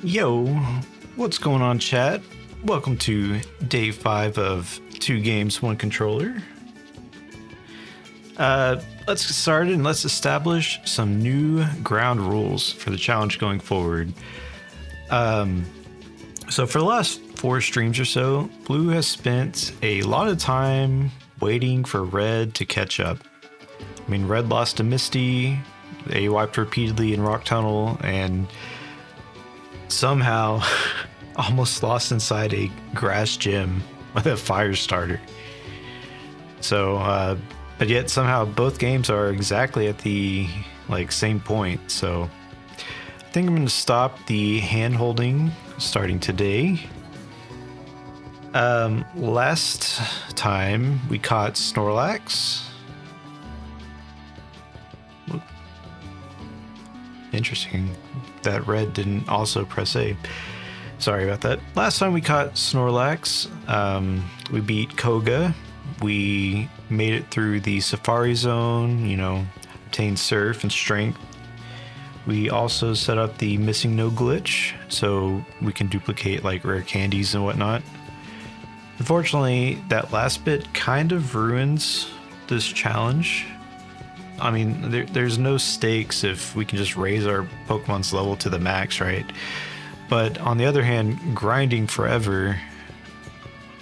Yo, what's going on, chat? Welcome to day 5 of 2 games, 1 controller. Let's get started and let's establish some new ground rules for the challenge going forward. So for the last 4 streams or so, Blue has spent a lot of time waiting for Red to catch up. I mean, Red lost to Misty, they wiped repeatedly in Rock Tunnel, and somehow almost lost inside a grass gym with a fire starter. So, but yet somehow both games are exactly at the same point. So I think I'm going to stop the hand holding starting today. Last time we caught Snorlax. Interesting that Red didn't also press A. Sorry about that. Last time we caught Snorlax, we beat Koga. We made it through the Safari Zone, obtained Surf and Strength. We also set up the Missing No glitch, so we can duplicate rare candies and whatnot. Unfortunately, that last bit kind of ruins this challenge. I mean, there's no stakes if we can just raise our Pokemon's level to the max, right? But on the other hand, grinding forever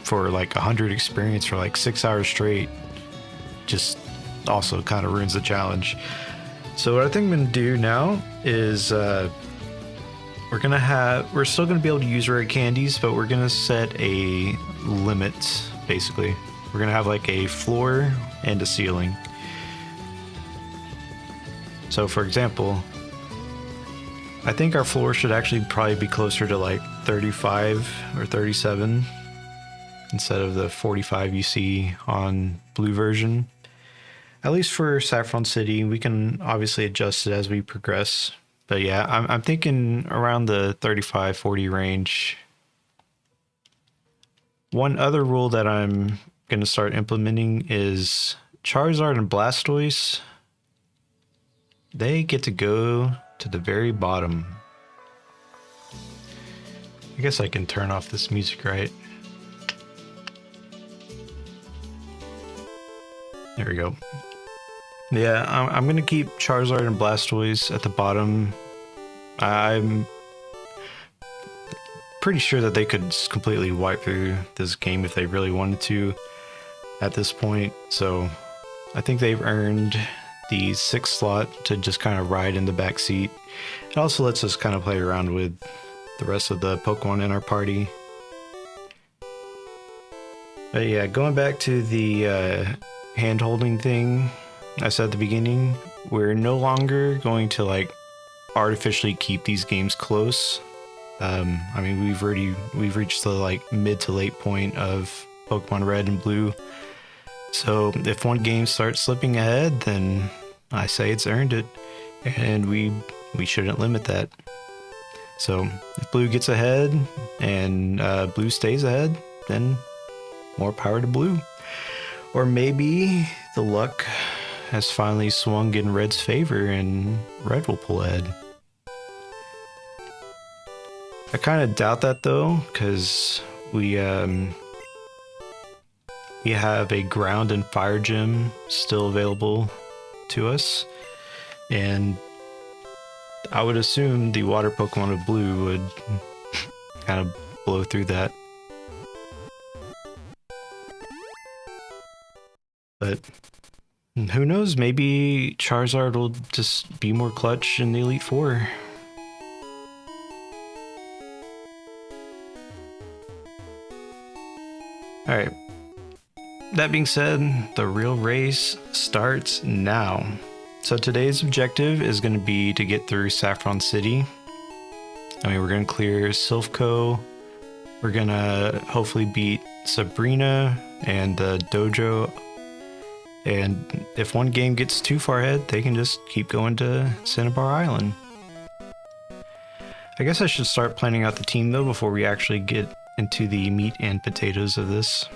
for 100 experience for 6 hours straight just also kind of ruins the challenge. So what I think I'm going to do now is we're still going to be able to use rare candies, but we're going to set a limit, basically. We're going to have a floor and a ceiling. So for example, I think our floor should actually probably be closer to 35 or 37 instead of the 45 you see on Blue version. At least for Saffron City, we can obviously adjust it as we progress. But yeah, I'm thinking around the 35-40 range. One other rule that I'm going to start implementing is Charizard and Blastoise. They get to go to the very bottom. I guess I can turn off this music, right? There we go. Yeah, I'm going to keep Charizard and Blastoise at the bottom. I'm pretty sure that they could completely wipe through this game if they really wanted to at this point. So I think they've earned the 6th slot to just kind of ride in the back seat. It also lets us kind of play around with the rest of the Pokemon in our party. But yeah, going back to the hand holding thing I said at the beginning, we're no longer going to artificially keep these games close. I mean, we've reached the mid to late point of Pokemon Red and Blue. So if one game starts slipping ahead, then I say it's earned it, and we shouldn't limit that. So if Blue gets ahead and Blue stays ahead, then more power to Blue. Or maybe the luck has finally swung in Red's favor and Red will pull ahead. I kind of doubt that though, because we have a ground and fire gym still available to us, and I would assume the water Pokemon of Blue would kind of blow through that. But who knows, maybe Charizard will just be more clutch in the Elite Four. Alright. That being said, the real race starts now. So today's objective is going to be to get through Saffron City. I mean, we're going to clear Silphco. We're going to hopefully beat Sabrina and the dojo. And if one game gets too far ahead, they can just keep going to Cinnabar Island. I guess I should start planning out the team though before we actually get into the meat and potatoes of this.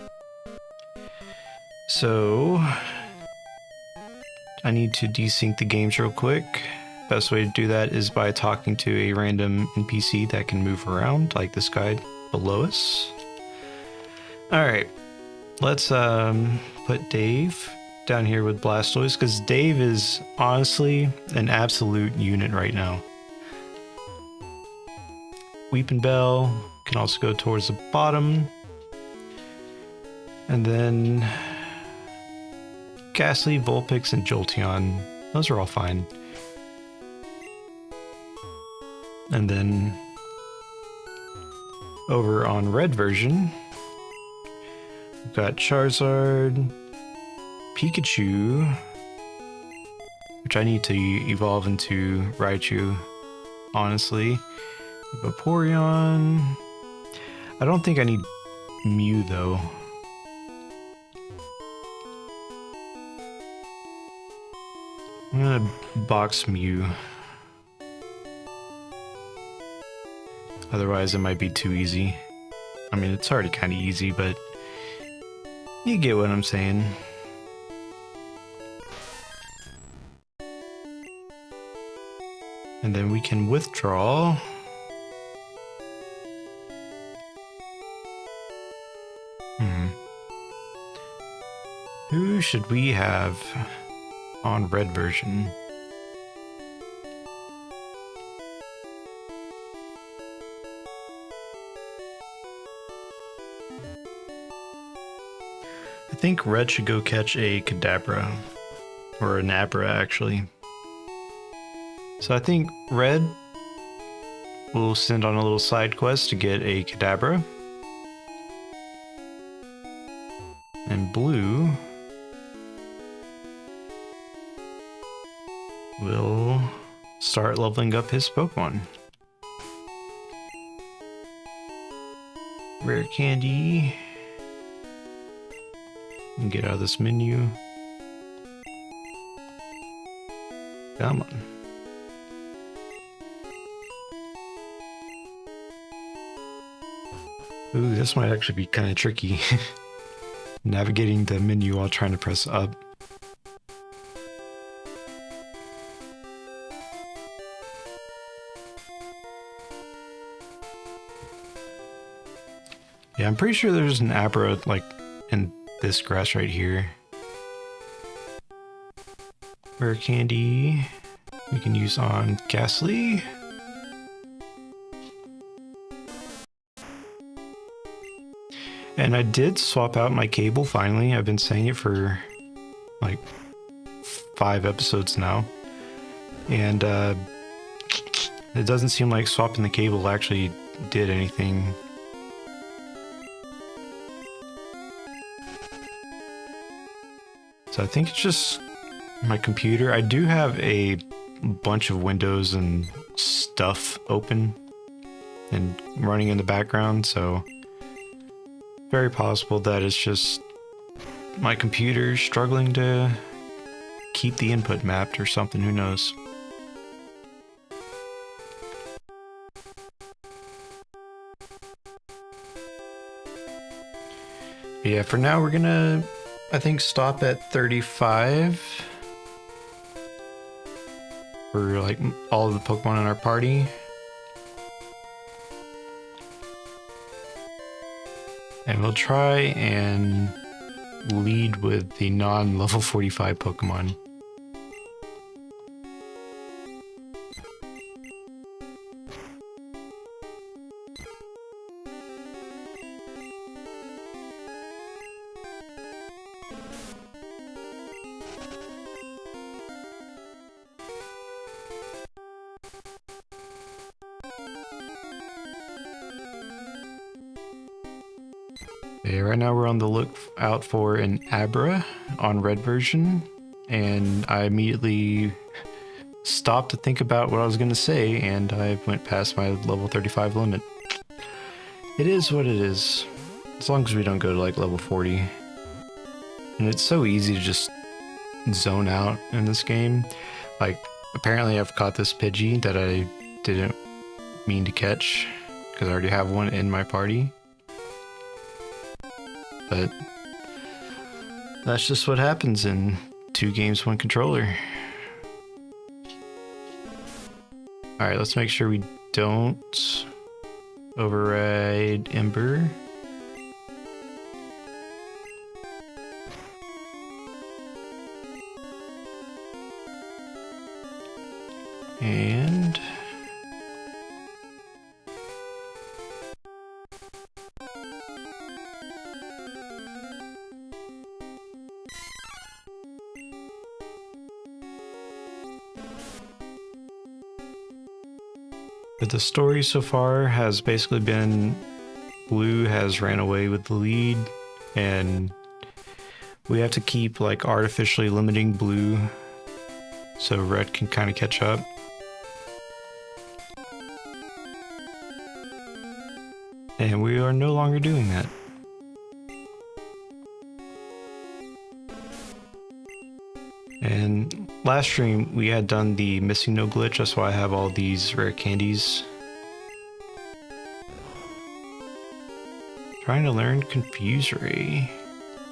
So I need to desync the games real quick. Best way to do that is by talking to a random NPC that can move around, like this guy below us. Alright, let's put Dave down here with Blastoise, because Dave is honestly an absolute unit right now. Weeping Bell can also go towards the bottom. And then Ghastly, Vulpix, and Jolteon. Those are all fine. And then over on red version, we've got Charizard, Pikachu, which I need to evolve into Raichu, honestly. Vaporeon. I don't think I need Mew though. I'm gonna box Mew. Otherwise it might be too easy. I mean, it's already kind of easy, but you get what I'm saying. And then we can withdraw. Who should we have on red version? I think red should go catch a Kadabra, or an Abra actually. So I think red will send on a little side quest to get a Kadabra. And blue will start leveling up his Pokemon. Rare candy. And get out of this menu. Come on. Ooh, this might actually be kind of tricky. Navigating the menu while trying to press up. Yeah, I'm pretty sure there's an Abra like in this grass right here. Rare candy we can use on Ghastly. And I did swap out my cable finally. I've been saying it for like 5 episodes now. And it doesn't seem like swapping the cable actually did anything. So I think it's just my computer. I do have a bunch of windows and stuff open and running in the background, so very possible that it's just my computer struggling to keep the input mapped or something, who knows. But yeah, for now we're gonna, I think, stop at 35 for like all of the Pokemon in our party. And we'll try and lead with the non-level 45 Pokemon. Okay, right now we're on the lookout for an Abra on red version, and I immediately stopped to think about what I was going to say, and I went past my level 35 limit. It is what it is, as long as we don't go to like level 40. And it's so easy to just zone out in this game. Like, apparently I've caught this Pidgey that I didn't mean to catch, because I already have one in my party. But that's just what happens in 2 games, 1 controller. Alright, let's make sure we don't override Ember. And but the story so far has basically been blue has ran away with the lead, and we have to keep like artificially limiting blue so red can kind of catch up. And we are no longer doing that. And last stream we had done the missing no glitch, that's why I have all these rare candies. Trying to learn Confuse Ray.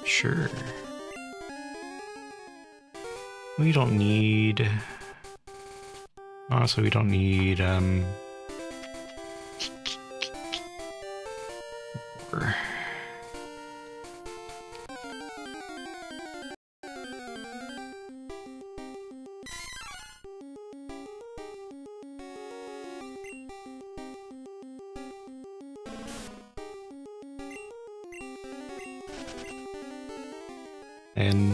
Sure. We don't need... Honestly, we don't need, and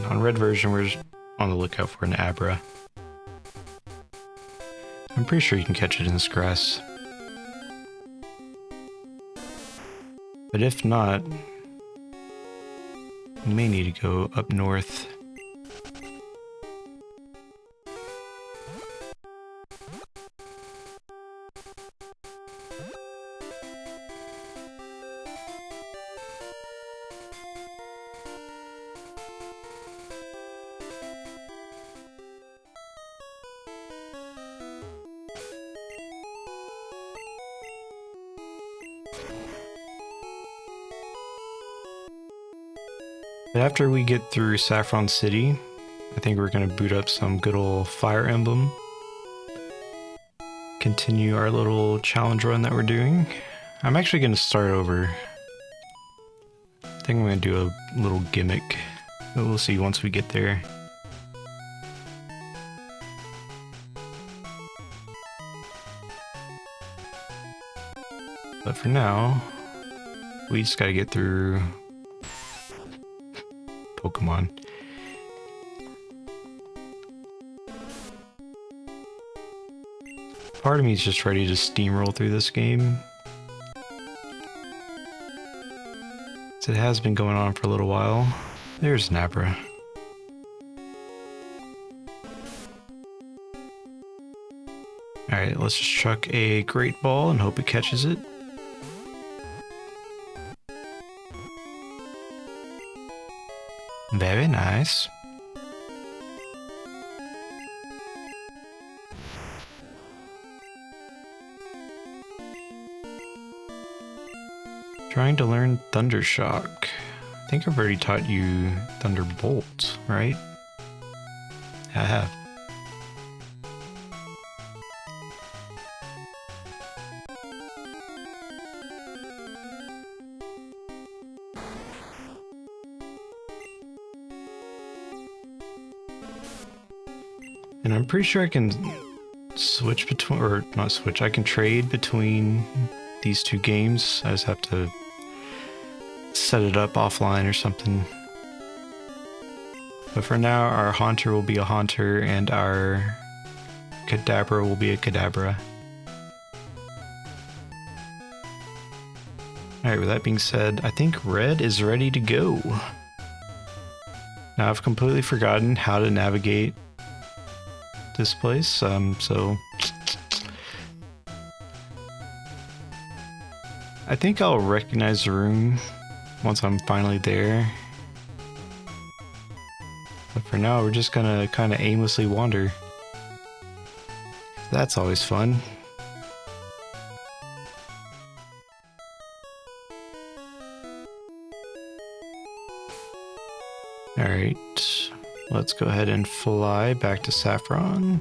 on red version, we're on the lookout for an Abra. I'm pretty sure you can catch it in this grass. But if not, we may need to go up north. But after we get through Saffron City, I think we're going to boot up some good old Fire Emblem. Continue our little challenge run that we're doing. I'm actually going to start over. I think I'm going to do a little gimmick, but we'll see once we get there. But for now, we just got to get through Pokémon. Part of me is just ready to steamroll through this game. It has been going on for a little while. There's Nabra. Alright, let's just chuck a Great Ball and hope it catches it. Very nice. Trying to learn Thundershock. I think I've already taught you Thunderbolt, right? I have. And I'm pretty sure I can switch between, or not switch, I can trade between these two games. I just have to set it up offline or something. But for now, our Haunter will be a Haunter and our Kadabra will be a Kadabra. Alright, with that being said, I think red is ready to go. Now I've completely forgotten how to navigate this place, so I think I'll recognize the room once I'm finally there. But for now, we're just gonna kind of aimlessly wander. That's always fun. Alright, let's go ahead and fly back to Saffron.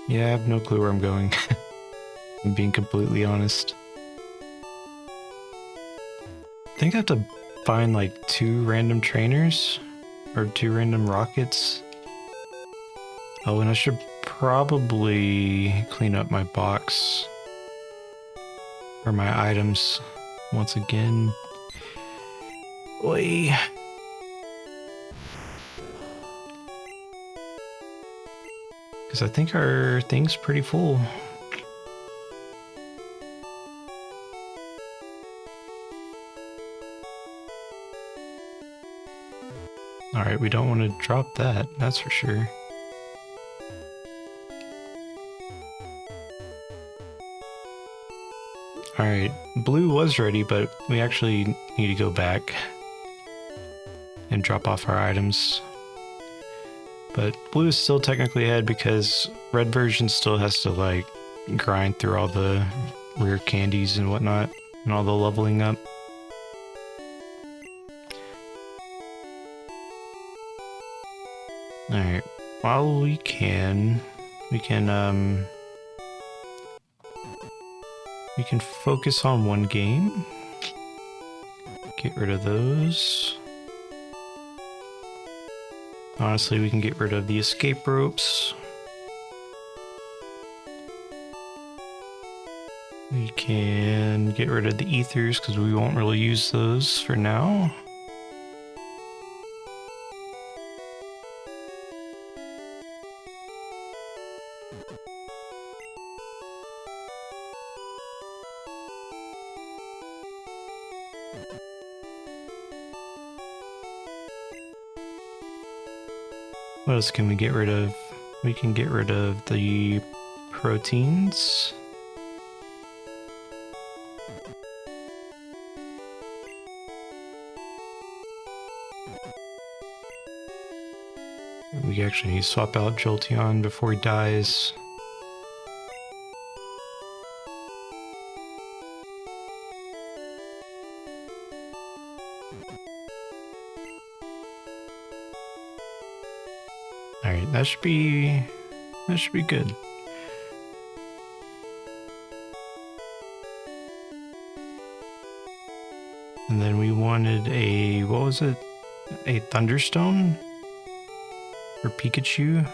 Yeah, I have no clue where I'm going. I'm being completely honest. I think I have to find like 2 random trainers or 2 random rockets. Oh, and I should probably clean up my box or my items once again. Oi. Because I think our thing's pretty full. Alright, we don't want to drop that, that's for sure. Alright, blue was ready, but we actually need to go back and drop off our items. But blue is still technically ahead because red version still has to like grind through all the rare candies and whatnot and all the leveling up. Alright, while we can focus on one game. Get rid of those. Honestly, we can get rid of the escape ropes. We can get rid of the ethers because we won't really use those for now. What else can we get rid of? We can get rid of the proteins. We actually need to swap out Jolteon before he dies. Alright, that should be good. And then we wanted a, what was it? A Thunderstone? For Pikachu? Do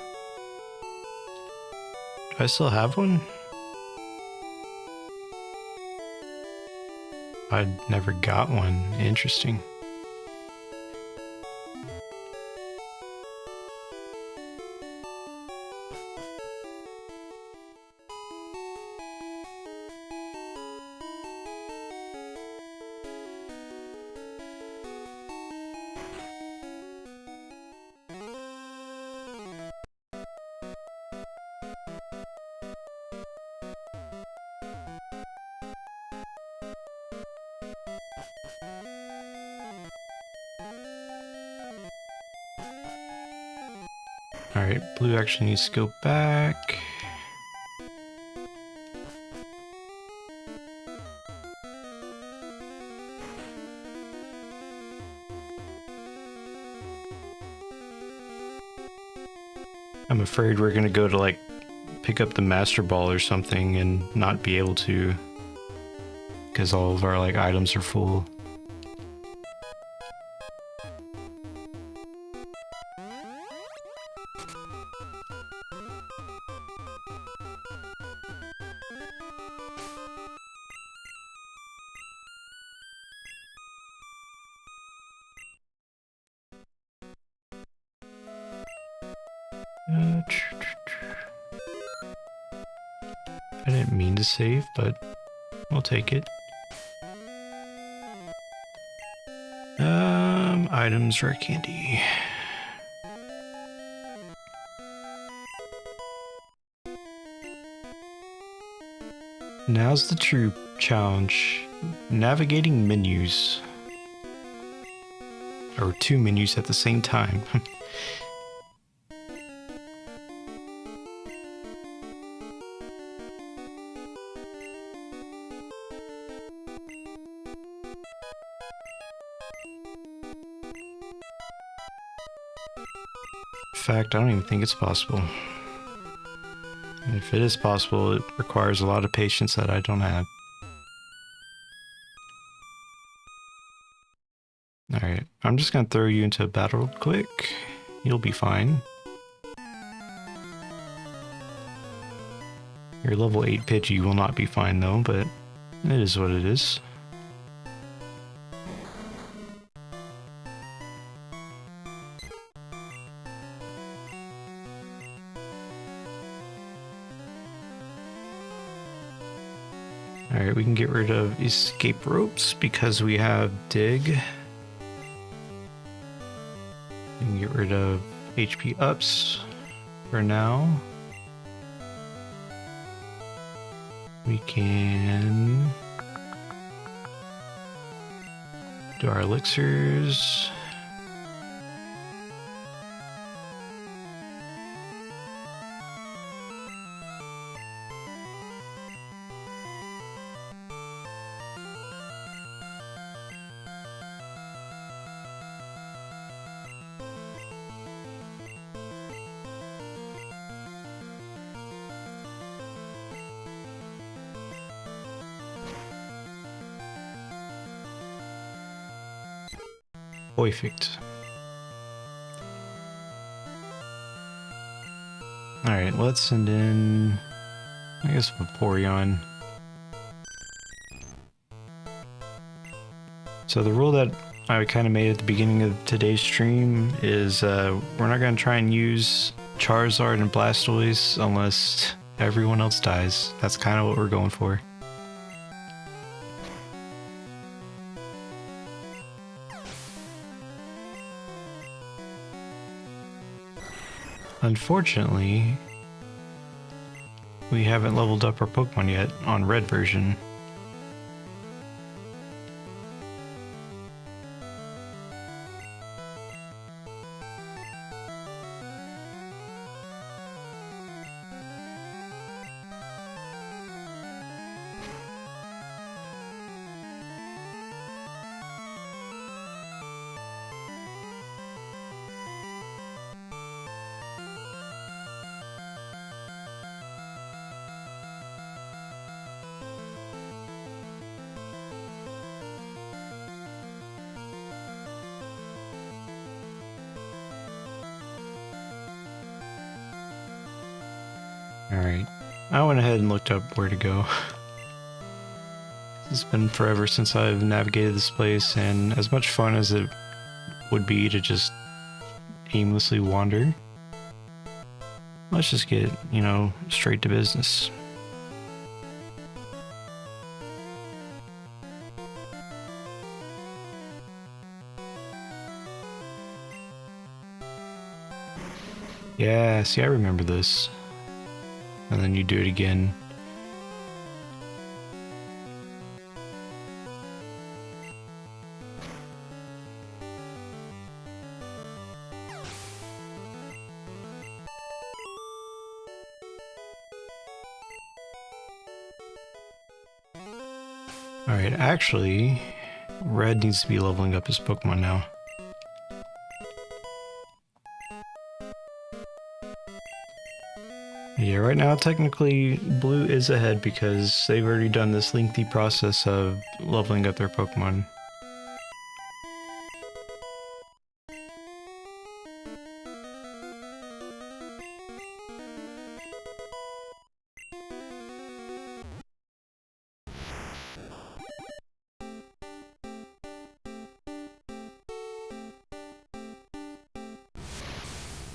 I still have one? I never got one. Interesting. Alright, blue actually needs to go back. I'm afraid we're gonna go to like pick up the Master Ball or something and not be able to because all of our like items are full. I didn't mean to save, but we'll take it. Items, rare candy. Now's the true challenge. Navigating menus. Or 2 menus at the same time. In fact, I don't even think it's possible. And if it is possible, it requires a lot of patience that I don't have. Alright, I'm just gonna throw you into a battle real quick. You'll be fine. Your level 8 Pidgey will not be fine though, but it is what it is. Alright, we can get rid of escape ropes because we have dig. We can get rid of HP ups for now. We can do our elixirs. Perfect. Alright, let's send in, I guess, Vaporeon. So the rule that I kind of made at the beginning of today's stream is we're not going to try and use Charizard and Blastoise unless everyone else dies. That's kind of what we're going for. Unfortunately, we haven't leveled up our Pokemon yet on Red version. Alright, I went ahead and looked up where to go. It's been forever since I've navigated this place, and as much fun as it would be to just aimlessly wander, let's just get, you know, straight to business. Yeah, see, I remember this. And then you do it again. Alright, actually, Red needs to be leveling up his Pokemon now. Yeah, right now technically Blue is ahead because they've already done this lengthy process of leveling up their Pokemon.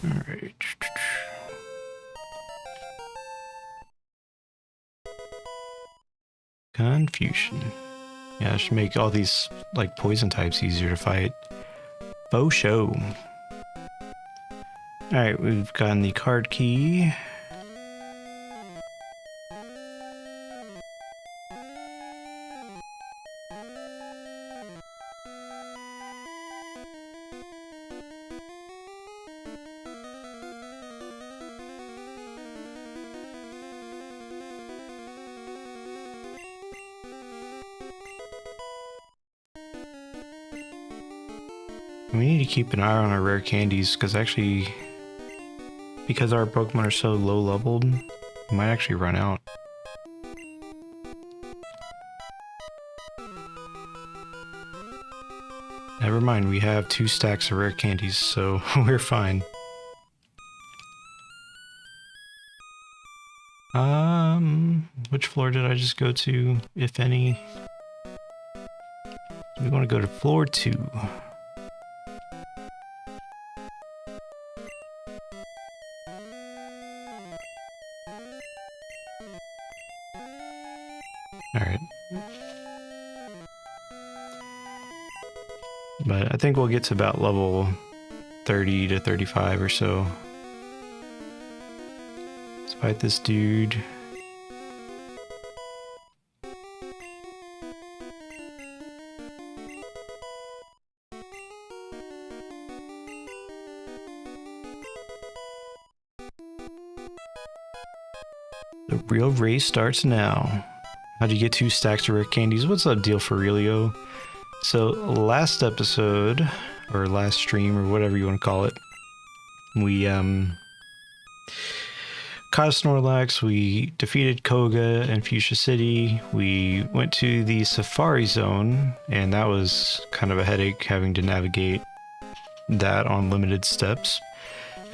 Alright. Confusion. Yeah, I should make all these, like, poison types easier to fight. Faux show. Alright, we've gotten the card key. We need to keep an eye on our rare candies, because actually, because our Pokemon are so low leveled, we might actually run out. Never mind, we have 2 stacks of rare candies, so we're fine. Which floor did I just go to, if any? We want to go to floor 2. Alright. But I think we'll get to about level 30 to 35 or so. Let's fight this dude. The real race starts now. How'd you get 2 stacks of rare candies? What's up, Deal for Realio? So last episode, or last stream, or whatever you want to call it, we caught a Snorlax, we defeated Koga and Fuchsia City, we went to the Safari Zone, and that was kind of a headache having to navigate that on limited steps.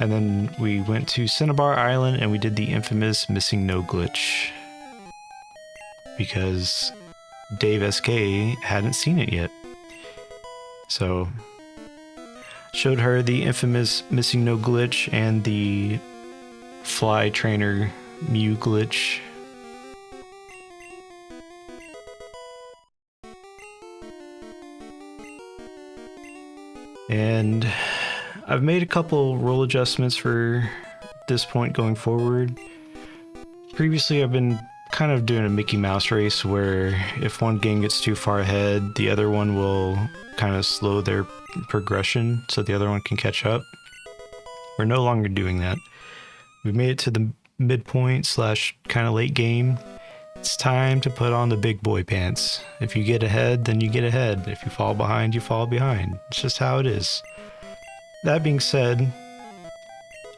And then we went to Cinnabar Island and we did the infamous Missing No Glitch. Because Dave SK hadn't seen it yet. So, showed her the infamous Missing No Glitch and the Fly Trainer Mew glitch. And I've made a couple rule adjustments for this point going forward. Previously, I've been kind of doing a Mickey Mouse race where if one game gets too far ahead, the other one will kind of slow their progression so the other one can catch up. We're no longer doing that. We've made it to the midpoint slash kind of late game. It's time to put on the big boy pants. If you get ahead, then you get ahead. If you fall behind, you fall behind. It's just how it is. That being said,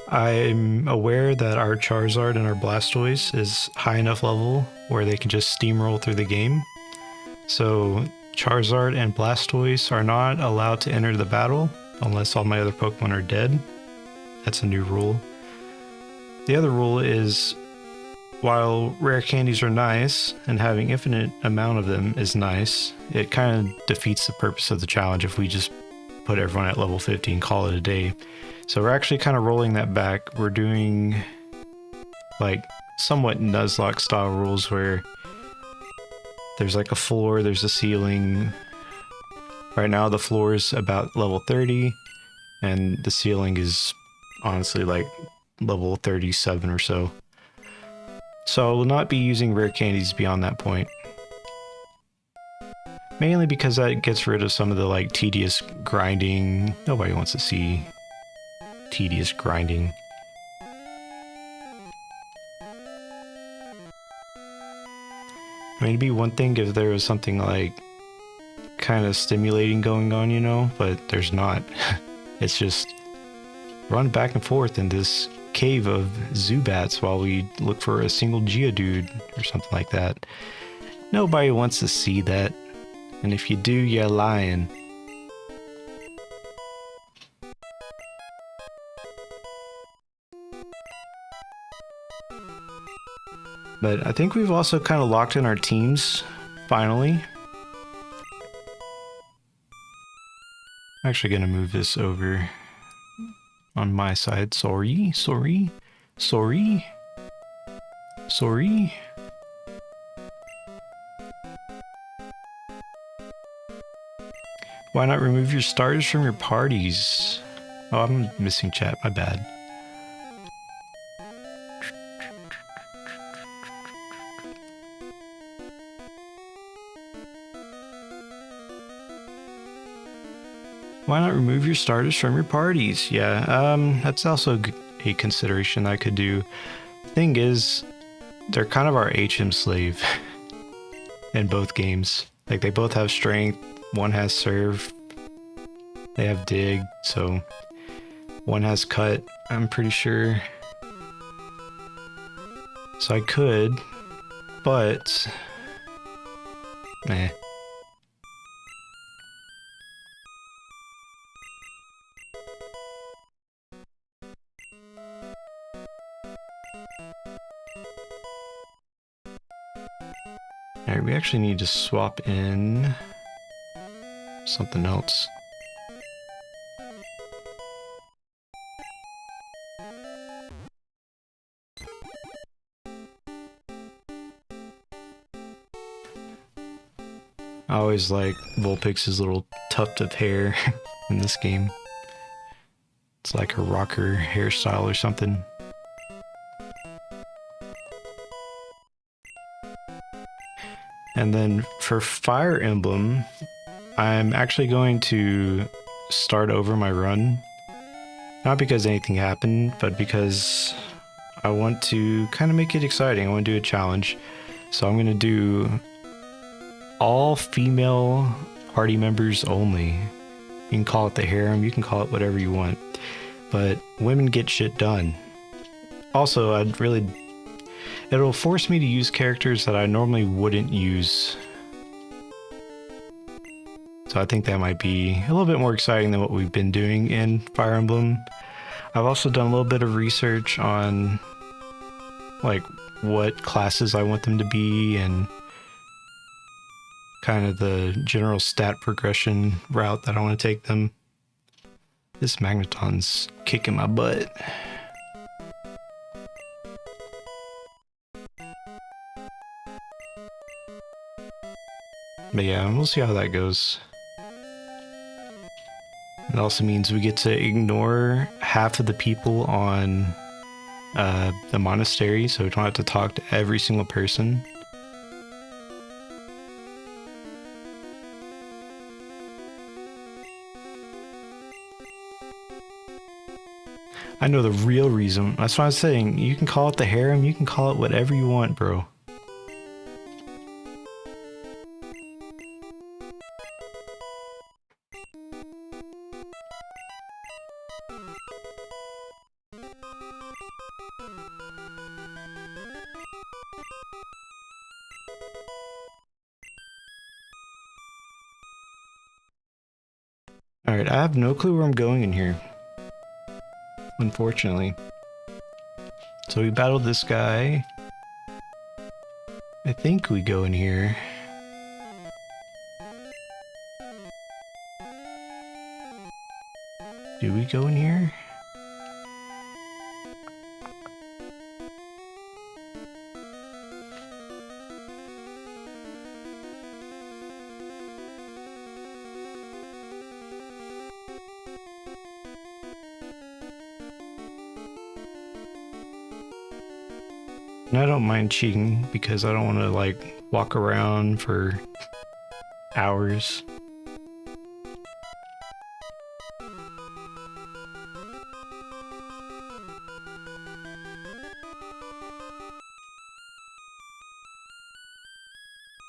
I'm aware that our Charizard and our Blastoise is high enough level where they can just steamroll through the game. So Charizard and Blastoise are not allowed to enter the battle unless all my other Pokemon are dead. That's a new rule. The other rule is, while rare candies are nice and having infinite amount of them is nice, it kind of defeats the purpose of the challenge if we just put everyone at level 50 and call it a day. So we're actually kind of rolling that back. We're doing like somewhat Nuzlocke style rules where there's like a floor, there's a ceiling. Right now the floor is about level 30 and the ceiling is honestly like level 37 or so. So I will not be using rare candies beyond that point. Mainly because that gets rid of some of the like tedious grinding. Nobody wants to see tedious grinding. I mean, it'd be one thing if there was something like kind of stimulating going on, you know, but there's not. It's just run back and forth in this cave of Zubats while we look for a single Geodude or something like that. Nobody wants to see that. And if you do, you're lying. But I think we've also kind of locked in our teams, finally. I'm actually going to move this over on my side. Sorry. Why not remove your starters from your parties? Oh, I'm missing chat, my bad. Why not remove your starters from your parties? Yeah, that's also a consideration I could do. Thing is, they're kind of our HM slave in both games. Like, they both have strength, one has serve. They have dig, so one has cut, I'm pretty sure. So I could, but nah. Alright, we actually need to swap in something else. I always like Vulpix's little tuft of hair in this game. It's like a rocker hairstyle or something. And then for Fire Emblem, I'm actually going to start over my run. Not because anything happened, but because I want to kind of make it exciting. I want to do a challenge. So I'm going to do all female party members only. You can call it the harem, you can call it whatever you want. But women get shit done. Also, it'll force me to use characters that I normally wouldn't use. So I think that might be a little bit more exciting than what we've been doing in Fire Emblem. I've also done a little bit of research on like what classes I want them to be and kind of the general stat progression route that I want to take them. This Magneton's kicking my butt. But yeah, we'll see how that goes. It also means we get to ignore half of the people on the monastery, so we don't have to talk to every single person. I know the real reason. That's what I was saying. You can call it the harem, you can call it whatever you want, bro. Alright, I have no clue where I'm going in here. Unfortunately. So we battled this guy. I think we go in here. Do we go in here? And I don't mind cheating because I don't want to like walk around for hours.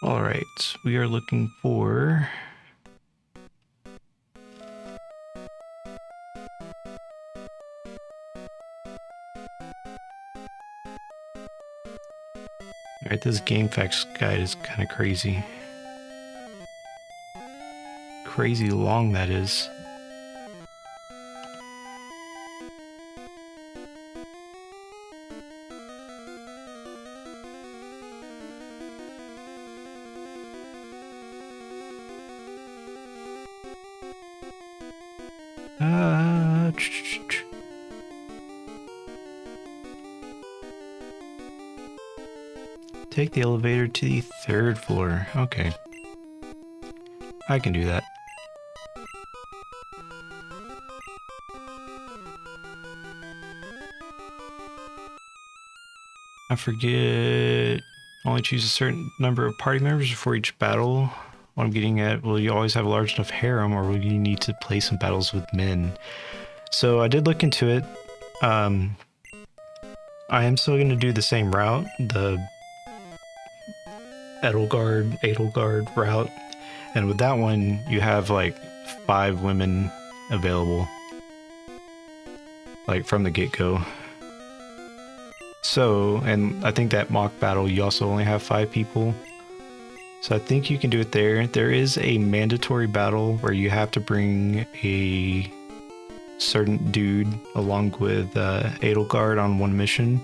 All right, we are looking for Alright, this game facts guide is kind of crazy. Crazy long that is. Take the elevator to the 3rd floor. Okay. I can do that. I forget. Only choose a certain number of party members before each battle. What I'm getting at, will you always have a large enough harem, or will you need to play some battles with men? So I did look into it. I am still going to do the same route, the Edelgard route, and with that one you have like 5 women available, like from the get-go. So, and I think that mock battle, you also only have 5 people. So I think you can do it there. There is a mandatory battle where you have to bring a certain dude along with Edelgard on one mission.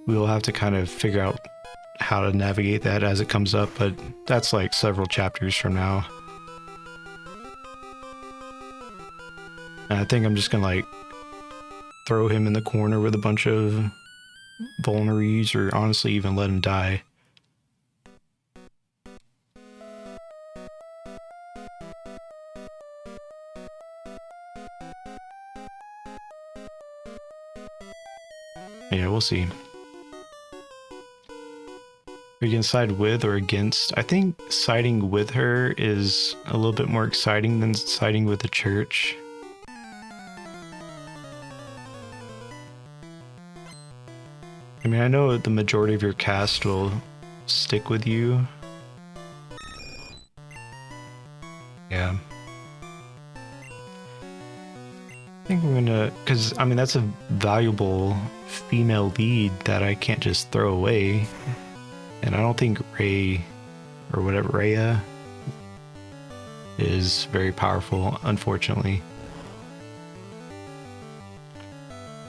We'll have to kind of figure out how to navigate that as it comes up, but that's like several chapters from now. And I think I'm just gonna like throw him in the corner with a bunch of vulneries, or honestly even let him die. Yeah, we'll see. We can side with or against. I think siding with her is a little bit more exciting than siding with the church. I mean, I know the majority of your cast will stick with you. Yeah. I think I'm gonna, because I mean, that's a valuable female lead that I can't just throw away. And I don't think Ray, or whatever, Rhea, is very powerful, unfortunately.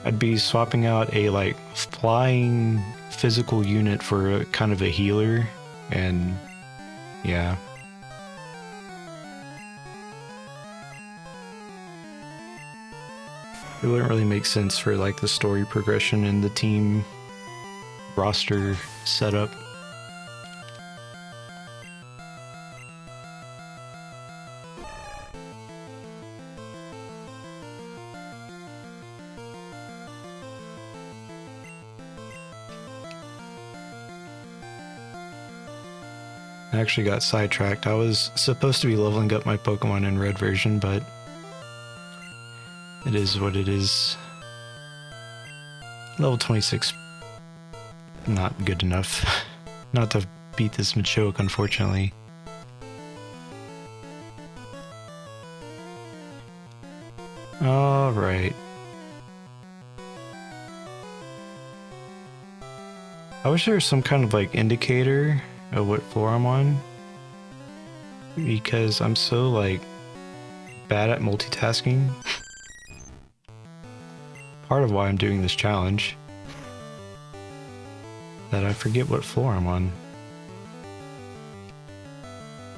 I'd be swapping out a like flying physical unit for a kind of a healer, and yeah. It wouldn't really make sense for like the story progression and the team roster setup. I actually got sidetracked. I was supposed to be leveling up my Pokemon in red version, but it is what it is. Level 26, not good enough. Not to beat this Machoke, unfortunately. Alright. I wish there was some kind of like indicator of what floor I'm on, because I'm so like bad at multitasking. Part of why I'm doing this challenge, that I forget what floor I'm on,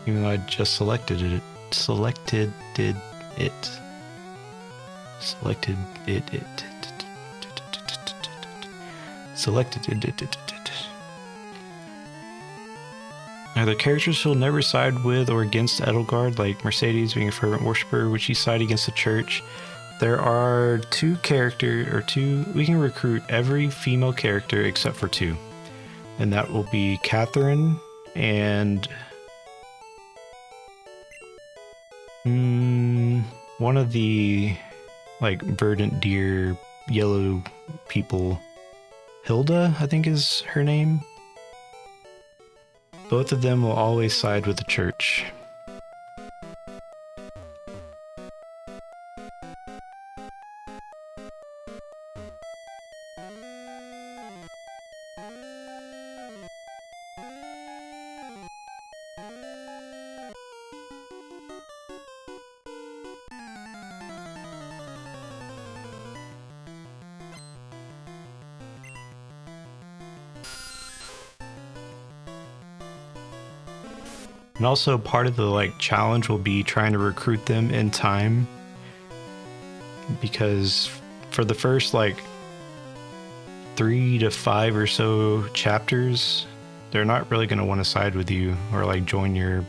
even though I just selected it. Selected it. Now, the characters who'll never side with or against Edelgard, like Mercedes being a fervent worshiper, which she side against the church. There are we can recruit every female character except for 2. And that will be Catherine and one of the like verdant deer yellow people. Hilda, I think is her name. Both of them will always side with the church. And also part of the like challenge will be trying to recruit them in time, because for the first like 3 to 5 or so chapters, they're not really going to want to side with you or like join your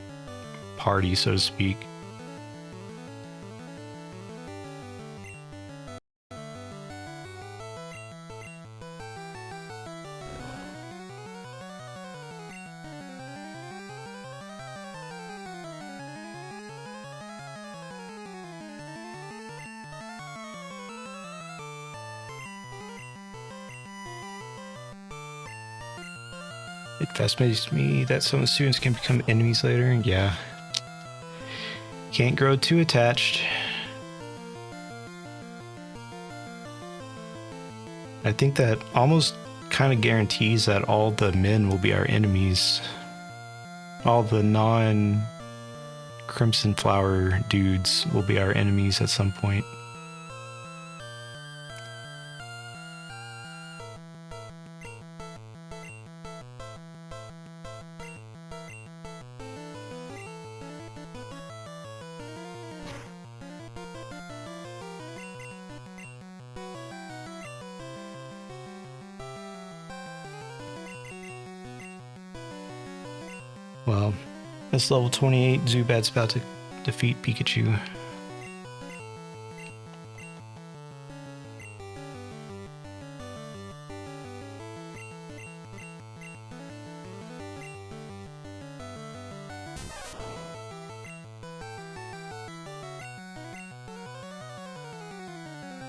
party, so to speak. It fascinates me that some students can become enemies later, and yeah. Can't grow too attached. I think that almost kind of guarantees that all the men will be our enemies. All the non-Crimson Flower dudes will be our enemies at some point. Well, this level 28 Zubat's about to defeat Pikachu.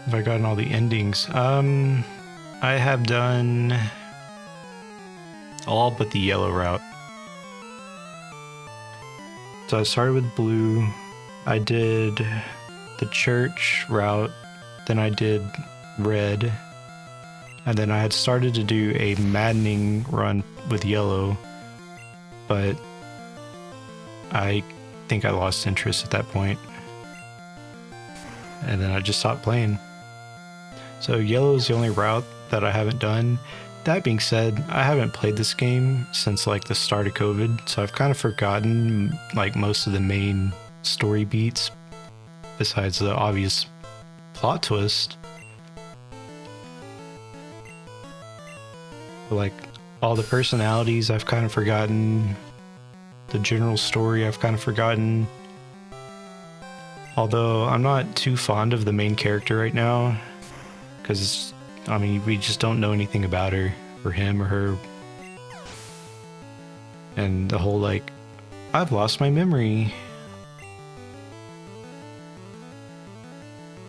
Have I gotten all the endings? I have done all but the yellow route. So I started with blue, I did the church route, then I did red, and then I had started to do a maddening run with yellow, but I think I lost interest at that point, and then I just stopped playing. So yellow is the only route that I haven't done. That being said, I haven't played this game since like the start of COVID, so I've kind of forgotten like most of the main story beats, besides the obvious plot twist. But, like all the personalities I've kind of forgotten, the general story I've kind of forgotten. Although I'm not too fond of the main character right now, because I mean, we just don't know anything about her, or him, or her. And the whole, like, I've lost my memory.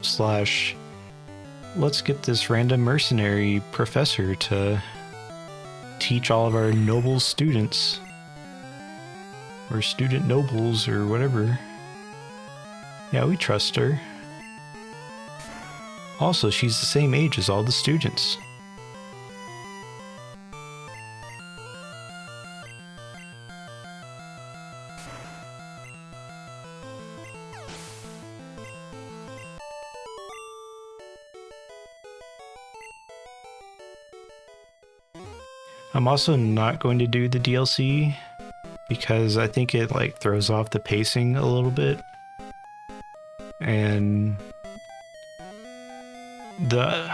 Slash, let's get this random mercenary professor to teach all of our noble students. Or student nobles, or whatever. Yeah, we trust her. Also, she's the same age as all the students. I'm also not going to do the DLC because I think it like throws off the pacing a little bit. And the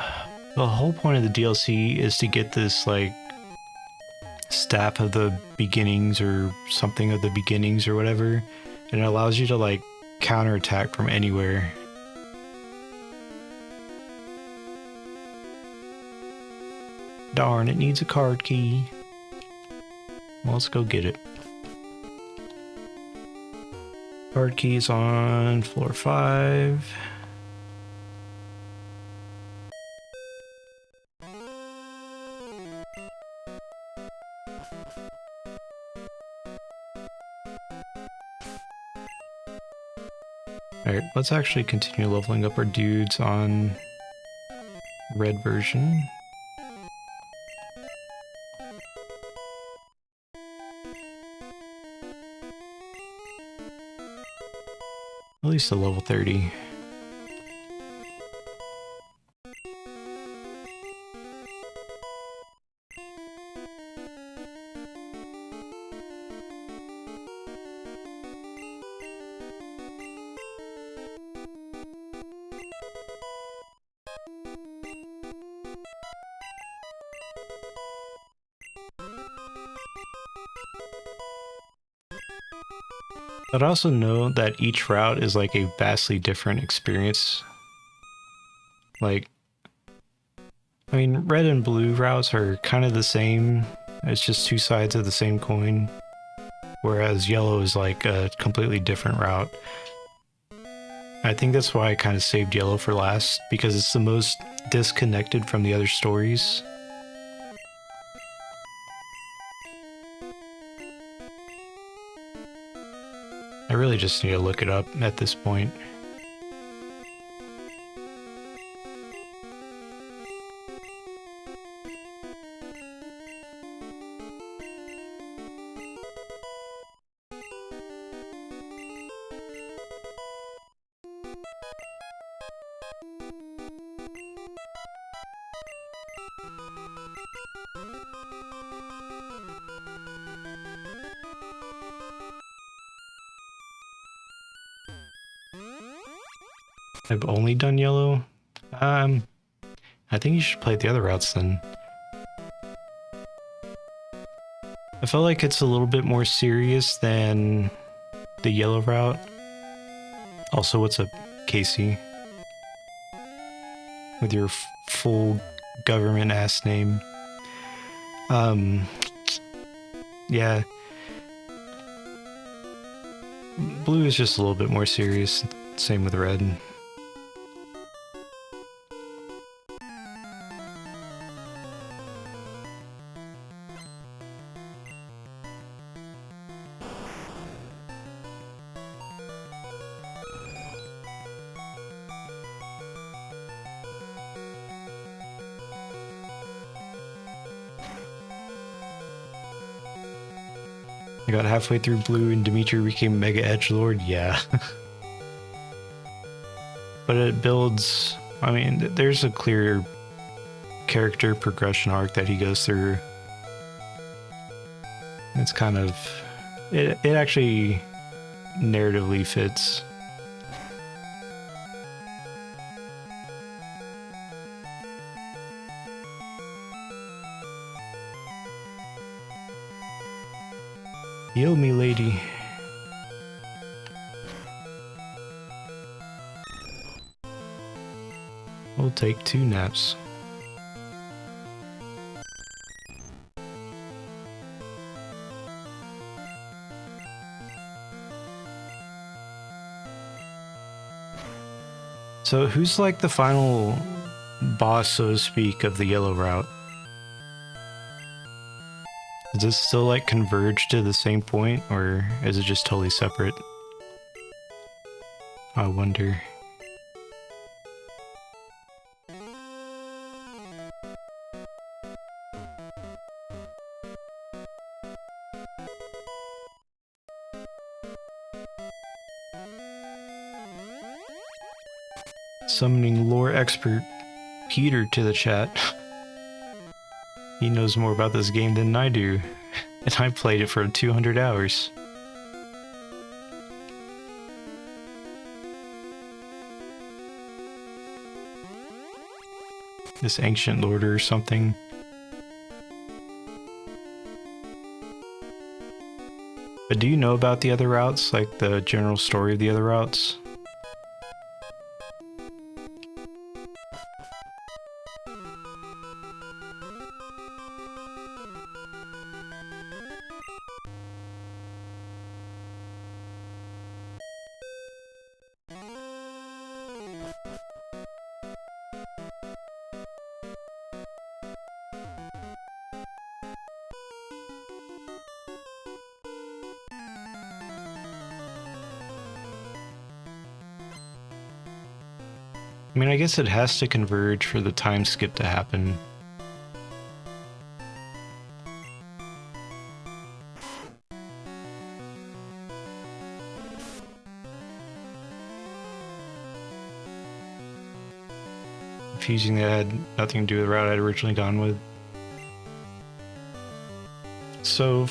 whole point of the DLC is to get this like staff of the beginnings or something of the beginnings or whatever, and it allows you to like counterattack from anywhere. Darn, it needs a card key. Well, let's go get it. Card key is on floor 5. Alright, let's actually continue leveling up our dudes on red version. At least to level 30. But also know that each route is like a vastly different experience. Like, I mean, red and blue routes are kind of the same. It's just two sides of the same coin. Whereas yellow is like a completely different route. I think that's why I kind of saved yellow for last, because it's the most disconnected from the other stories. I really just need to look it up at this point. I've only done yellow. I think you should play the other routes then. I feel like it's a little bit more serious than the yellow route. Also, what's up, Casey? With your full government ass name. Yeah. Blue is just a little bit more serious. Same with red. I got halfway through blue and Dimitri became Mega Edgelord. Yeah. But it builds... I mean, there's a clear character progression arc that he goes through. It's kind of... It actually narratively fits. Heal me, lady. We'll take 2 naps. So who's like the final boss, so to speak, of the yellow route? Does this still like converge to the same point, or is it just totally separate? I wonder. Summoning lore expert Peter to the chat. He knows more about this game than I do, and I played it for 200 hours. This ancient lord or something. But do you know about the other routes, like the general story of the other routes? I mean, I guess it has to converge for the time skip to happen. Fusing that had nothing to do with the route I'd originally gone with. So,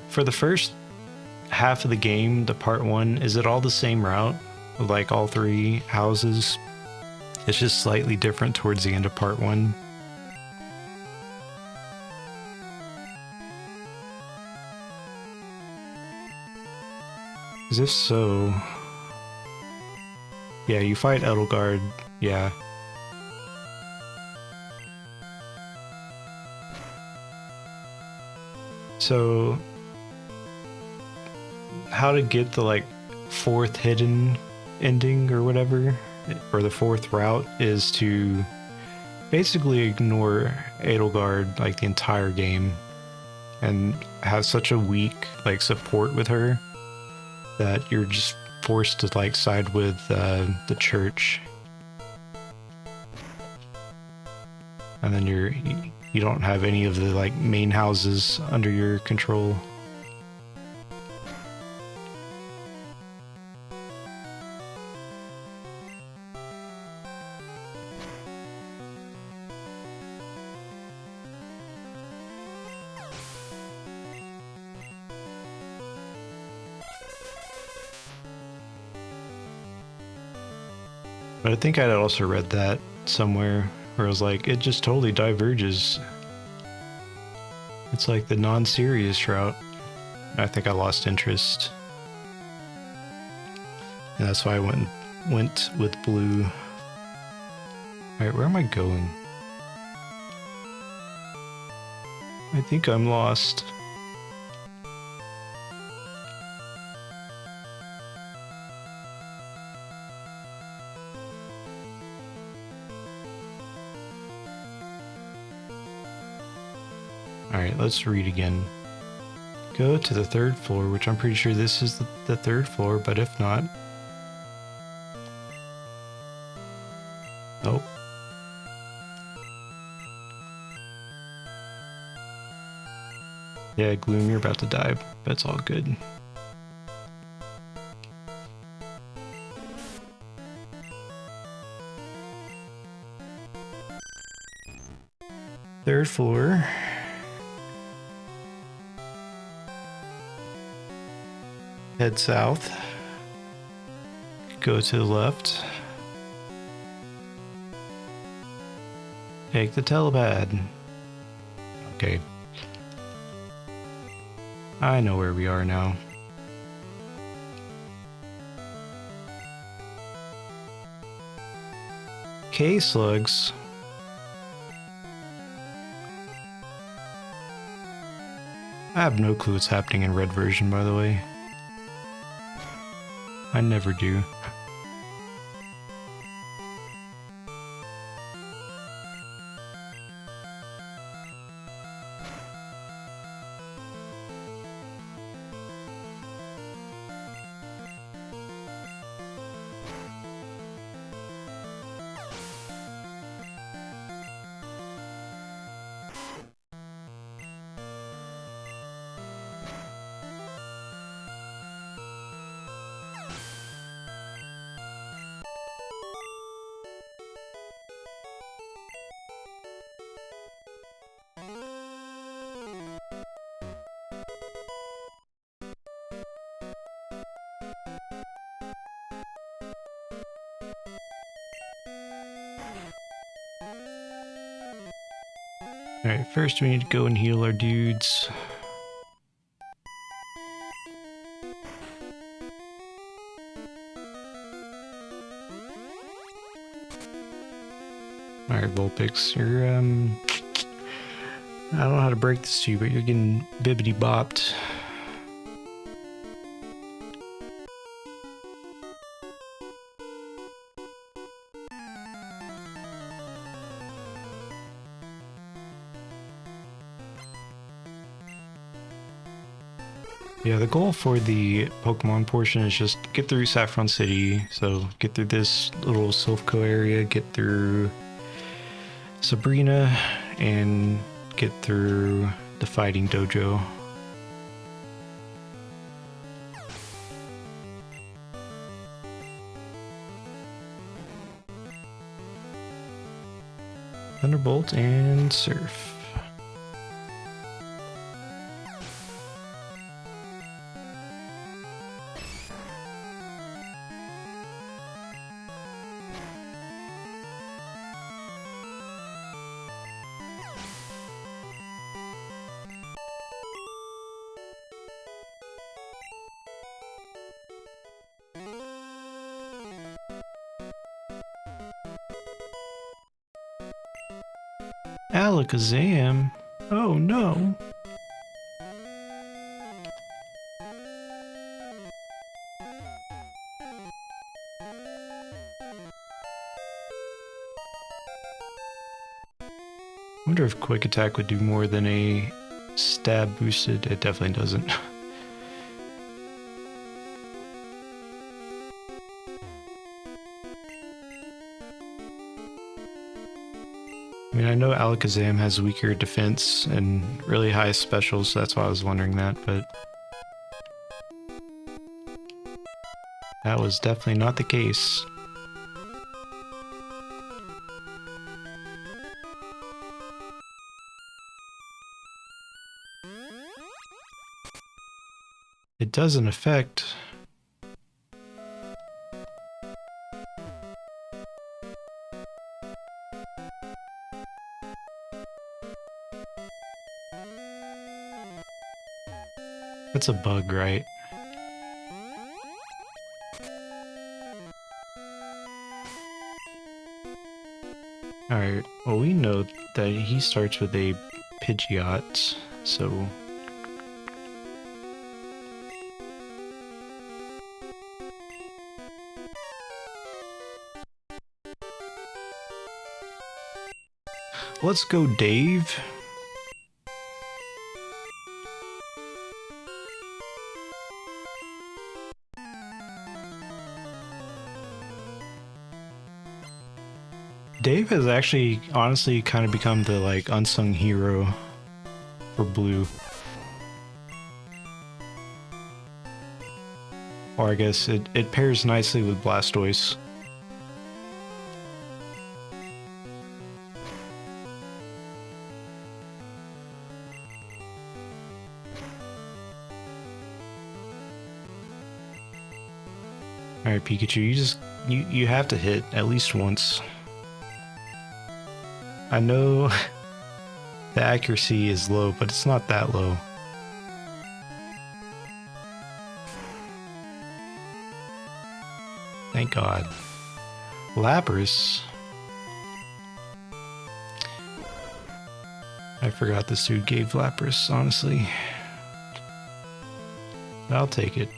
for the first half of the game, the part 1, is it all the same route? Like all 3 houses? It's just slightly different towards the end of part 1. As if so... Yeah, you fight Edelgard, yeah. So... how to get the, like, 4th hidden ending or whatever, or the 4th route, is to basically ignore Edelgard, like, the entire game, and have such a weak, like, support with her that you're just forced to, like, side with the church. And then you don't have any of the, like, main houses under your control. But I think I'd also read that somewhere where I was like, it just totally diverges. It's like the non-serious route. I think I lost interest. And that's why I went with blue. Alright, where am I going? I think I'm lost. Alright, let's read again. Go to the 3rd floor, which I'm pretty sure this is the 3rd floor, but if not... Nope. Yeah, Gloom, you're about to die. That's all good. Third floor. Head south. Go to the left. Take the telepad. Okay. I know where we are now. K-slugs. I have no clue what's happening in red version, by the way. I never do. Alright, first we need to go and heal our dudes. Alright, Vulpix, you're, I don't know how to break this to you, but you're getting bibbity-bopped. Yeah, the goal for the Pokemon portion is just get through Saffron City. So get through this little Silphco area, get through Sabrina, and get through the Fighting Dojo. Thunderbolt and Surf. Alakazam? Oh no. I wonder if Quick Attack would do more than a stab boosted. It definitely doesn't. I mean, I know Alakazam has weaker defense and really high specials, so that's why I was wondering that, but that was definitely not the case. It doesn't affect... That's a bug, right? Alright, well we know that he starts with a Pidgeot, so... Let's go, Dave. Dave has actually, honestly, kind of become the, like, unsung hero for Blue. Or I guess it pairs nicely with Blastoise. Alright, Pikachu, you have to hit at least once. I know the accuracy is low, but it's not that low. Thank God. Lapras. I forgot this dude gave Lapras, honestly. But I'll take it.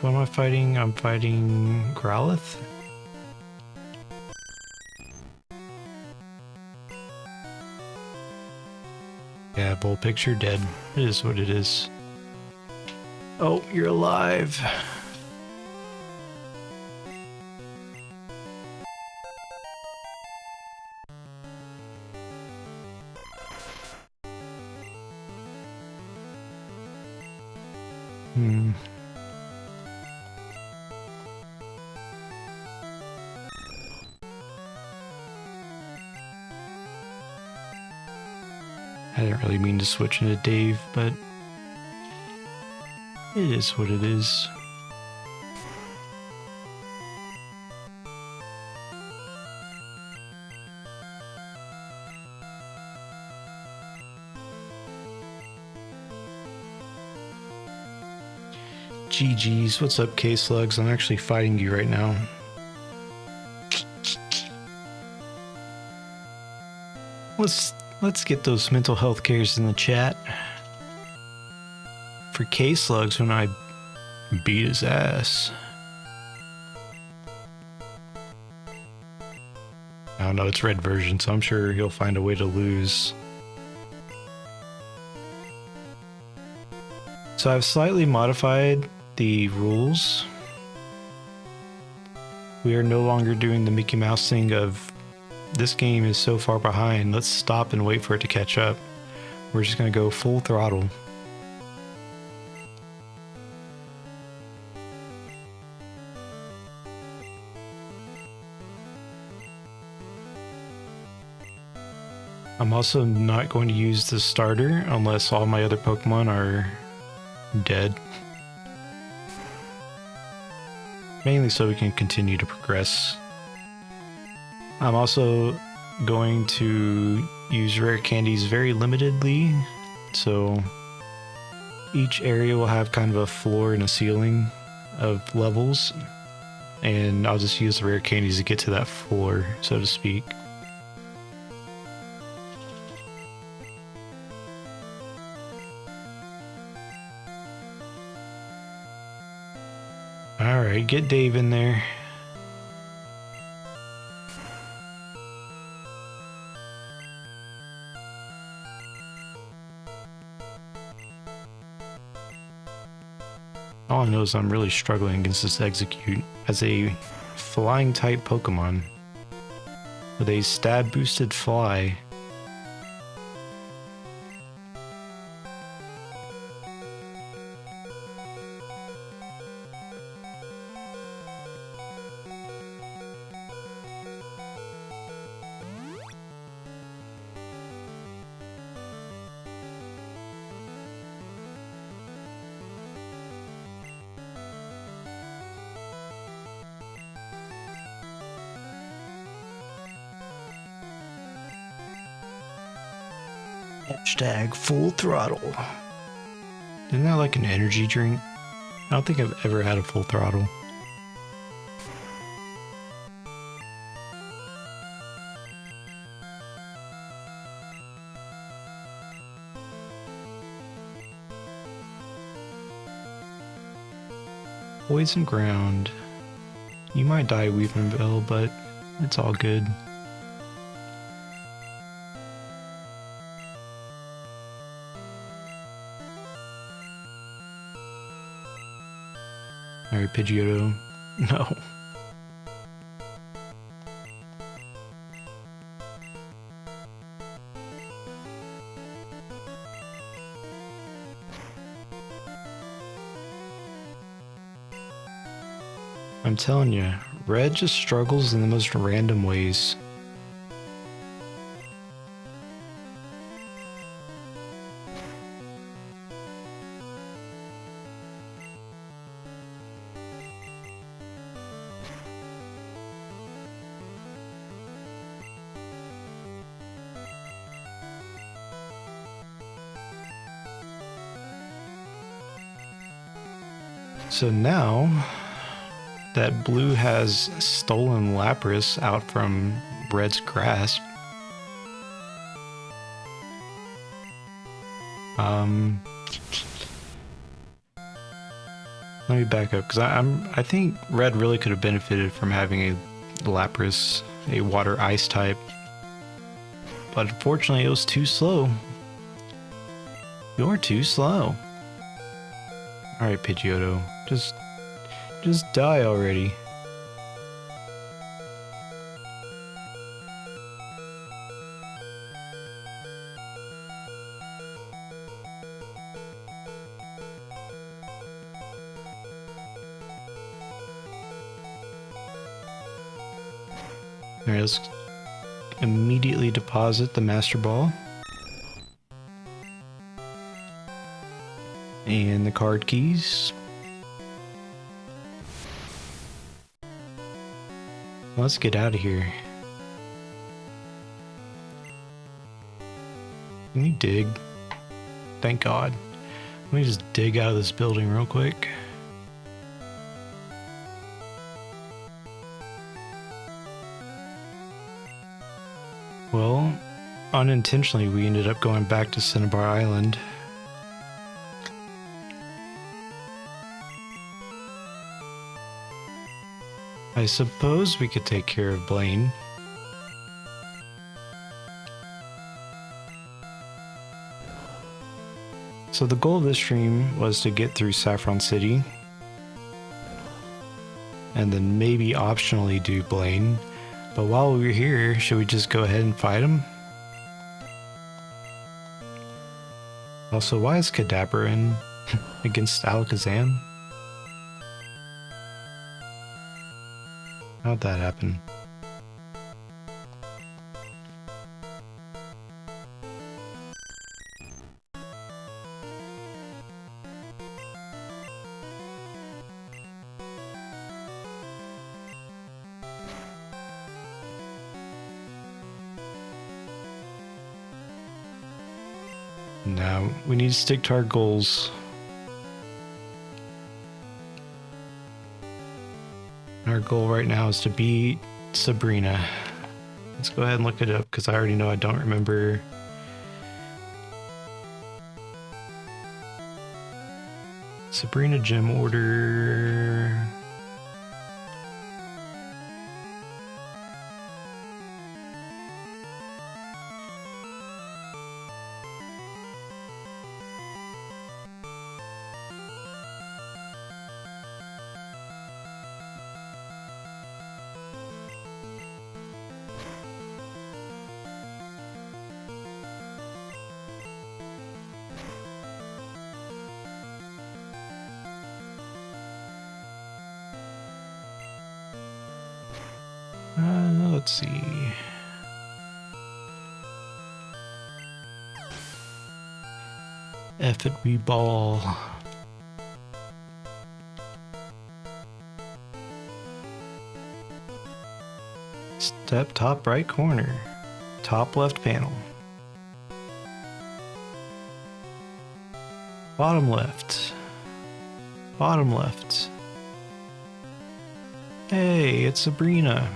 What am I fighting? I'm fighting Growlithe? Yeah, bull picture dead. It is what it is. Oh, you're alive. I didn't really mean to switch into Dave, but it is what it is. GG's, what's up, K-Slugs? I'm actually fighting you right now. Let's get those mental health cares in the chat. For K-Slugs when I beat his ass. I don't know, it's red version, so I'm sure he'll find a way to lose. So I've slightly modified the rules. We are no longer doing the Mickey Mouse thing of this game is so far behind, let's stop and wait for it to catch up. We're just gonna go full throttle. I'm also not going to use the starter unless all my other Pokemon are dead. Mainly so we can continue to progress. I'm also going to use rare candies very limitedly, so each area will have kind of a floor and a ceiling of levels, and I'll just use the rare candies to get to that floor, so to speak. Alright, get Dave in there. All I know is I'm really struggling against this Execute as a flying type Pokemon with a stab boosted fly. Hashtag full throttle. Isn't that like an energy drink? I don't think I've ever had a full throttle. Poison ground. You might die Weavenville, but it's all good. Alright, Pidgeotto. No. I'm telling you, Red just struggles in the most random ways. So now that Blue has stolen Lapras out from Red's grasp, let me back up, because I think Red really could have benefited from having a Lapras, a water ice type, but unfortunately it was too slow. You're too slow. Alright, Pidgeotto, just die already. Alright, let's immediately deposit the Master Ball. And the card keys. Let's get out of here. Can you dig? Thank God. Let me just dig out of this building real quick. Well, unintentionally we ended up going back to Cinnabar Island. I suppose we could take care of Blaine. So the goal of this stream was to get through Saffron City and then maybe optionally do Blaine. But while we were here, should we just go ahead and fight him? Also, why is Kadabra in against Alakazam? How'd that happen? Now, we need to stick to our goals. Our goal right now is to beat Sabrina. Let's go ahead and look it up because I already know I don't remember. Sabrina gym order. Let's see. F it, we ball. Step top right corner. Top left panel. Bottom left. Bottom left. Hey, it's Sabrina.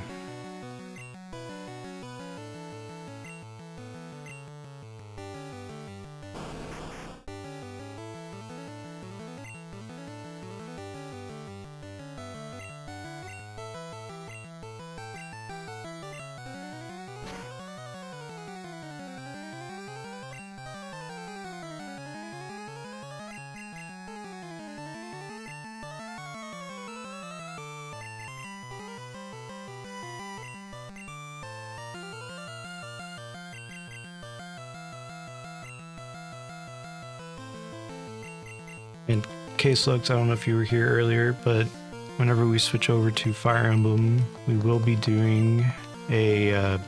And case looks, I don't know if you were here earlier, but whenever we switch over to Fire Emblem, we will be doing a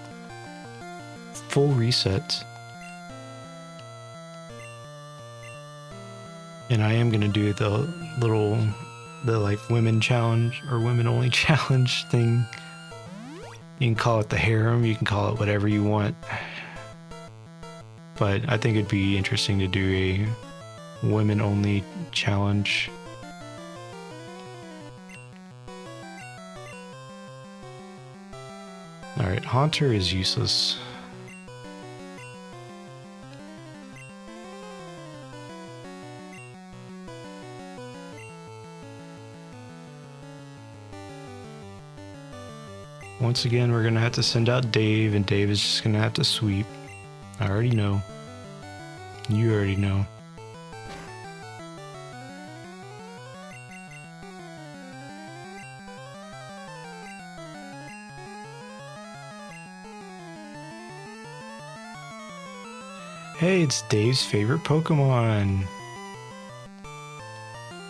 full reset. And I am going to do the like women challenge or women only challenge thing. You can call it the harem, you can call it whatever you want. But I think it'd be interesting to do a women only challenge. Alright, Haunter is useless. Once again, we're gonna have to send out Dave, and Dave is just gonna have to sweep. I already know. You already know. Hey, it's Dave's favorite Pokemon,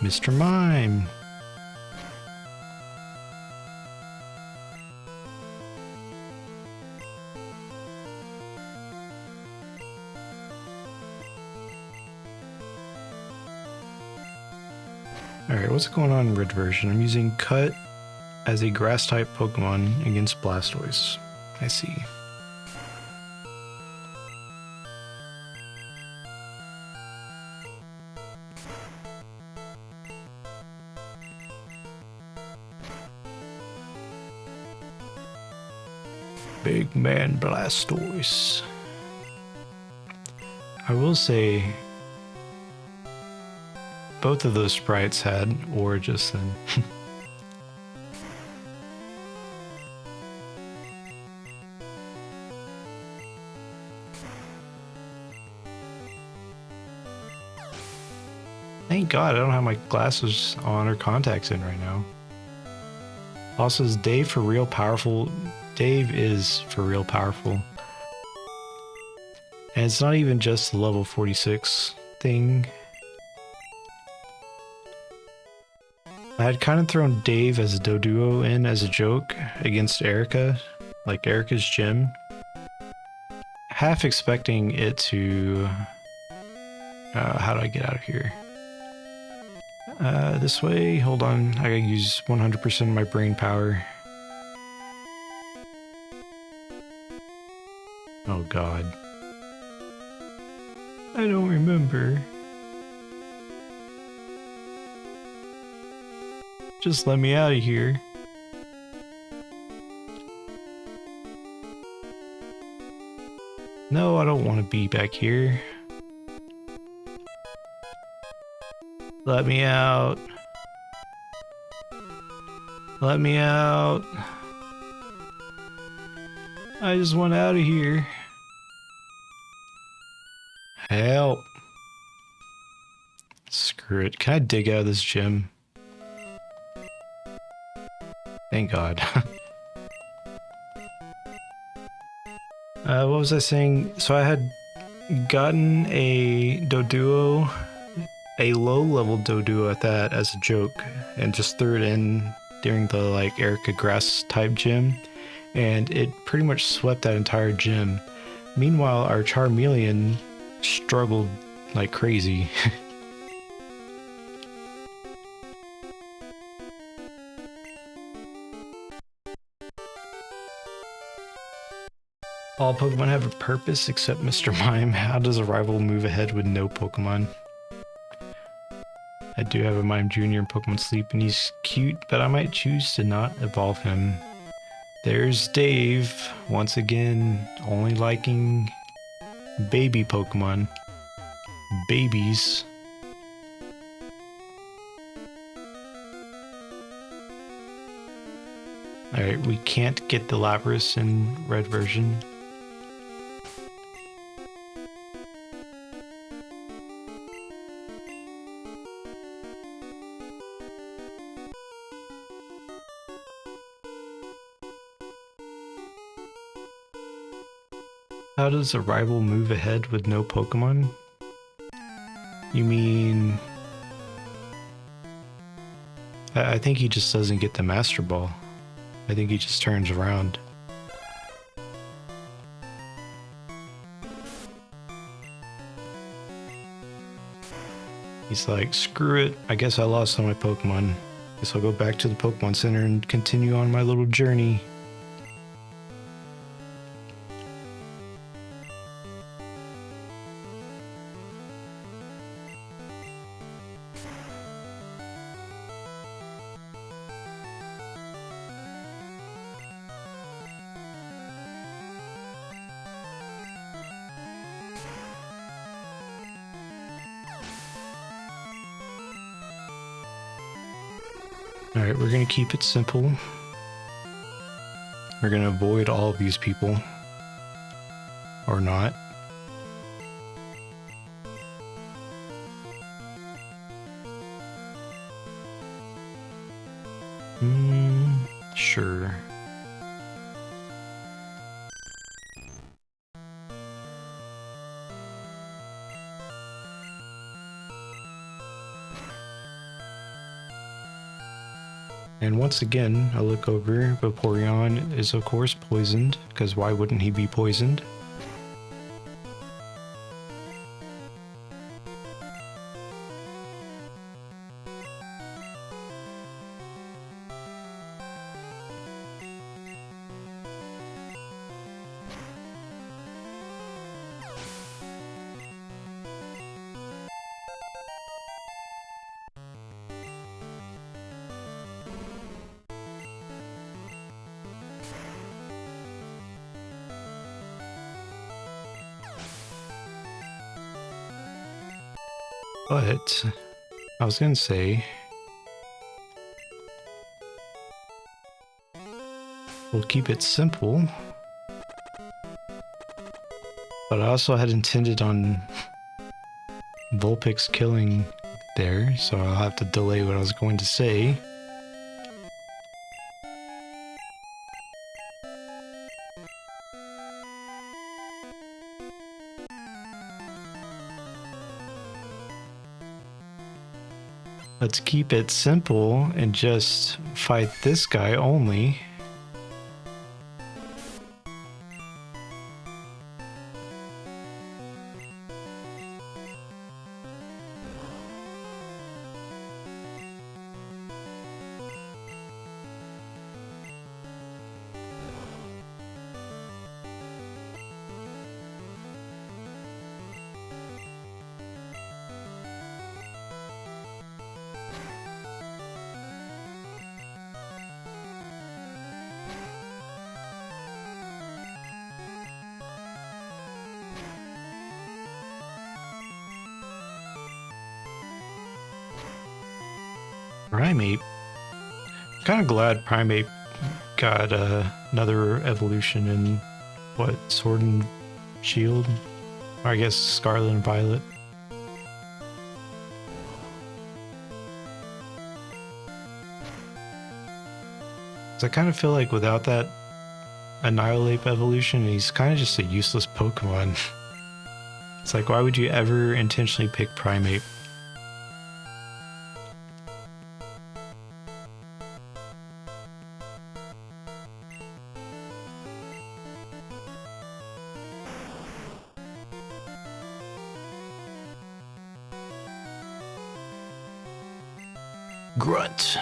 Mr. Mime. Alright, what's going on in red version? I'm using Cut as a grass-type Pokemon against Blastoise. I see. Big man Blastoise. I will say both of those sprites had Aurigis then. Thank God I don't have my glasses on or contacts in right now. Also, is Dave for real powerful? Dave is for real powerful. And it's not even just the level 46 thing. I had kind of thrown Dave as a Doduo in as a joke against Erica, like Erica's gym. Half expecting it to... how do I get out of here? This way? Hold on, I gotta use 100% of my brain power. Oh God. I don't remember. Just let me out of here. No, I don't want to be back here. Let me out. Let me out. I just want out of here. Help. Screw it. Can I dig out of this gym? Thank God. What was I saying? So I had gotten a Doduo, a low-level Doduo at that, as a joke, and just threw it in during the like Erica Grass type gym, and it pretty much swept that entire gym. Meanwhile, our Charmeleon struggled like crazy. All Pokemon have a purpose except Mr. Mime. How does a rival move ahead with no Pokemon? I do have a Mime Jr. in Pokemon Sleep, and he's cute, but I might choose to not evolve him. There's Dave, once again, only liking baby Pokemon. Babies. Alright, we can't get the Lapras in red version. How does a rival move ahead with no Pokemon? You mean... I think he just doesn't get the Master Ball. I think he just turns around. He's like, screw it, I guess I lost all my Pokemon. Guess I'll go back to the Pokemon Center and continue on my little journey. Alright, we're gonna keep it simple. We're gonna avoid all of these people. Or not. Sure. And once again, I look over, Vaporeon is of course poisoned, because why wouldn't he be poisoned? But I was gonna say, we'll keep it simple, but I also had intended on Vulpix killing there, so I'll have to delay what I was going to say. Let's keep it simple and just fight this guy only. Primate. Kind of glad Primate got another evolution in what, Sword and Shield? Or I guess Scarlet and Violet. So I kind of feel like without that Annihilate evolution, he's kind of just a useless Pokemon. It's like, why would you ever intentionally pick Primate? Grunt.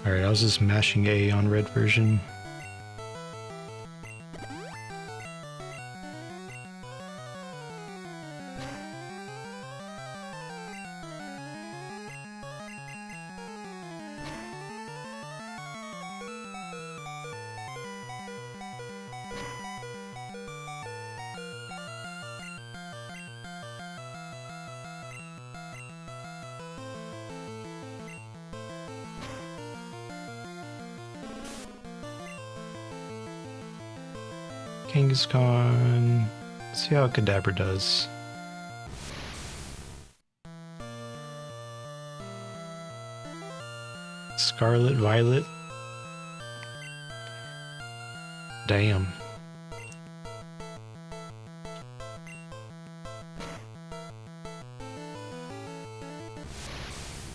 Alright, I was just mashing A on red version. Kangaskhan. See how Kadabra does. Scarlet Violet. Damn.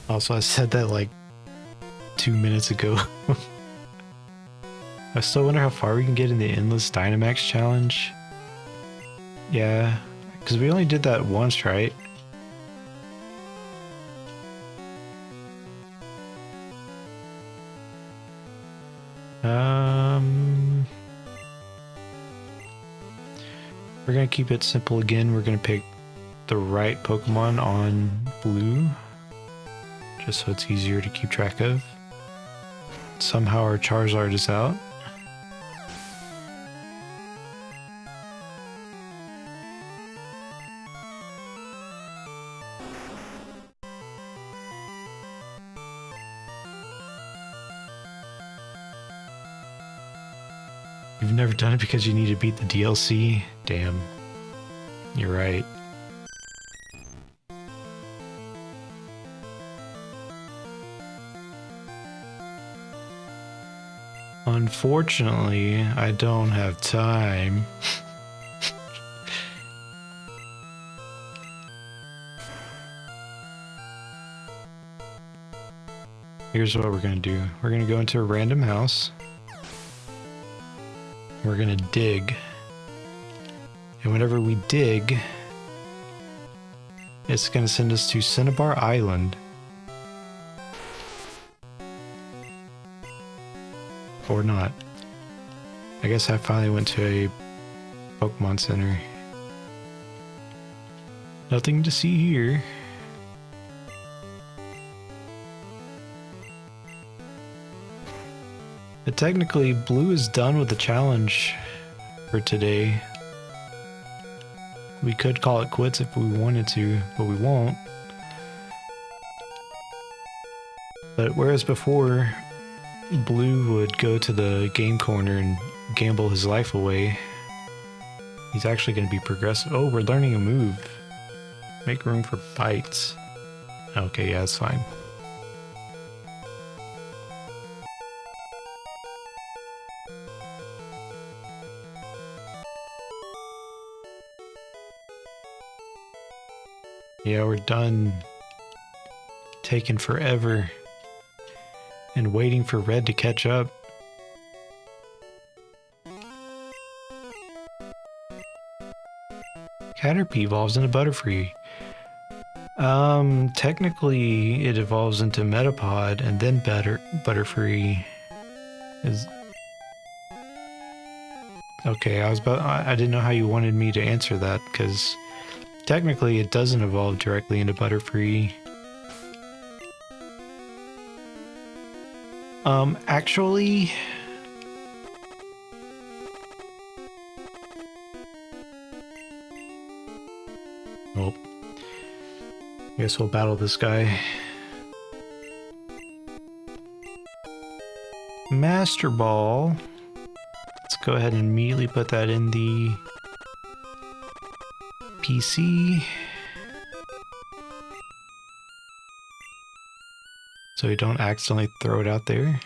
Also, I said that like 2 minutes ago. I still wonder how far we can get in the Endless Dynamax challenge. Yeah, because we only did that once, right? We're gonna keep it simple again. We're gonna pick the right Pokemon on blue, just so it's easier to keep track of. Somehow our Charizard is out. You've never done it because you need to beat the DLC? Damn. You're right. Unfortunately, I don't have time. Here's what we're gonna do. We're gonna go into a random house. We're gonna dig. And whenever we dig, it's gonna send us to Cinnabar Island. Or not. I guess I finally went to a Pokemon Center. Nothing to see here. But technically, Blue is done with the challenge for today. We could call it quits if we wanted to, but we won't. But whereas before, Blue would go to the game corner and gamble his life away, he's actually going to be progressive. Oh, we're learning a move. Make room for bites. Okay, yeah, that's fine. Yeah, we're done. Taking forever. And waiting for Red to catch up. Caterpie evolves into Butterfree. Technically it evolves into Metapod and then Butterfree is... Okay, I didn't know how you wanted me to answer that, because technically it doesn't evolve directly into Butterfree. Actually... Nope. I guess we'll battle this guy. Master Ball. Let's go ahead and immediately put that in the PC. So we don't accidentally throw it out there.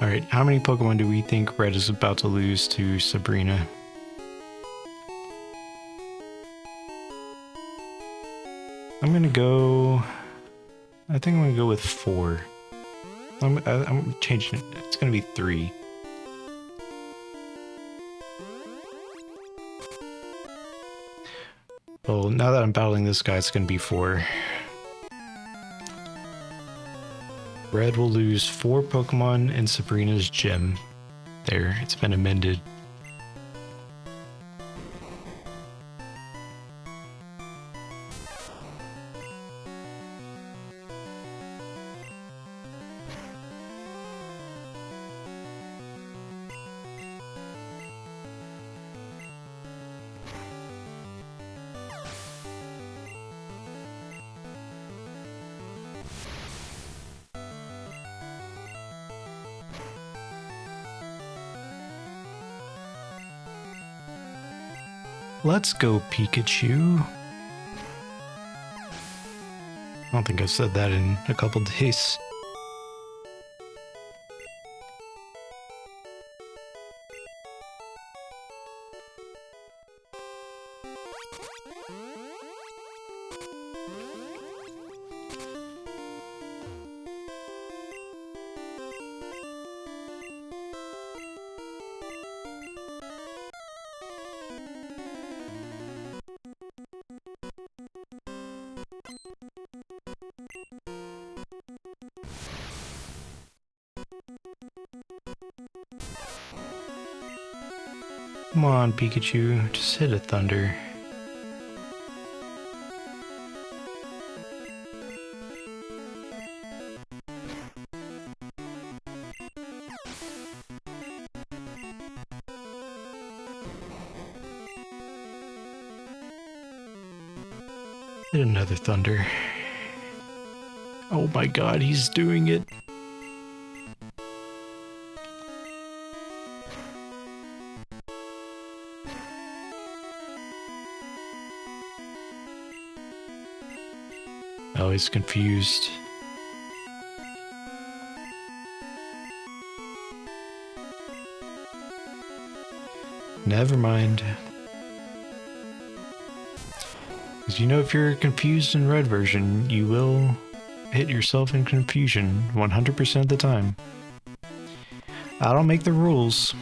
Alright, how many Pokemon do we think Red is about to lose to Sabrina? I'm gonna go... I think I'm gonna go with 4. I'm changing it. It's gonna be 3. Well, now that I'm battling this guy, it's gonna be 4. Red will lose 4 Pokemon in Sabrina's gym. There, it's been amended. Let's go, Pikachu. I don't think I've said that in a couple days. Come on, Pikachu, just hit a thunder. Hit another thunder. Oh my god, he's doing it. Oh, he's confused. Never mind. Because you know, if you're confused in red version, you will hit yourself in confusion 100% of the time. I don't make the rules.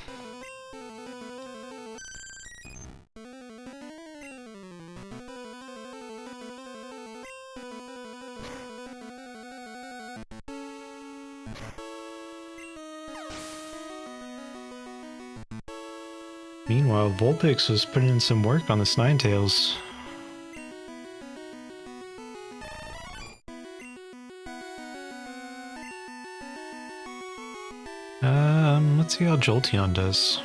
Meanwhile, Vulpix was putting in some work on this Ninetales. Let's see how Jolteon does.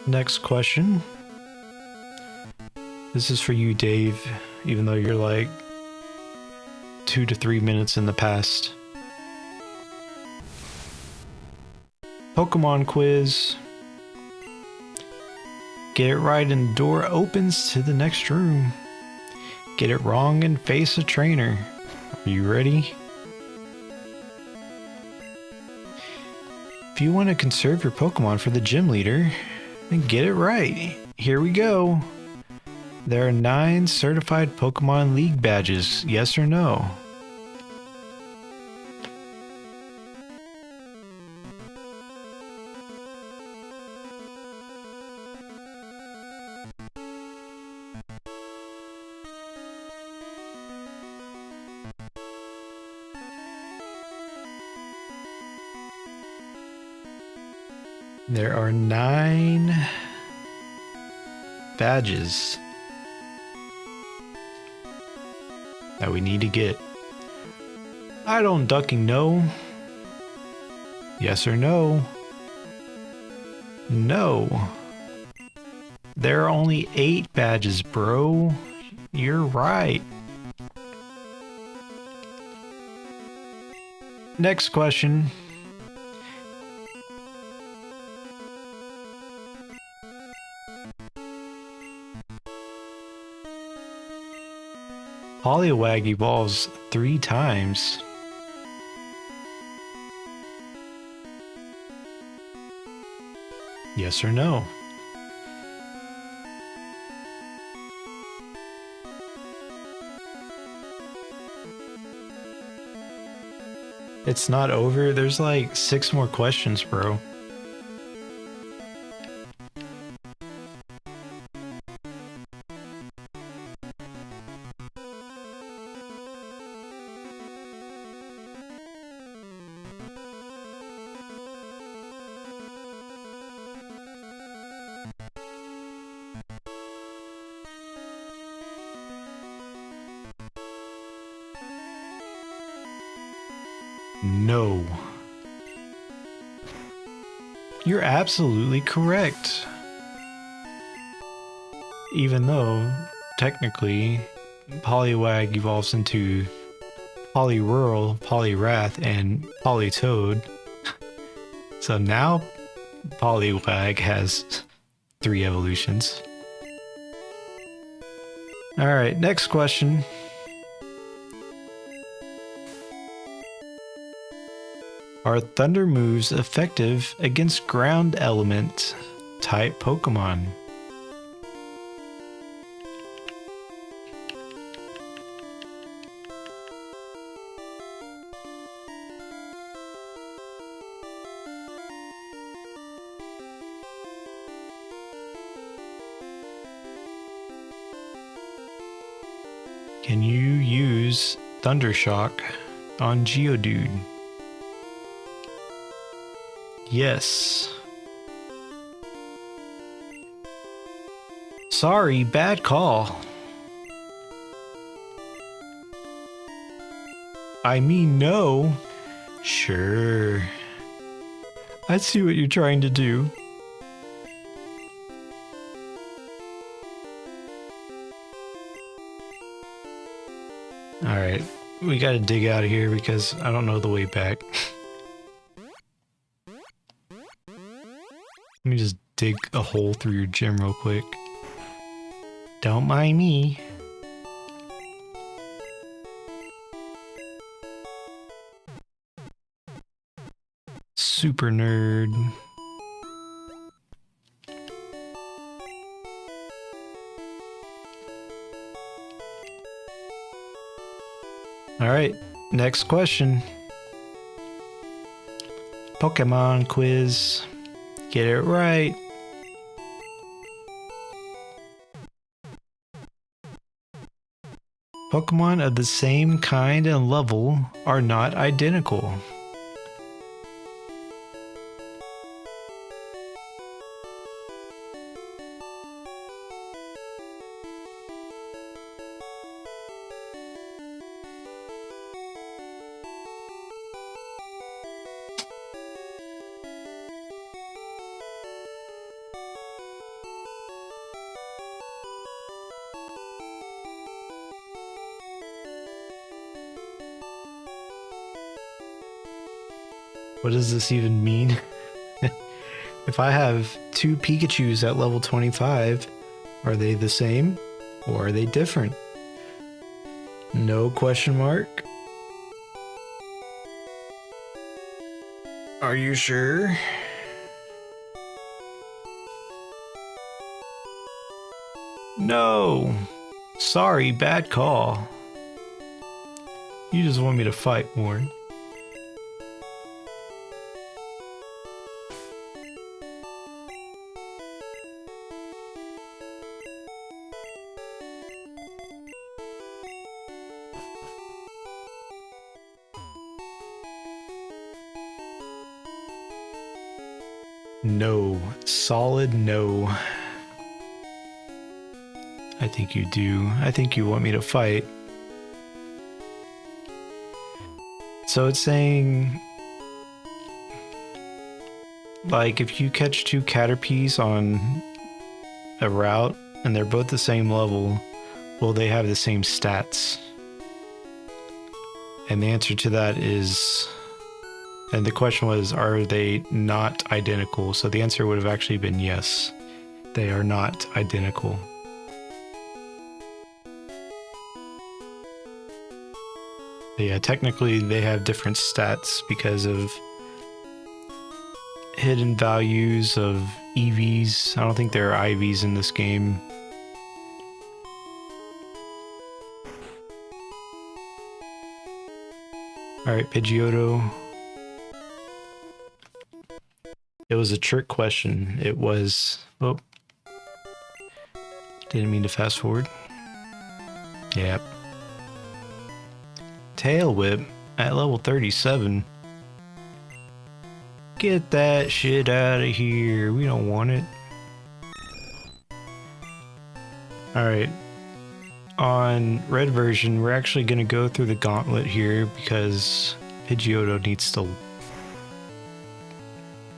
Next question. This is for you, Dave, even though you're like 2 to 3 minutes in the past. Pokemon quiz. Get it right and the door opens to the next room. Get it wrong and face a trainer. Are you ready? If you want to conserve your Pokemon for the gym leader, then get it right. Here we go. There are 9 certified Pokemon League badges, yes or no? There are 9 badges that we need to get. I don't ducking know. Yes or no? No. There are only 8 badges, bro. You're right. next question. Poliwag evolves 3 times. Yes or no? It's not over. There's like 6 more questions, bro. No. You're absolutely correct. Even though, technically, Poliwag evolves into Poliwhirl, Poliwrath, and Politoed. So now, Poliwag has 3 evolutions. Alright, next question. Are thunder moves effective against ground element type Pokemon? Can you use Thundershock on Geodude? Yes. Sorry, bad call. I mean, no. Sure. I see what you're trying to do. Alright, we gotta dig out of here because I don't know the way back. Let me just dig a hole through your gym real quick. Don't mind me. Super nerd. Alright, next question. Pokemon quiz. Get it right. Pokemon of the same kind and level are not identical. What does this even mean? If I have 2 Pikachus at level 25, are they the same or are they different? No question mark. Are you sure? No. Sorry, bad call. You just want me to fight more. No. Solid no. I think you do. I think you want me to fight. So it's saying, like, if you catch 2 Caterpies on a route and they're both the same level, will they have the same stats? And the answer to that is And the question was, are they not identical? So the answer would have actually been yes. They are not identical. But yeah, technically they have different stats because of hidden values of EVs. I don't think there are IVs in this game. Alright, Pidgeotto. It was a trick question. It was... Oh. Didn't mean to fast forward. Yep. Tail Whip at level 37. Get that shit out of here. We don't want it. Alright. On red version, we're actually going to go through the gauntlet here because Pidgeotto needs to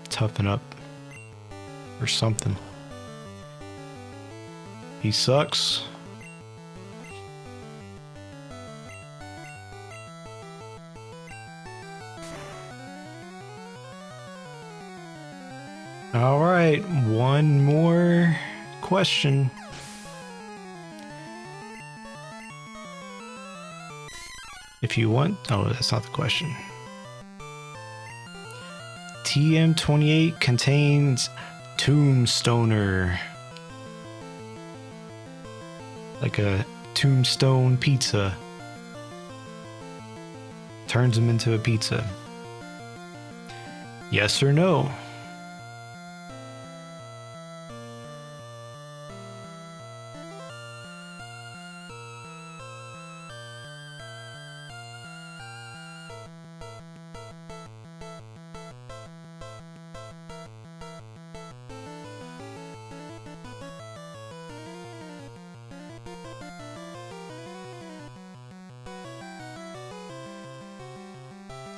toughen up or something. He sucks. All right, one more question. If you want... Oh, that's not the question. TM28 contains Tombstoner. Like a tombstone pizza. Turns him into a pizza. Yes or no?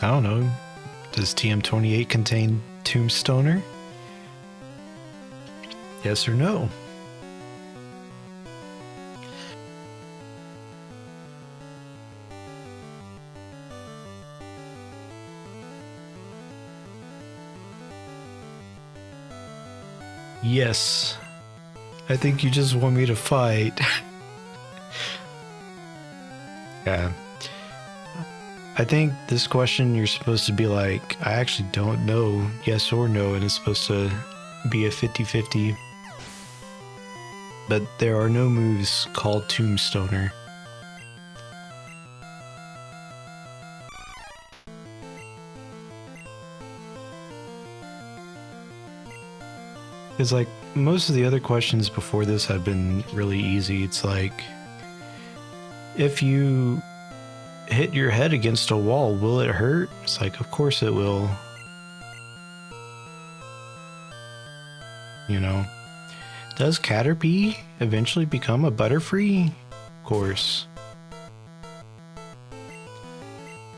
I don't know. Does TM28 contain Tombstoner? Yes or no? Yes. I think you just want me to fight. Yeah. I think this question you're supposed to be like, I actually don't know, yes or no, and it's supposed to be a 50-50. But there are no moves called Tombstoner. Because like, most of the other questions before this have been really easy. It's like, if you hit your head against a wall, will it hurt? It's like, of course it will. You know? Does Caterpie eventually become a Butterfree? Of course.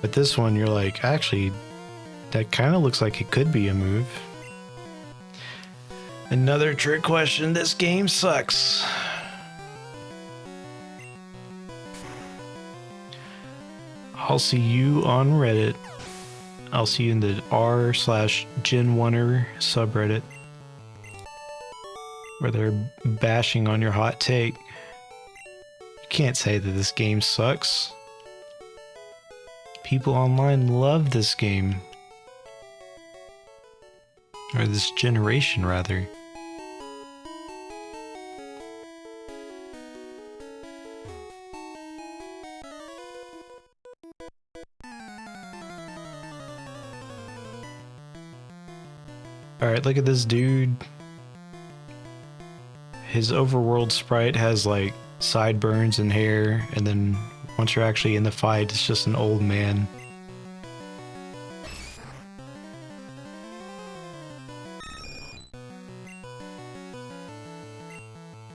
But this one, you're like, actually, that kind of looks like it could be a move. Another trick question. This game sucks. I'll see you on Reddit. I'll see you in the r/Gen1er subreddit, where they're bashing on your hot take. You can't say that this game sucks. People online love this game. Or this generation, rather. Alright, look at this dude. His overworld sprite has like sideburns and hair, and then once you're actually in the fight, it's just an old man.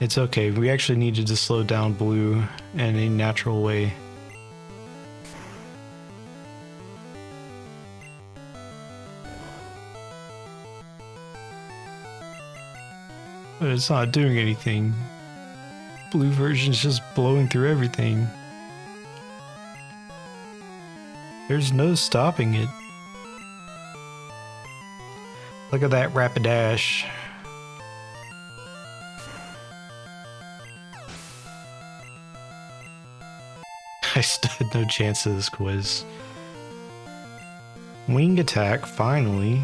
It's okay, we actually needed to slow down Blue in a natural way. But it's not doing anything. Blue version's just blowing through everything. There's no stopping it. Look at that Rapidash. I stood no chance of this quiz. Wing attack, finally.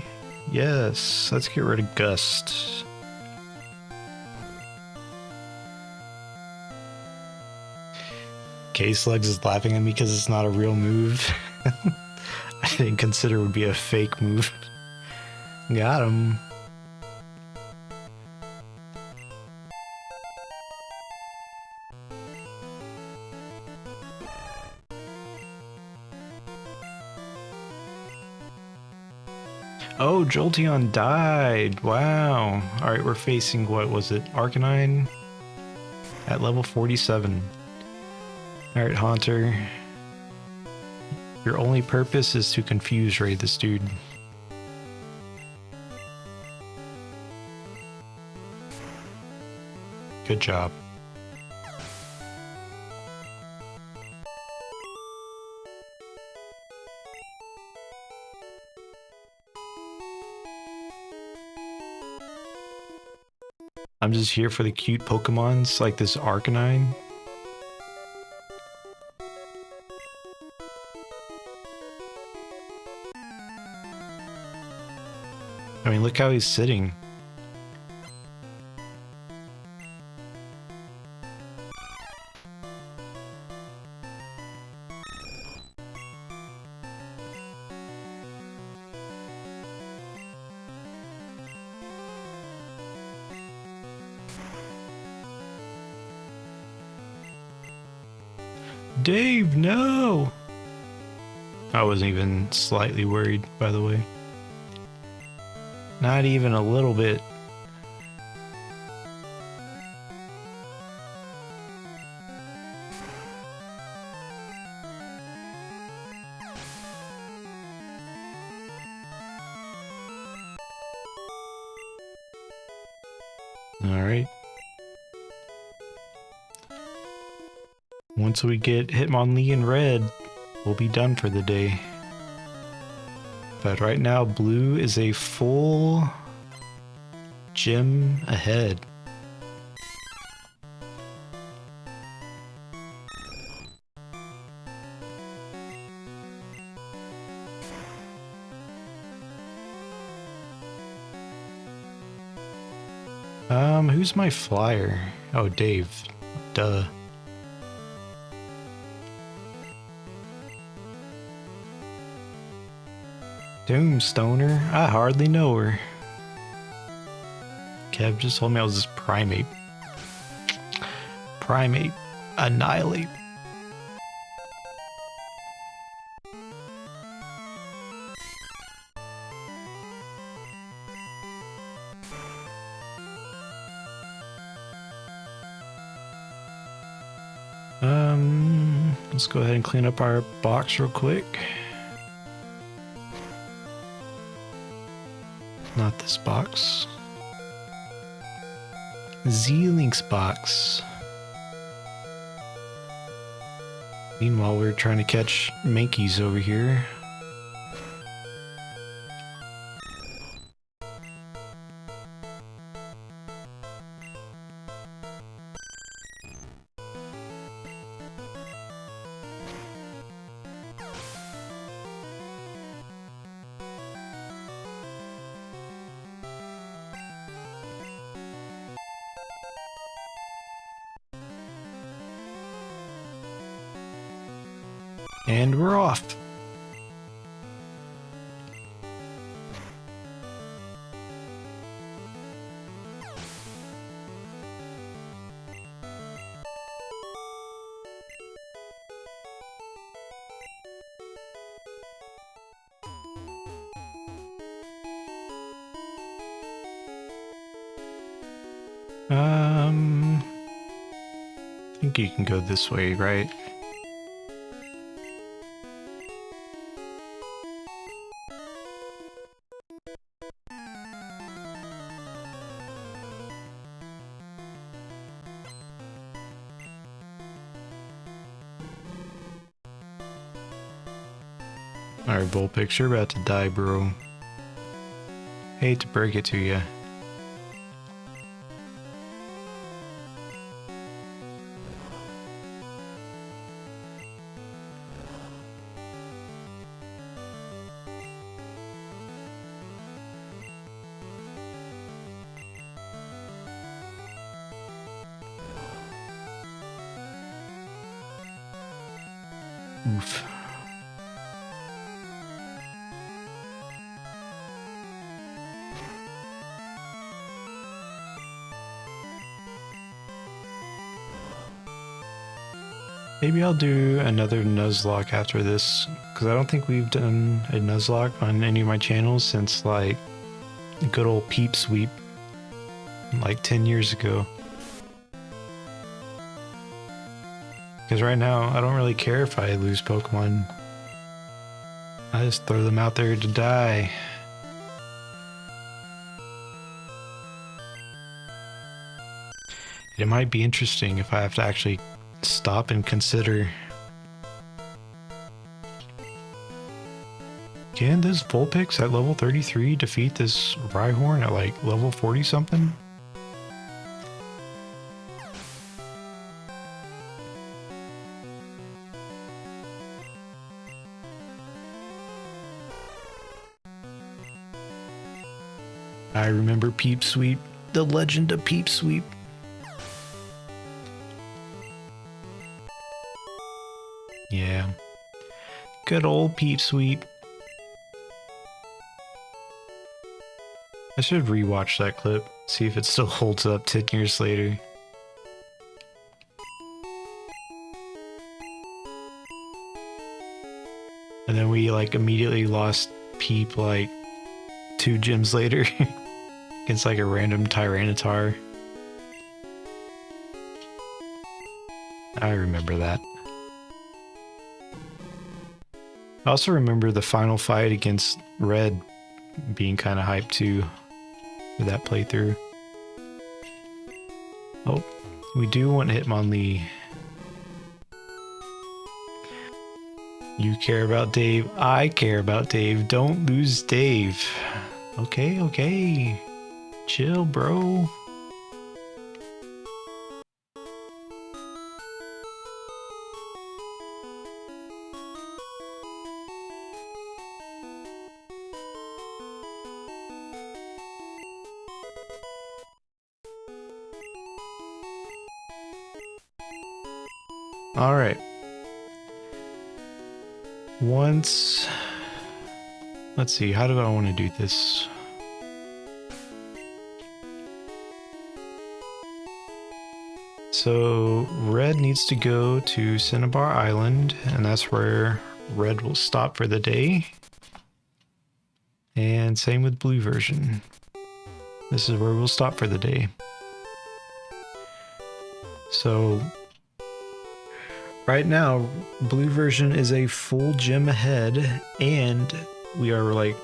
Yes, let's get rid of Gust. K-Slugs is laughing at me because it's not a real move. I didn't consider it would be a fake move. Got him. Oh, Jolteon died. Wow. Alright, we're facing, what was it? Arcanine? At level 47. Alright, Haunter. Your only purpose is to confuse raid this dude. Good job. I'm just here for the cute Pokemons like this Arcanine. I mean, look how he's sitting. Dave, no! I wasn't even slightly worried, by the way. Not even a little bit. Alright. Once we get Hitmonlee in red, we'll be done for the day. But right now, blue is a full gym ahead. Who's my flyer? Oh, Dave. Duh. Doomstoner? I hardly know her. Kev just told me I was this Primate. Primate. Annihilate. Let's go ahead and clean up our box real quick. Not this box. ZLink's box. Meanwhile, we're trying to catch Mankeys over here. And we're off. I think you can go this way, right? Alright, Bull Picture, about to die, bro. Hate to break it to you. Oof. Maybe I'll do another Nuzlocke after this, because I don't think we've done a Nuzlocke on any of my channels since like good old Peep Sweep like 10 years ago. Because right now, I don't really care if I lose Pokemon. I just throw them out there to die. It might be interesting if I have to actually stop and consider. Can this Vulpix at level 33 defeat this Rhyhorn at like level 40 something? I remember Peep Sweep, the legend of Peep Sweep. Yeah, good old Peep Sweep. I should rewatch that clip, see if it still holds up 10 years later. And then we like immediately lost Peep like 2 gyms later against like a random Tyranitar. I remember that. I also remember the final fight against Red being kind of hyped too for that playthrough. Oh, we do want Hitmonlee. You care about Dave. I care about Dave. Don't lose Dave. Okay, okay. Chill, bro. All right. Once, let's see, how do I want to do this? So Red needs to go to Cinnabar Island, and that's where Red will stop for the day. And same with Blue version. This is where we'll stop for the day. So right now, Blue version is a full gym ahead, and we are like,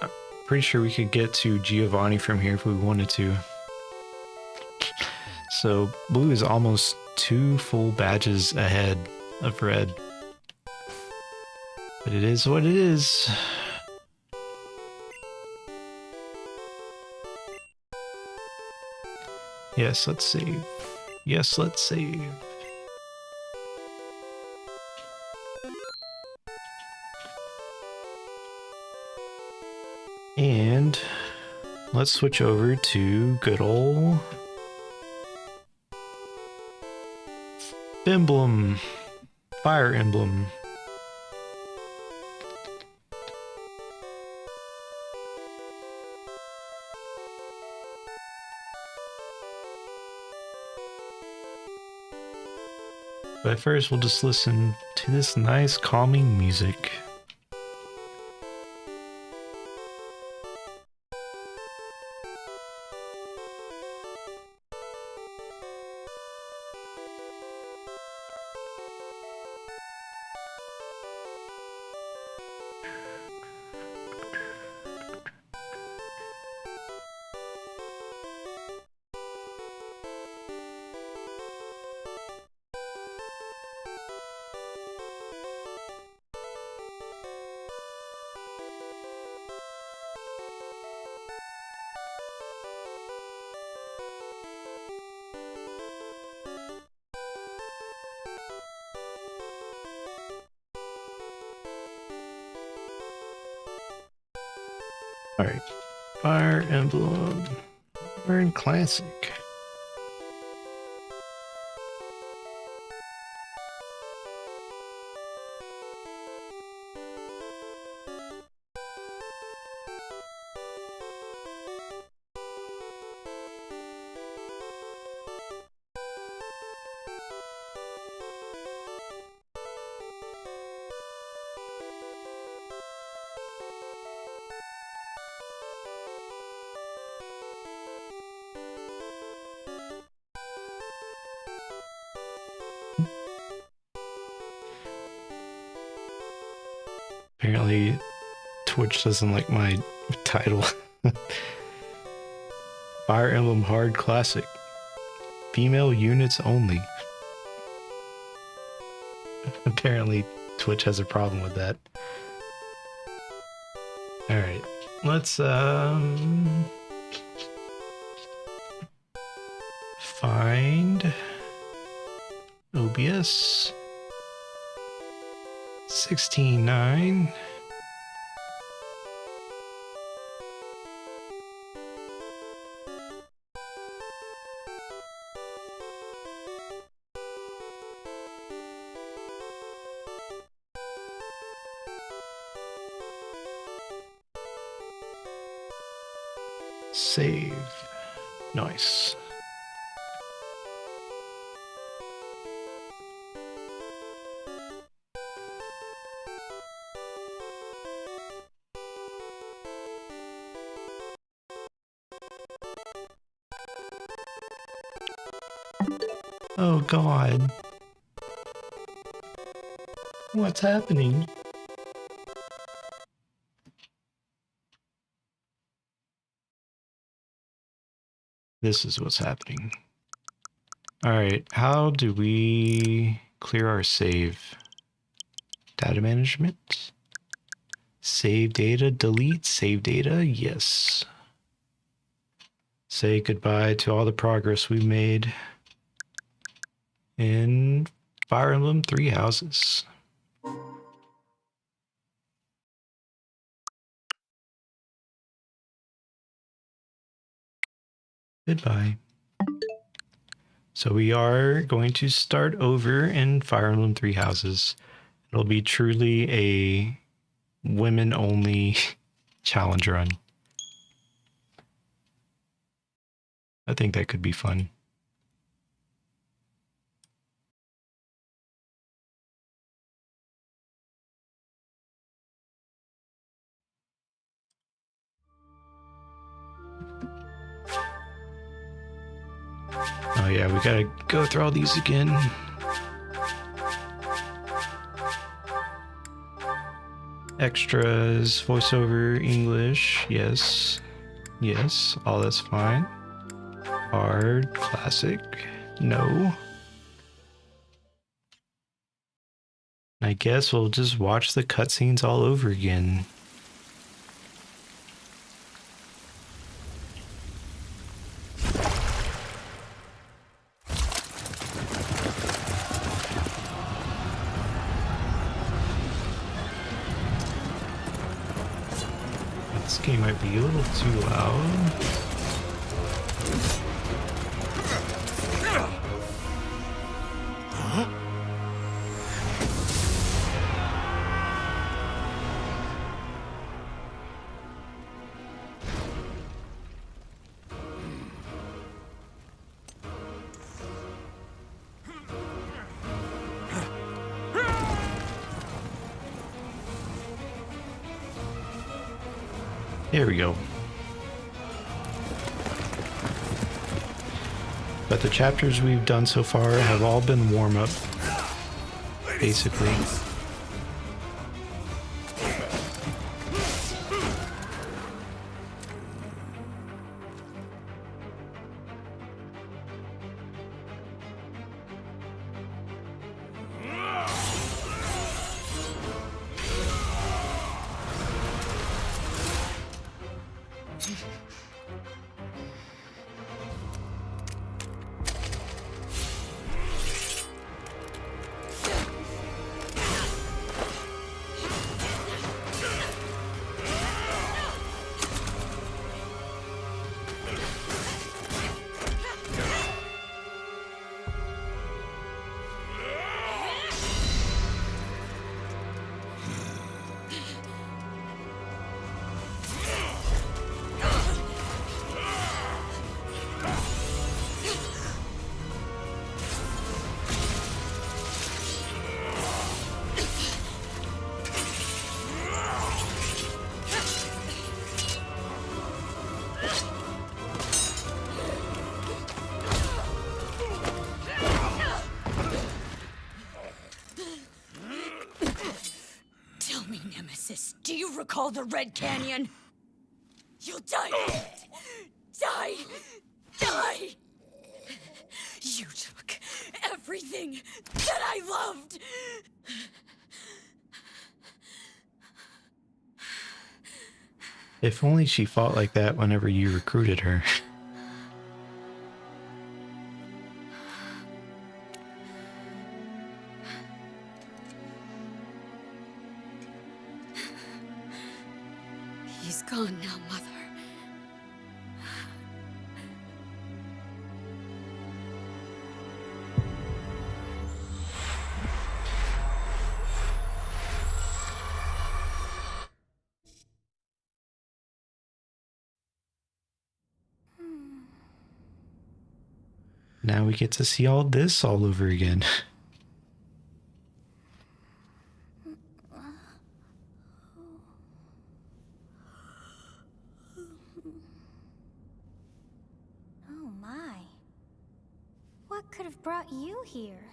I'm pretty sure we could get to Giovanni from here if we wanted to. So Blue is almost 2 full badges ahead of Red. But it is what it is. Yes, let's save. Yes, let's save. And let's switch over to good old Emblem. Fire Emblem. But first we'll just listen to this nice calming music. All right, Fire Emblem. We're in Classic. Apparently, Twitch doesn't like my title. Fire Emblem Hard Classic. Female units only. Apparently, Twitch has a problem with that. Alright, let's find OBS 16.9. Save. Nice. Oh God. What's happening? This is what's happening. All right, how do we clear our save? Data management? Save data, delete, save data, yes. Say goodbye to all the progress we made in Fire Emblem 3 Houses. Goodbye. So we are going to start over in Fire Emblem 3 Houses. It'll be truly a women-only challenge run. I think that could be fun. Oh yeah, we gotta go through all these again. Extras, voiceover, English, yes. Yes, all that's fine. Hard, classic, no. I guess we'll just watch the cutscenes all over again. This game might be a little too loud. There we go. But the chapters we've done so far have all been warm-up, basically. Nemesis, do you recall the Red Canyon? You'll die in it. Die! Die! You took everything that I loved! If only she fought like that whenever you recruited her. He's gone now, Mother. Now we get to see all this all over again. Oh my. What could have brought you here?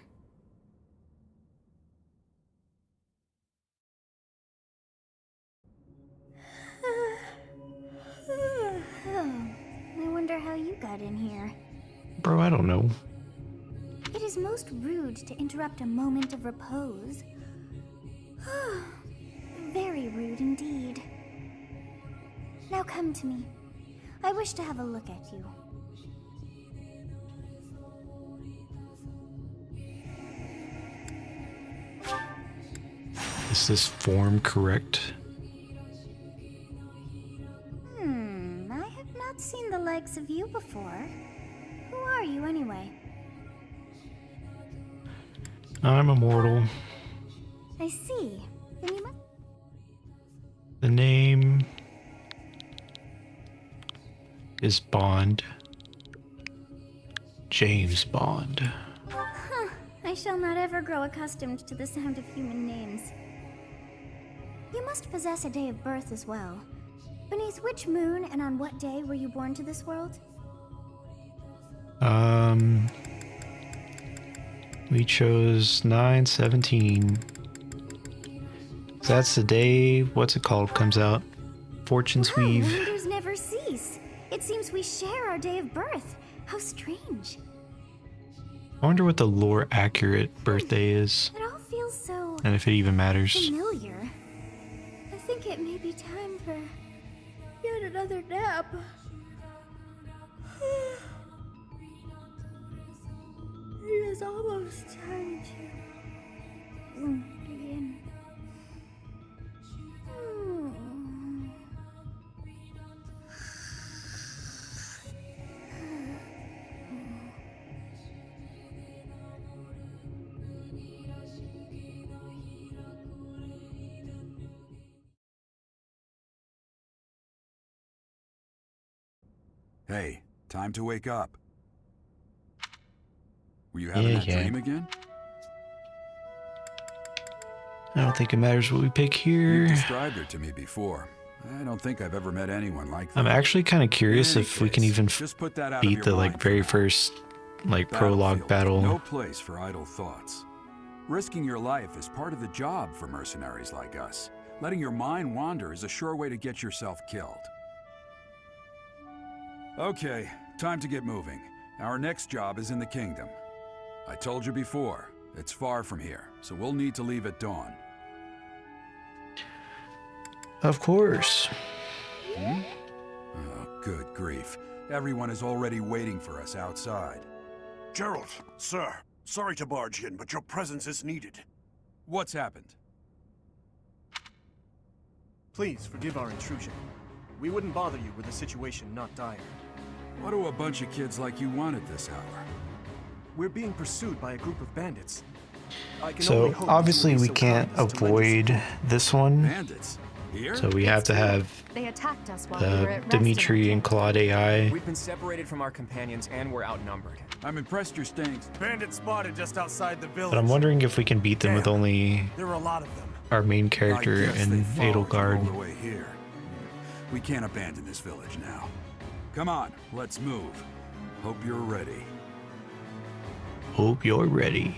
I wonder how you got in here. Bro, I don't know. It is most rude to interrupt a moment of repose. Very rude indeed. Now come to me. I wish to have a look at you. Is this form correct? I have not seen the likes of you before. Who are you anyway? I'm immortal. I see. Then you must... The name is Bond. James Bond. Huh. I shall not ever grow accustomed to the sound of human names. You must possess a day of birth as well. Beneath which moon and on what day were you born to this world? We chose 9/17. That's the day, what's it called, comes out. Fortune's Weave. Wonders never cease. It seems we share our day of birth. How strange. I wonder what the lore accurate birthday is, It all feels so and if it even matters. familiar. I think it may be time for yet another nap. It is almost time to begin. Hey, time to wake up. Were you having that dream again? I don't think it matters what we pick You here. described her to me before. I don't think I've ever met anyone like that. I'm actually kind of curious if we can even just put that out of beat your the mind for very now. first prologue Battlefield, battle. No place for idle thoughts. Risking your life is part of the job for mercenaries like us. Letting your mind wander is a sure way to get yourself killed. Okay, time to get moving. Our next job is in the kingdom. I told you before, it's far from here, so we'll need to leave at dawn. Of course. Oh, good grief. Everyone is already waiting for us outside. Gerald, sir, sorry to barge in, but your presence is needed. What's happened? Please forgive our intrusion. We wouldn't bother you with a situation not dire. What do a bunch of kids like you want at this hour? We're being pursued by a group of bandits. I can only So hope obviously you will we be so can't kind as to lend us avoid support. this one. Bandits? Here? So we have to have They attacked us while we were at rest Dimitri and Claude AI. We've been separated from our companions and we're outnumbered. I'm impressed you're staying. Bandits spotted just outside the village. But I'm wondering if we can beat them with Damn. only There are a lot of them. our main I character guess and they followed you all Edelgard. the way here. We can't abandon this village now. Come on, let's move. Hope you're ready. Hope you're ready.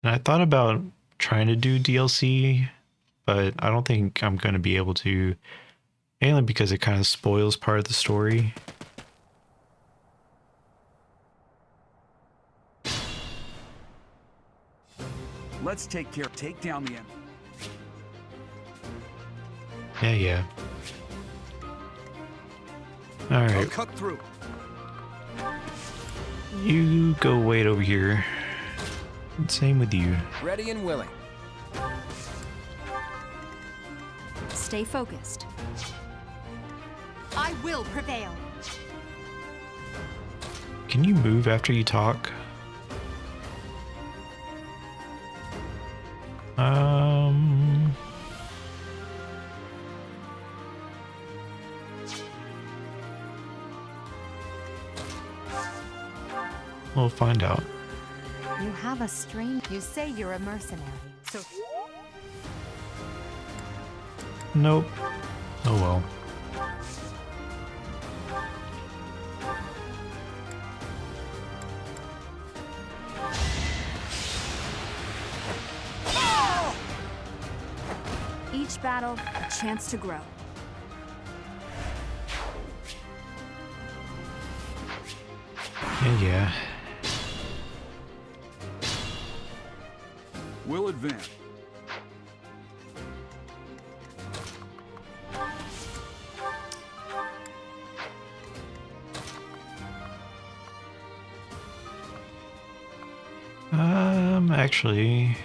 And I thought about trying to do DLC, but I don't think I'm going to be able to, mainly because it kind of spoils part of the story. Let's take down the enemy. Yeah. All right. Cut through. You go wait over here. And same with you. Ready and willing. Stay focused. I will prevail. Can you move after you talk? We'll find out. You have a strange... You say you're a mercenary, so... Nope. Oh well. Each battle, a chance to grow. Yeah. We'll advance. Actually,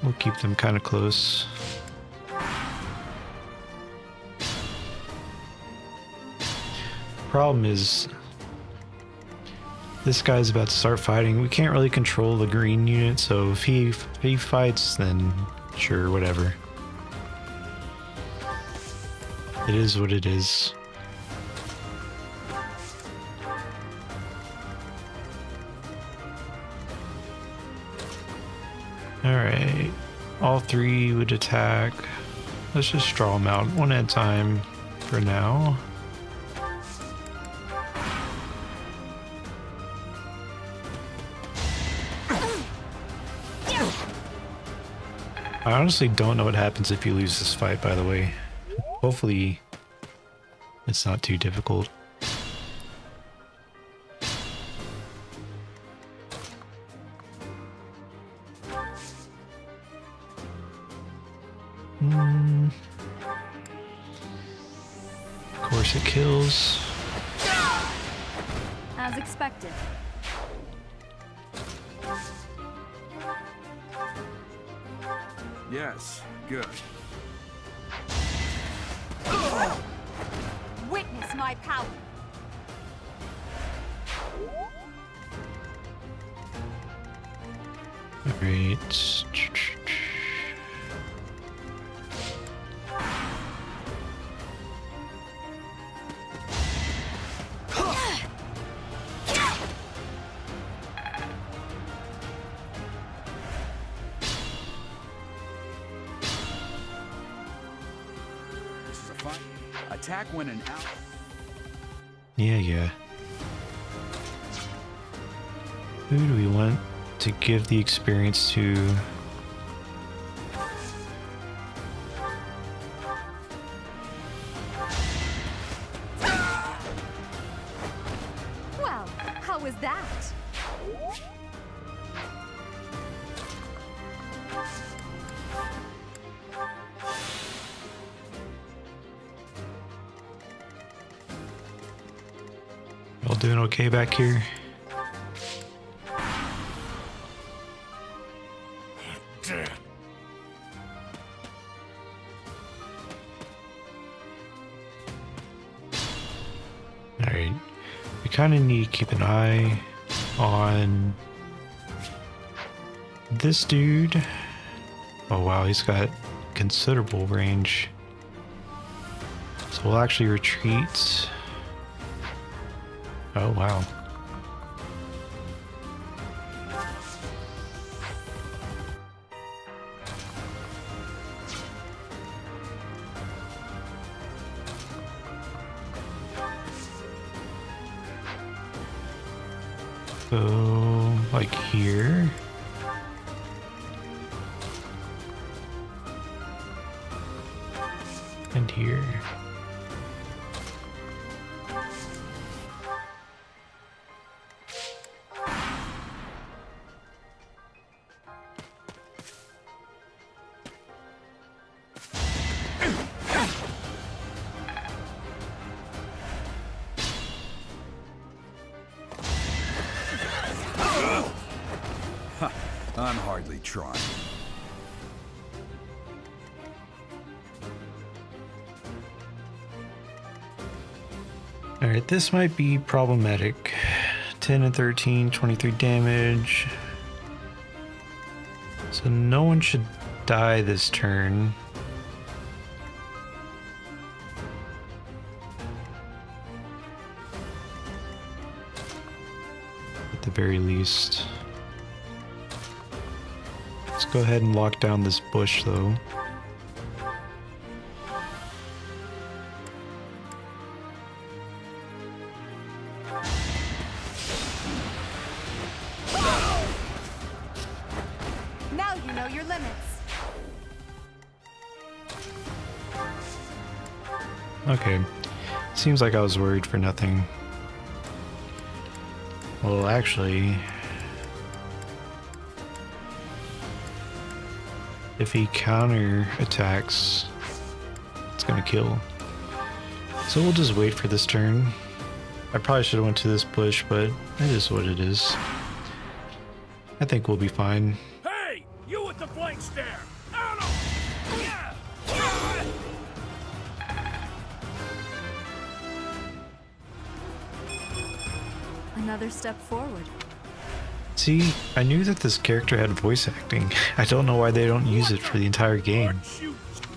we'll keep them kind of close. Problem is, this guy's about to start fighting. We can't really control the green unit, so if he fights, then sure, whatever. It is what it is. Alright, all three would attack. Let's just draw them out one at a time for now. I honestly don't know what happens if you lose this fight, by the way. Hopefully, it's not too difficult. Of course it kills. As expected. Yes, good. Witness my power. Alright. This is a fight. Attack when in out. Yeah. Who do we want to give the experience to? Well, how was that? All doing okay back here? Alright. We kind of need to keep an eye on this dude. Oh wow, he's got considerable range. So we'll actually retreat. Oh wow. So like here. And here. I'm hardly trying. Alright, this might be problematic. 10 and 13, 23 damage. So no one should die this turn. At the very least. Let's go ahead and lock down this bush though. Now you know your limits. Okay. Seems like I was worried for nothing. Well, actually, if he counter attacks, it's gonna kill. So we'll just wait for this turn. I probably should have went to this bush, but it is what it is. I think we'll be fine. Hey! You with the flank stare! Out Another step forward. See, I knew that this character had voice acting. I don't know why they don't use it for the entire game.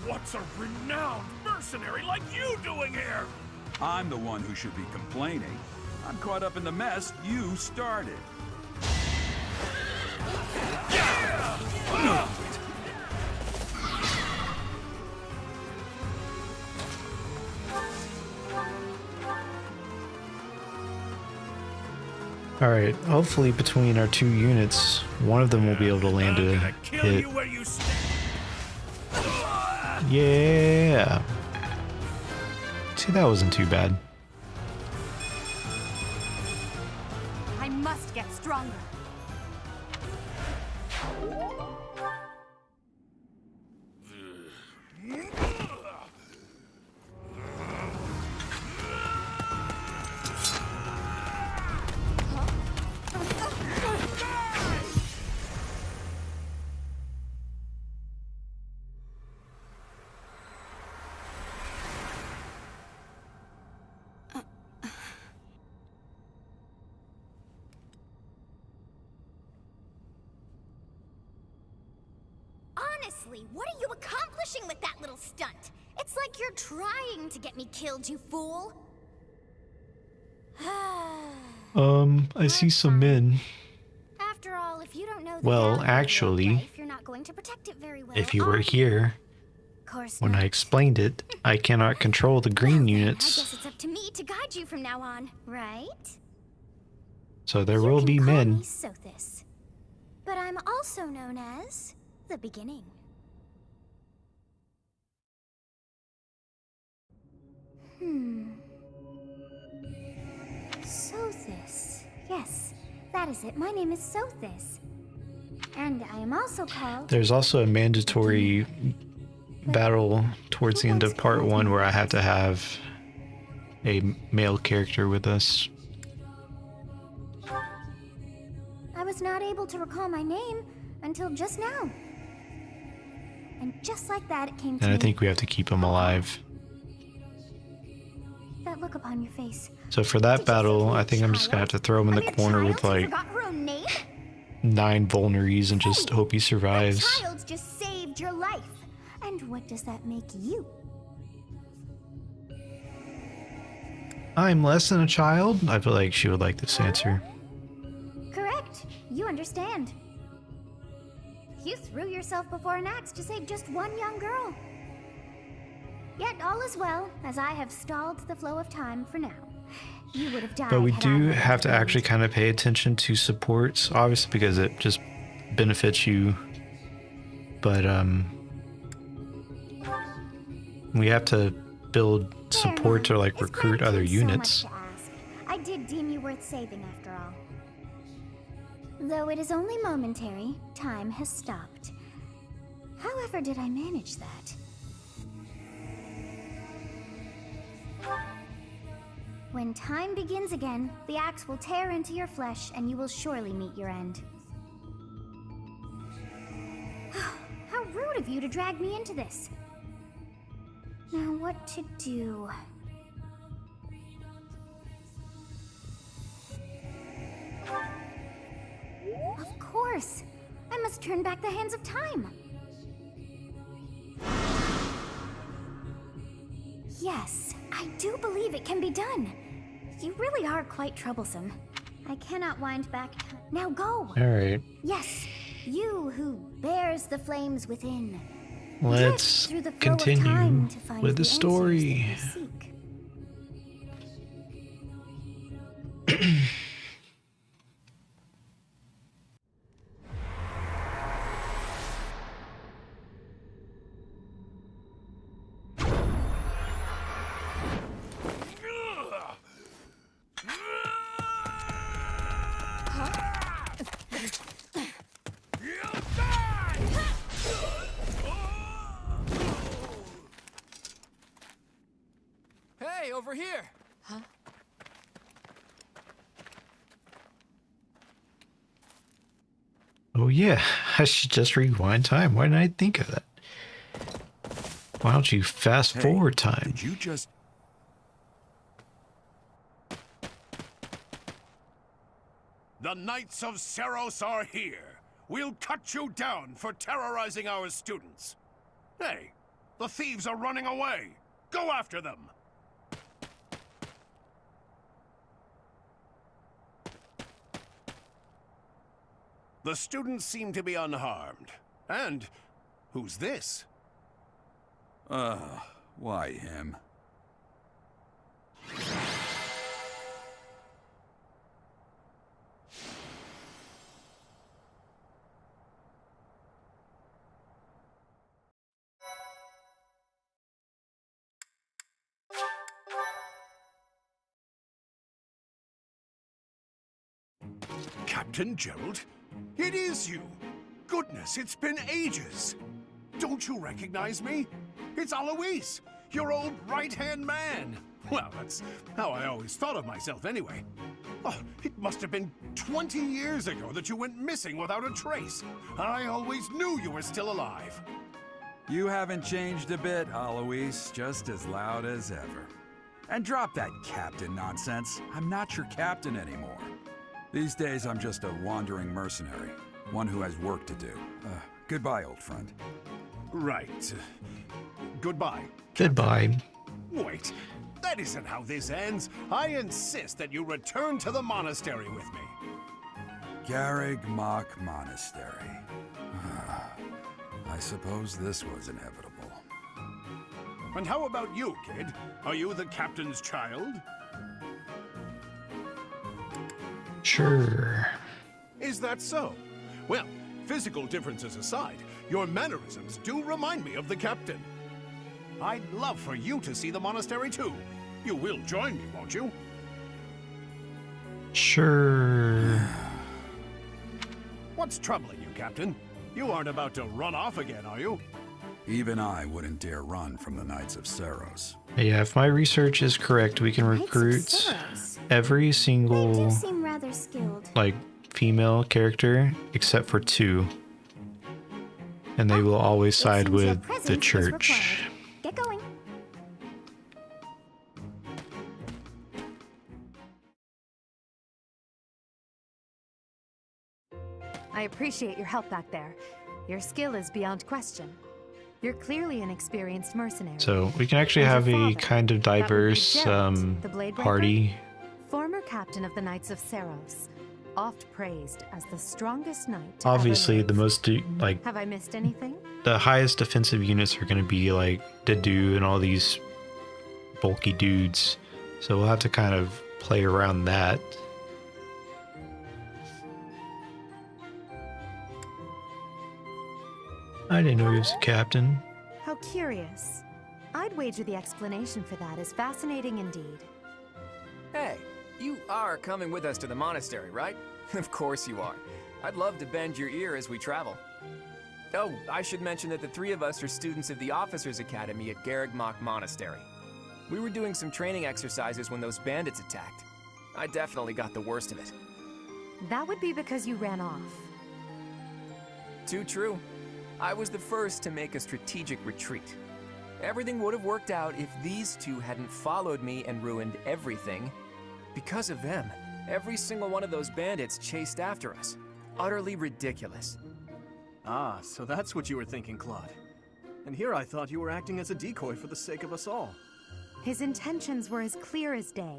What's a renowned mercenary like you doing here? I'm the one who should be complaining. I'm caught up in the mess you started. Alright, hopefully between our two units, one of them will be able to land a hit. Yeah! See, that wasn't too bad. I must get stronger. Honestly, what are you accomplishing with that little stunt? It's like you're trying to get me killed, you fool. I see some men. After all, if you don't know the Well, value of actually, your life, you're not going to protect it very well, if you were are here, Of course when not. I explained it, I cannot control the green Well, then, units, I guess it's up to me to guide you from now on, right? so there You will can be call men. me Sothis, but I'm also known as the Beginning. Sothis. Yes, that is it. My name is Sothis. And I am also called... There's also a mandatory battle towards the end of part 1 where I have to have a male character with us. I was not able to recall my name until just now. And just like that, it came to And me. I think we have to keep him alive. That look upon your face. So for that battle, I think I'm just gonna have to throw him in the corner with like Forgot her own name? 9 vulneries and just hope he That survives. child just saved your life. And what does that make you? I'm less than a child? I feel like she would like this answer. Correct. You understand. You threw yourself before an axe to save just one young girl. Yet all is well, as I have stalled the flow of time for now. You would have died. But we had I do not have to intervened. actually kind of pay attention to supports, obviously, because it just benefits you. But we have to build support to like It's recruit not other too units. So much to ask. I did deem you worth saving after all. Though it is only momentary, time has stopped. However did I manage that? When time begins again, the axe will tear into your flesh and you will surely meet your end. How rude of you to drag me into this. Now what to do? Of course! I must turn back the hands of time! Yes, I do believe it can be done. You really are quite troublesome. I cannot wind back time. Now go! Alright, Yes, you who bears the flames within. let's Drift through the flow of continue time to find with the answers that story. you seek. Hey, over here! Oh yeah, I should just rewind time. Why didn't I think of that? Why don't you fast Hey, forward time? Did you just... The Knights of Seros are here. We'll cut you down for terrorizing our students. Hey, the thieves are running away. Go after them. The students seem to be unharmed. And who's this? Why him? Captain Gerald? It is you! Goodness, it's been ages! Don't you recognize me? It's Alois, your old right-hand man! Well, that's how I always thought of myself anyway. Oh, it must have been 20 years ago that you went missing without a trace. I always knew you were still alive. You haven't changed a bit, Alois. Just as loud as ever. And drop that captain nonsense. I'm not your captain anymore. These days, I'm just a wandering mercenary. One who has work to do. Goodbye, old friend. Right. Goodbye. Goodbye. Wait, that isn't how this ends. I insist that you return to the monastery with me. Garrig Mach Monastery. I suppose this was inevitable. And how about you, kid? Are you the captain's child? Sure. Is that so? Well, physical differences aside, your mannerisms do remind me of the captain. I'd love for you to see the monastery too. You will join me, won't you? Sure. What's troubling you, Captain? You aren't about to run off again, are you? Even I wouldn't dare run from the Knights of Seros. Yeah, if my research is correct, we can Knights of recruit Seros. every They single do seem rather skilled. like female character except for 2. And they will always It side seems your with the presence is church. required. Get going. I appreciate your help back there. Your skill is beyond question. You're clearly an experienced mercenary. So we can actually And have your a father, kind of that would be diverse Geralt, the Blade Breaker? party. Former captain of the Knights of Seros, oft praised as the strongest knight to Obviously, ever the live. most like Have I missed anything? the highest defensive units are going to be like Dedu and all these bulky dudes. So we'll have to kind of play around that. I didn't know he was a captain. How curious. I'd wager the explanation for that is fascinating indeed. Hey, you are coming with us to the monastery, right? Of course you are. I'd love to bend your ear as we travel. Oh, I should mention that the three of us are students of the Officers Academy at Garrigmach Monastery. We were doing some training exercises when those bandits attacked. I definitely got the worst of it. That would be because you ran off. Too true. I was the first to make a strategic retreat. Everything would have worked out if these two hadn't followed me and ruined everything. Because of them, every single one of those bandits chased after us. Utterly ridiculous. Ah, so that's what you were thinking, Claude. And here I thought you were acting as a decoy for the sake of us all. His intentions were as clear as day.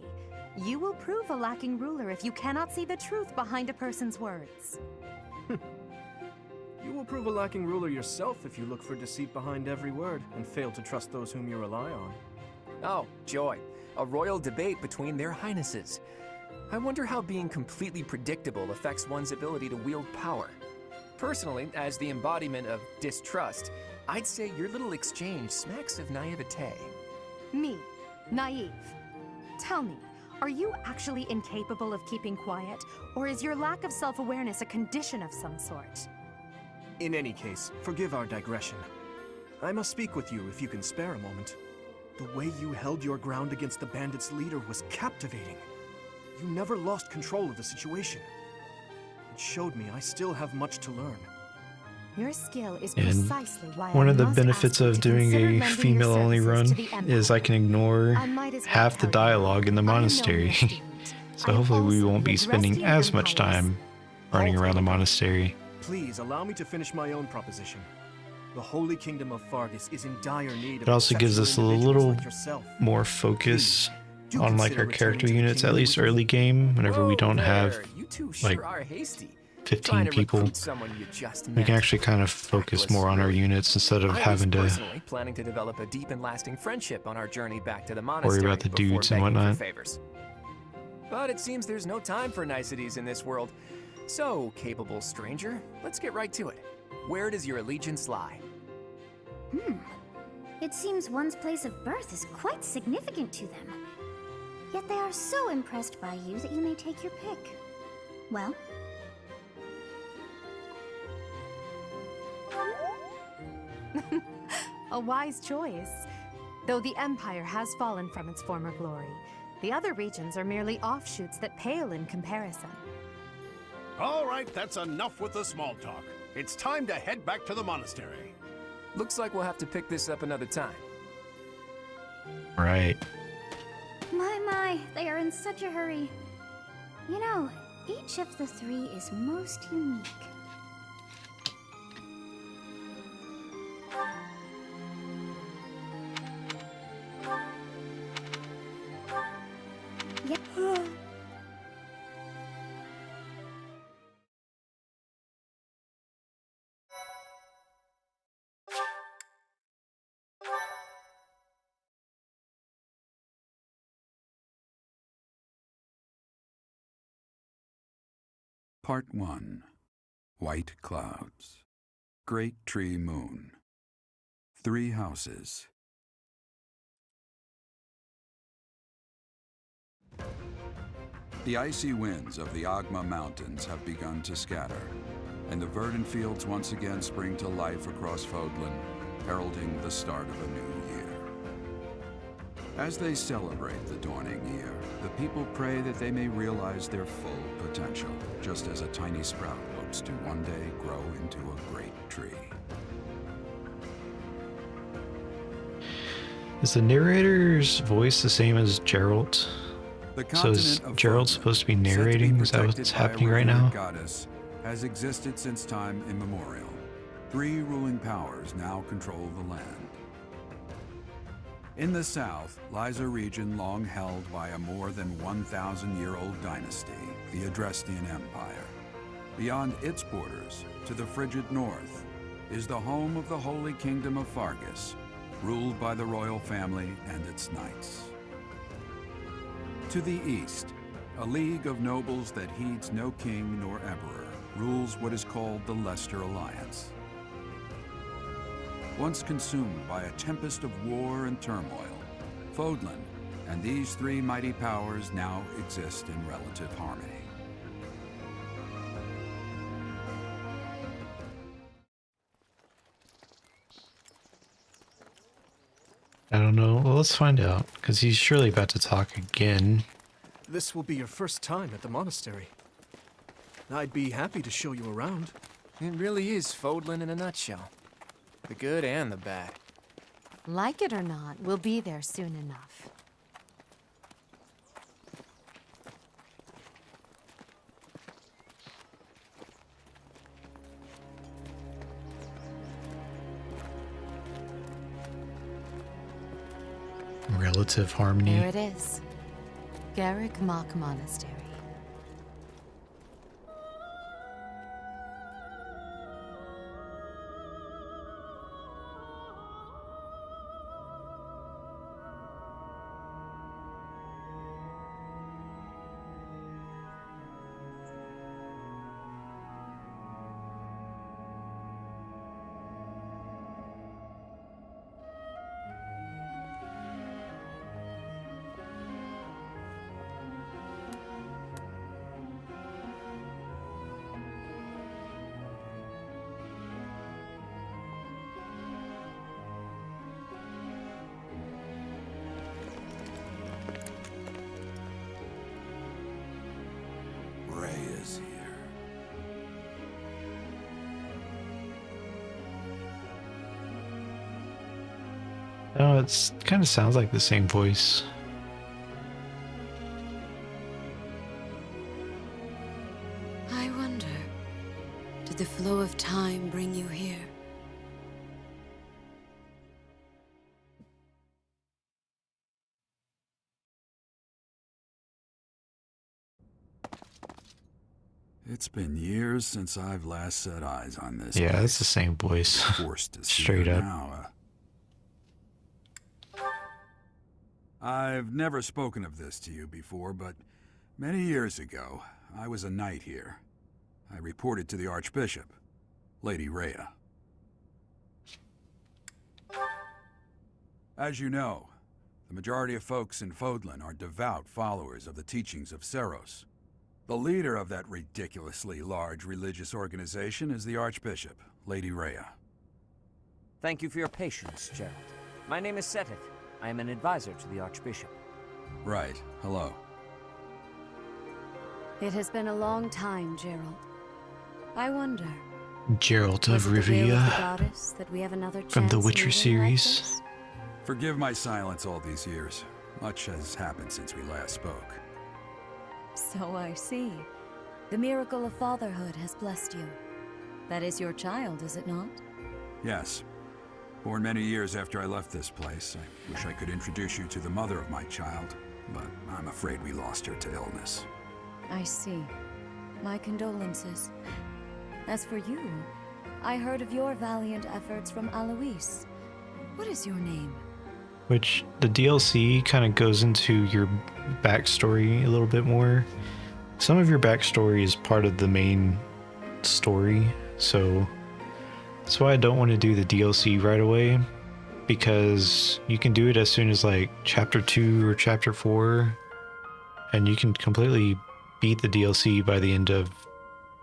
You will prove a lacking ruler if you cannot see the truth behind a person's words. You will prove a lacking ruler yourself if you look for deceit behind every word and fail to trust those whom you rely on. Oh, joy. A royal debate between their highnesses. I wonder how being completely predictable affects one's ability to wield power. Personally, as the embodiment of distrust, I'd say your little exchange smacks of naivete. Me, naive. Tell me, are you actually incapable of keeping quiet, or is your lack of self-awareness a condition of some sort? In any case, forgive our digression. I must speak with you if you can spare a moment. The way you held your ground against the bandits' leader was captivating. You never lost control of the situation. It showed me I still have much to learn. Your skill is And precisely why one I of the must benefits ask you of to doing consider a lending your female-only services run to the is I can ignore I might as well half the tell you, dialogue in the I am no monastery. mere student. So I am hopefully we also won't be the spending rusty as and much pious. time running around the monastery. Please allow me to finish my own proposition. The Holy Kingdom of Fargus is in dire need of It also gives us a exceptional individuals little like yourself. more focus do on like consider our returning character to the units, at kingdom least with me. early game, whenever we Whoa don't have there, you two like, sure are hasty. 15 Trying to people. recruit someone you just We met. can actually kind of focus Tactless, more on our really. units instead of I having was to personally planning to develop a deep and lasting friendship on our journey back to the worry monastery about the before dudes and begging for whatnot. favors. But it seems there's no time for niceties in this world. So, capable stranger, let's get right to it. Where does your allegiance lie? It seems one's place of birth is quite significant to them. Yet they are so impressed by you that you may take your pick. Well? A wise choice. Though the Empire has fallen from its former glory, the other regions are merely offshoots that pale in comparison. All right, that's enough with the small talk. It's time to head back to the monastery. Looks like we'll have to pick this up another time. Right. My, they are in such a hurry. You know, each of the three is most unique. Yep. Part 1. White Clouds. Great Tree Moon. 3 houses. The icy winds of the Agma Mountains have begun to scatter, and the verdant fields once again spring to life across Fodlan, heralding the start of a new year. As they celebrate the dawning year, the people pray that they may realize their full potential, just as a tiny sprout hopes to one day grow into a great tree. Is the narrator's voice the same as Geralt? The So is continent of Gerald Fodlan, supposed to be said narrating? Is that protected what's by a happening right revered now? Goddess, has existed since time immemorial. 3 ruling powers now control the land. In the south lies a region long held by a more than 1,000-year-old dynasty, the Adrestian Empire. Beyond its borders, to the frigid north, is the home of the Holy Kingdom of Fargus, ruled by the royal family and its knights. To the east A league of nobles that heeds no king nor emperor rules what is called the Leicester Alliance. Once consumed by a tempest of war and turmoil, Fodlan and these three mighty powers now exist in relative harmony. I don't know. Well, let's find out, because he's surely about to talk again. This will be your first time at the monastery. I'd be happy to show you around. It really is Fodlan in a nutshell. The good and the bad. Like it or not, we'll be there soon enough. Relative harmony. There it is. Garrick Mock Monastery. Ray is here. Oh, it's kind of sounds like the same voice. I wonder, did the flow of time bring you here? It's been years since I've last set eyes on this Yeah, place. it's the same voice. Forced to see Straight her up. now. I've never spoken of this to you before, but many years ago, I was a knight here. I reported to the Archbishop, Lady Rhea. As you know, the majority of folks in Fodlan are devout followers of the teachings of Seros. The leader of that ridiculously large religious organization is the Archbishop, Lady Rhea. Thank you for your patience, Gerald. My name is Seteth. I am an advisor to the Archbishop. Right. Hello. It has been a long time, Gerald. I wonder, Geralt was of it the will of the Rivia goddess that we have another chance from the Witcher meeting like series. this? Forgive my silence all these years. Much has happened since we last spoke. So I see. The miracle of fatherhood has blessed you. That is your child, is it not? Yes. Born many years after I left this place, I wish I could introduce you to the mother of my child, but I'm afraid we lost her to illness. I see. My condolences. As for you, I heard of your valiant efforts from Alois. What is your name? Which the DLC kind of goes into your backstory a little bit more. Some of your backstory is part of the main story, so that's why I don't want to do the DLC right away, because you can do it as soon as like chapter 2 or chapter 4, and you can completely beat the DLC by the end of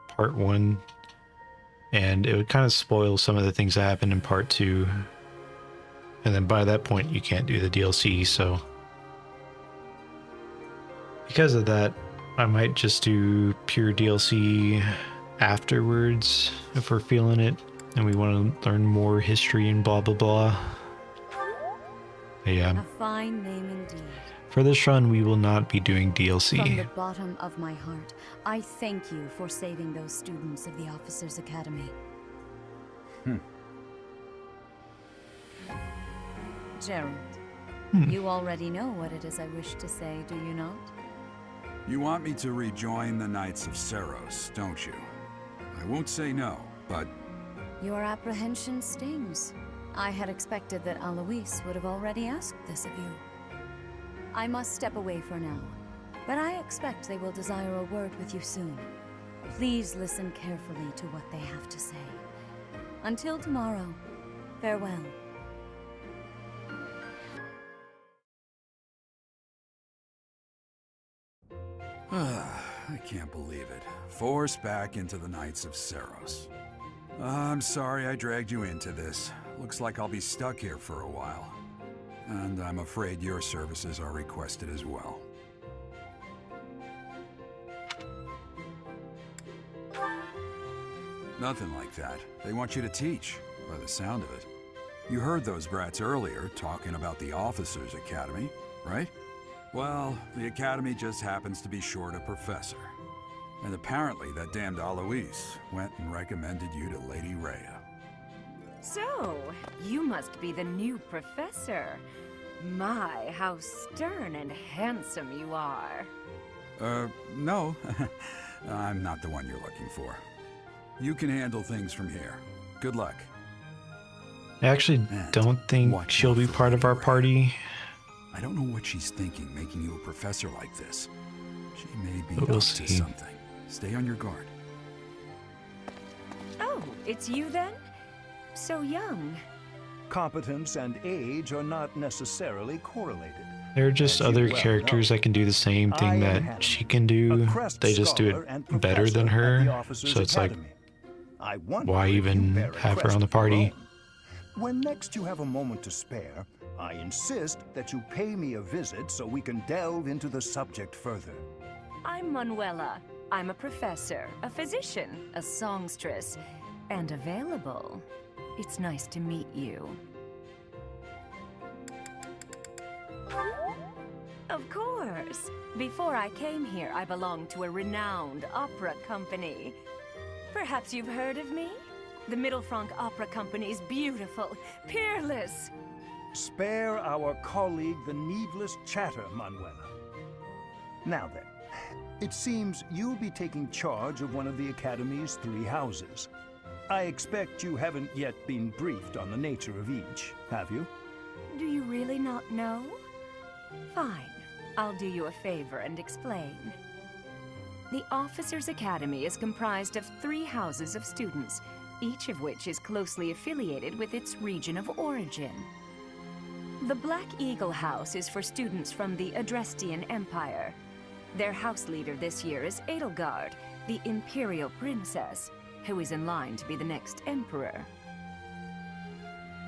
part 1, and it would kind of spoil some of the things that happened in part 2. And then by that point, you can't do the DLC, so because of that, I might just do pure DLC afterwards if we're feeling it and we want to learn more history and blah blah blah. But yeah, A fine name indeed. for this run, we will not be doing From the DLC. bottom of my heart, I thank you for saving those students of the Officers' Academy. Gerald, you already know what it is I wish to say, do you not? You want me to rejoin the Knights of Seros, don't you? I won't say no, but Your apprehension stings. I had expected that Alois would have already asked this of you. I must step away for now. but I expect they will desire a word with you soon. Please listen carefully to what they have to say. Until tomorrow, farewell. I can't believe it. Forced back into the Knights of Seros. I'm sorry I dragged you into this. Looks like I'll be stuck here for a while. And I'm afraid your services are requested as well. Nothing like that. They want you to teach, by the sound of it. You heard those brats earlier talking about the Officers' Academy, right? Well, the Academy just happens to be short a professor. And apparently that damned Alois went and recommended you to Lady Rhea. So, you must be the new professor. My, how stern and handsome you are. No. I'm not the one you're looking for. You can handle things from here. Good luck. I actually don't think she'll be part of our party. I don't know what she's thinking, making you a professor like this. She may be We'll up see. to something. Stay on your guard. Oh, it's you then? So young. Competence and age are not necessarily correlated. There are just As you other well characters know, that can do the same I thing am that Hannah, she can a do. crest They just do scholar and it better than professor at the her. Officers' So it's like, Academy. I wonder why if you even bear a have her crest on the of your party? own. When next you have a moment to spare, I insist that you pay me a visit so we can delve into the subject further. I'm Manuela. I'm a professor, a physician, a songstress, and available. It's nice to meet you. Of course. Before I came here, I belonged to a renowned opera company. Perhaps you've heard of me? The Middlefranc Opera Company's beautiful, peerless. Spare our colleague the needless chatter, Manuela. Now then, it seems you'll be taking charge of one of the Academy's 3 houses. I expect you haven't yet been briefed on the nature of each, have you? Do you really not know? Fine. I'll do you a favor and explain. The Officers' Academy is comprised of 3 houses of students, each of which is closely affiliated with its region of origin. The Black Eagle House is for students from the Adrestian Empire. Their house leader this year is Edelgard, the Imperial Princess, who is in line to be the next Emperor.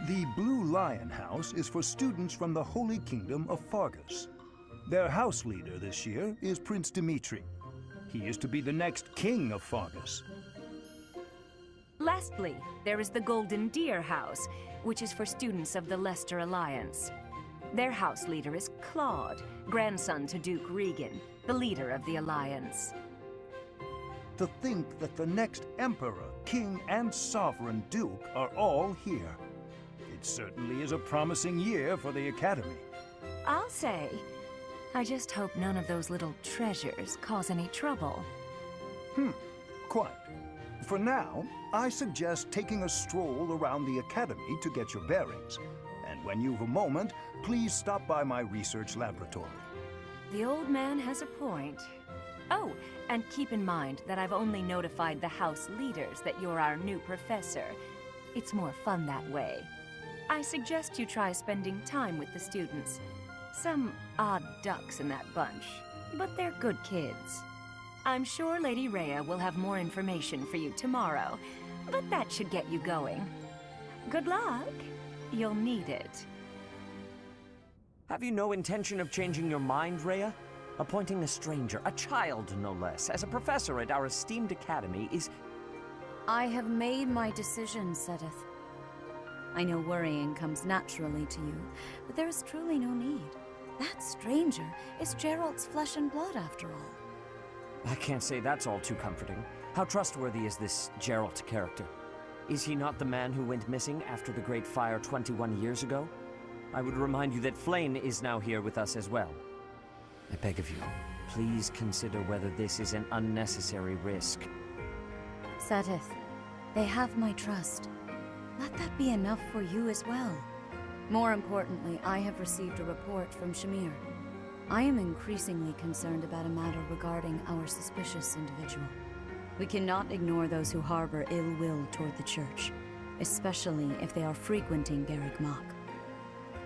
The Blue Lion House is for students from the Holy Kingdom of Fargus. Their house leader this year is Prince Dimitri. He is to be the next king of Fargus. Lastly, there is the Golden Deer House, which is for students of the Leicester Alliance. Their house leader is Claude, grandson to Duke Regan, the leader of the Alliance. To think that the next Emperor, King, and Sovereign Duke are all here. It certainly is a promising year for the Academy. I'll say. I just hope none of those little treasures cause any trouble. Quite. For now, I suggest taking a stroll around the Academy to get your bearings. And when you've a moment, please stop by my research laboratory. The old man has a point. Oh, and keep in mind that I've only notified the house leaders that you're our new professor. It's more fun that way. I suggest you try spending time with the students. Some odd ducks in that bunch, but they're good kids. I'm sure Lady Rhea will have more information for you tomorrow, but that should get you going. Good luck. You'll need it. Have you no intention of changing your mind, Rhea? Appointing a stranger, a child no less, as a professor at our esteemed academy is... I have made my decision, Sedith. I know worrying comes naturally to you, but there is truly no need. That stranger is Geralt's flesh and blood, after all. I can't say that's all too comforting. How trustworthy is this Geralt character? Is he not the man who went missing after the Great Fire 21 years ago? I would remind you that Flayn is now here with us as well. I beg of you, please consider whether this is an unnecessary risk. Sedith, they have my trust. Let that be enough for you as well. More importantly, I have received a report from Shamir. I am increasingly concerned about a matter regarding our suspicious individual. We cannot ignore those who harbor ill will toward the Church, especially if they are frequenting Garrick Mach.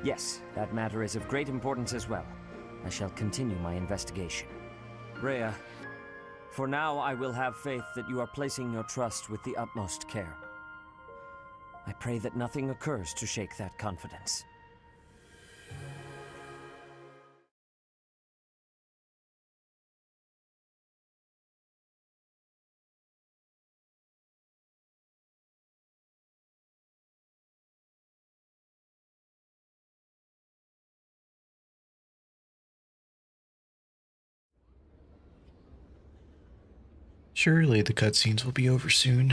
Yes, that matter is of great importance as well. I shall continue my investigation. Rhea, for now I will have faith that you are placing your trust with the utmost care. I pray that nothing occurs to shake that confidence. Surely the cutscenes will be over soon.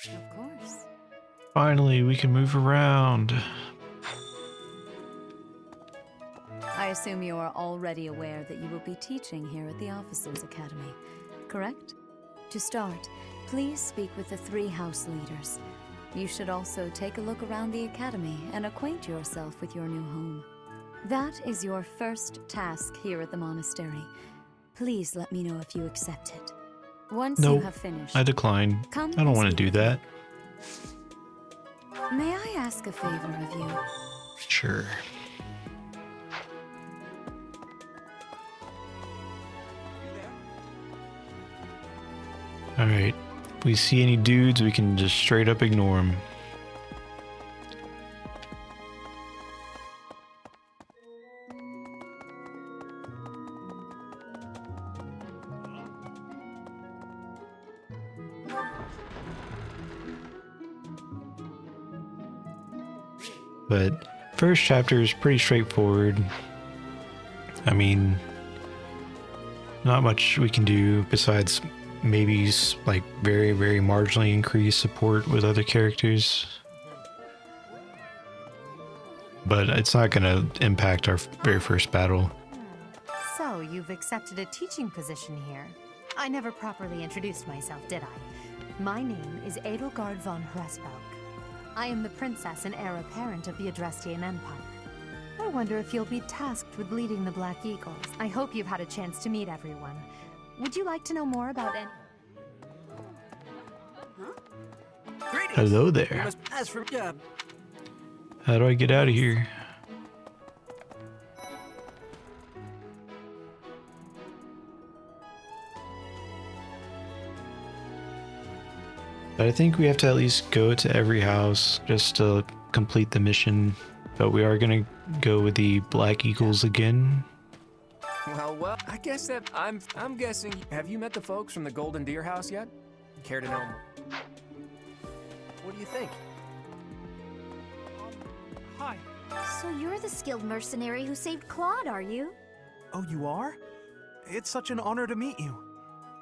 Of course. Finally, we can move around. I assume you are already aware that you will be teaching here at the Officers' Academy, correct? To start, please speak with the 3 house leaders. You should also take a look around the Academy and acquaint yourself with your new home. That is your first task here at the Monastery. Please let me know if you accept it. Once you have finished, I decline. I don't want to do that. May I ask a favor of you? Sure. Alright. If we see any dudes, we can just straight up ignore them. But first chapter is pretty straightforward. I mean, not much we can do besides maybe like very, very marginally increase support with other characters. But it's not going to impact our very first battle. So, you've accepted a teaching position here. I never properly introduced myself, did I? My name is Edelgard von Hresbalg. I am the princess and heir apparent of the Adrestian Empire. I wonder if you'll be tasked with leading the Black Eagles. I hope you've had a chance to meet everyone. Would you like to know more about any... Hello there. How do I get out of here? But I think we have to at least go to every house just to complete the mission. But we are gonna go with the Black Eagles again. Well, I guess that I'm guessing. Have you met the folks from the Golden Deer House yet? Care to know more? What do you think? Hi. So you're the skilled mercenary who saved Claude, are you? Oh, you are? It's such an honor to meet you.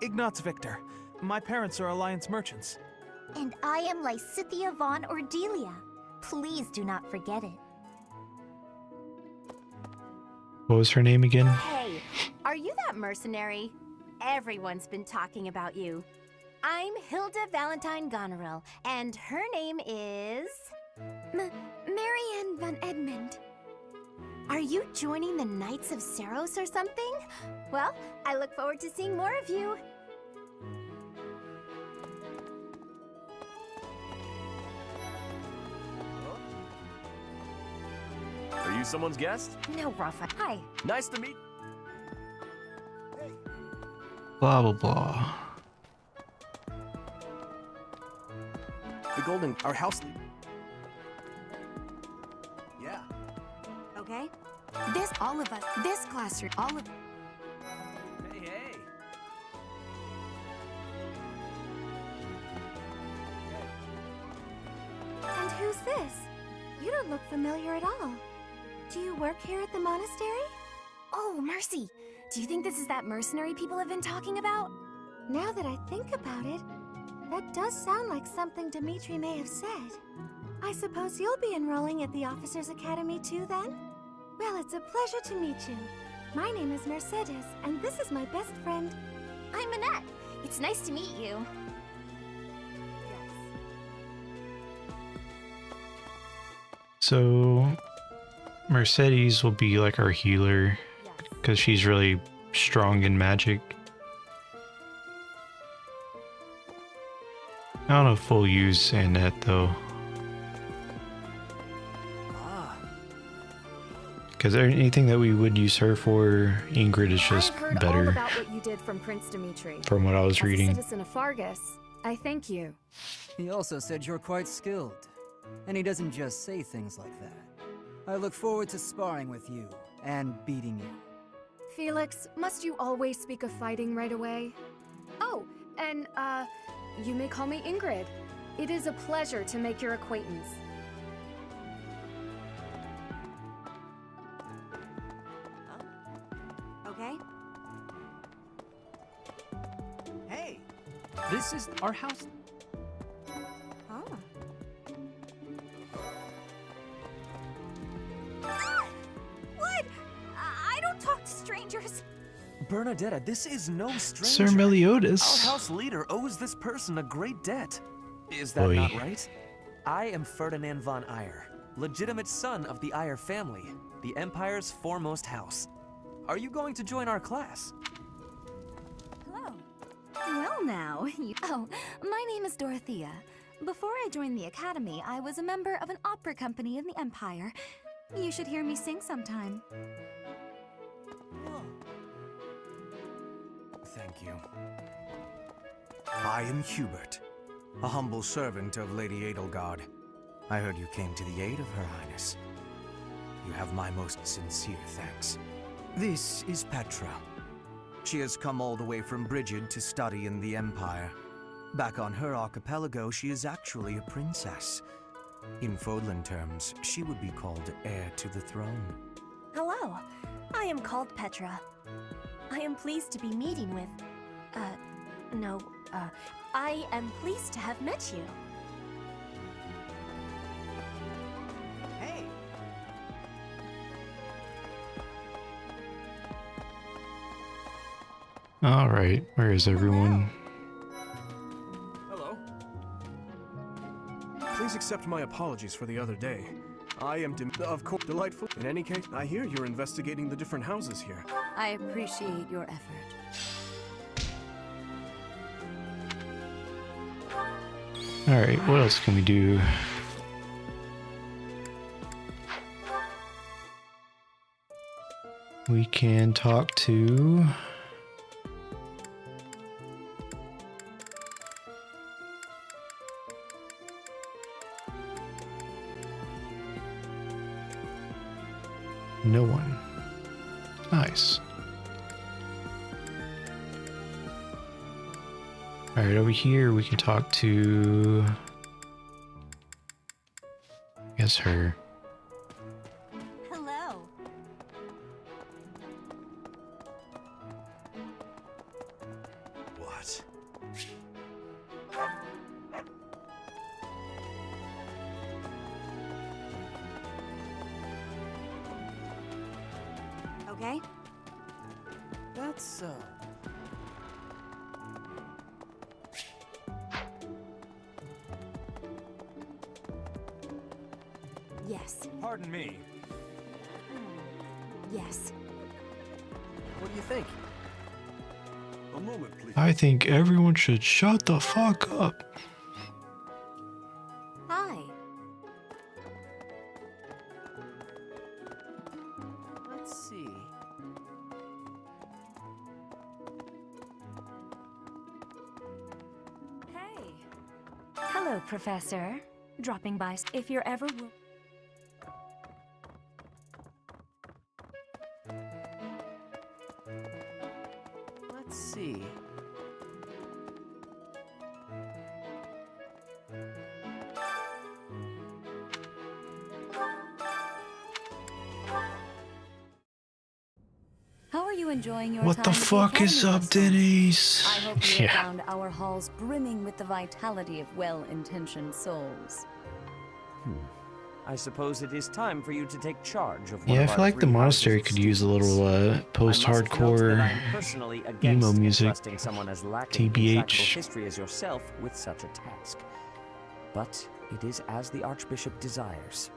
Ignatz Victor. My parents are Alliance merchants. And I am Lysithea von Ordelia. Please do not forget it. What was her name again? Hey, are you that mercenary? Everyone's been talking about you. I'm Hilda Valentine Goneril, and her name is... Marianne von Edmund. Are you joining the Knights of Saros or something? Well, I look forward to seeing more of you. Are you someone's guest? No, Rafa. Hi. Nice to meet. Blah, blah, blah. The Golden, our house. Yeah. Okay. All of us, this classroom, all of... Hey, hey. And who's this? You don't look familiar at all. Do you work here at the monastery? Oh, mercy! Do you think this is that mercenary people have been talking about? Now that I think about it, that does sound like something Dimitri may have said. I suppose you'll be enrolling at the Officers' Academy too, then? Well, it's a pleasure to meet you. My name is Mercedes, and this is my best friend. I'm Annette. It's nice to meet you. So, Mercedes will be like our healer because she's really strong in magic. I don't know if we'll use Annette though. Because anything that we would use her for, Ingrid is just I've heard better. all about what you did from Prince Dimitri. From what I was reading. As a citizen of Fargus, I thank you. He also said you're quite skilled, and he doesn't just say things like that. I look forward to sparring with you and beating you. Felix, must you always speak of fighting right away? Oh, and, you may call me Ingrid. It is a pleasure to make your acquaintance. Okay. Hey, this is our house. Oh. What? I don't talk to strangers. Bernadetta, this is no stranger. Sir Meliodas. Our house leader owes this person a great debt. Is that Oy. not right? I am Ferdinand von Eyre, legitimate son of the Eyre family, the Empire's foremost house. Are you going to join our class? Hello. Well now, Oh, my name is Dorothea. Before I joined the Academy, I was a member of an opera company in the Empire. You should hear me sing sometime. Thank you. I am Hubert, a humble servant of Lady Edelgard. I heard you came to the aid of Her Highness. You have my most sincere thanks. This is Petra. She has come all the way from Brigid to study in the Empire. Back on her archipelago, she is actually a princess. In Fodlan terms, she would be called heir to the throne. Hello. I am called Petra. I am pleased to be meeting with... I am pleased to have met you. Hey. All right, where is everyone? Hello. Please accept my apologies for the other day. I am of course delightful. In any case, I hear you're investigating the different houses here. I appreciate your effort. All right, what else can we do? We can talk to... No one. Nice. All right, over here we can talk to... I guess her. Hello. What? okay? That's so. Yes. Pardon me. Yes. What do you think? A moment, please. I think everyone should shut the fuck up. Hi. Let's see. Hey. Hello, Professor. Dropping by if you're ever... Let's see. How are you enjoying your What time the at fuck is academy up, thus far? Denise? I hope you have Yeah. found our halls brimming with the vitality of well-intentioned souls. I suppose it is time for you to take charge of one Yeah, I of feel our like the 3 monastery houses could of use a little students. I must note that post-hardcore I am personally emo against music. entrusting someone as lacking in TBH. practical history as yourself with such a task. But it is as the Archbishop desires.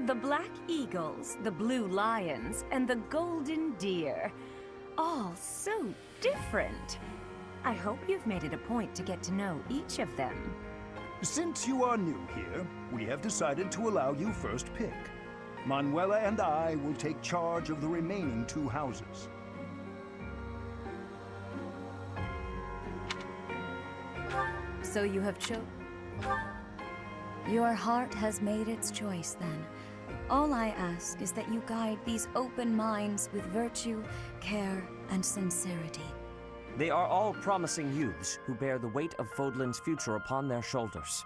The Black Eagles, the Blue Lions, and the Golden Deer. All so different. I hope you've made it a point to get to know each of them. Since you are new here, we have decided to allow you first pick. Manuela and I will take charge of the remaining 2 houses. So you have Your heart has made its choice, then. All I ask is that you guide these open minds with virtue, care, and sincerity. They are all promising youths who bear the weight of Fodlan's future upon their shoulders.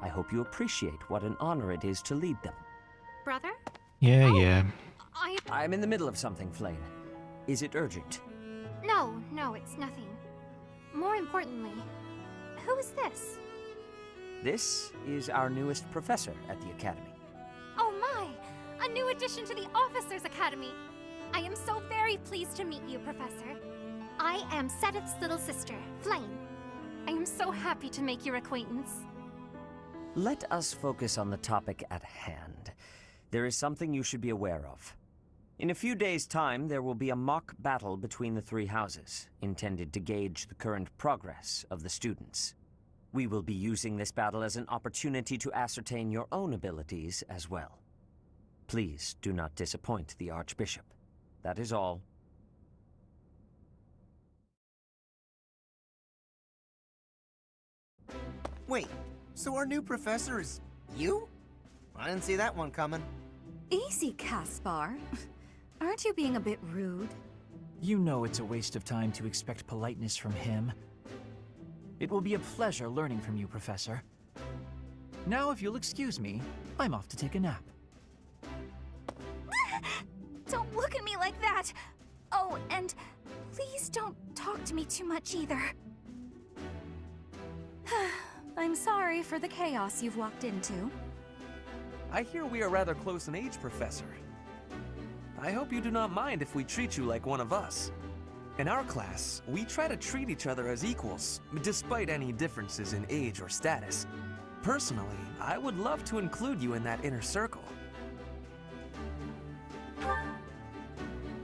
I hope you appreciate what an honor it is to lead them. Brother? Yeah, yeah. I'm in the middle of something, Flame. Is it urgent? No, it's nothing. More importantly, who is this? This is our newest professor at the Academy. Oh my! A new addition to the Officers' Academy! I am so very pleased to meet you, Professor. I am Sedith's little sister, Flame. I am so happy to make your acquaintance. Let us focus on the topic at hand. There is something you should be aware of. In a few days' time, there will be a mock battle between the 3 houses, intended to gauge the current progress of the students. We will be using this battle as an opportunity to ascertain your own abilities as well. Please do not disappoint the Archbishop. That is all. Wait, so our new professor is you? I didn't see that one coming. Easy, Caspar. Aren't you being a bit rude? You know it's a waste of time to expect politeness from him. It will be a pleasure learning from you, Professor. Now, if you'll excuse me, I'm off to take a nap. Don't look at me like that! Oh, and please don't talk to me too much either. I'm sorry for the chaos you've walked into. I hear we are rather close in age, Professor. I hope you do not mind if we treat you like one of us. In our class, we try to treat each other as equals, despite any differences in age or status. Personally, I would love to include you in that inner circle.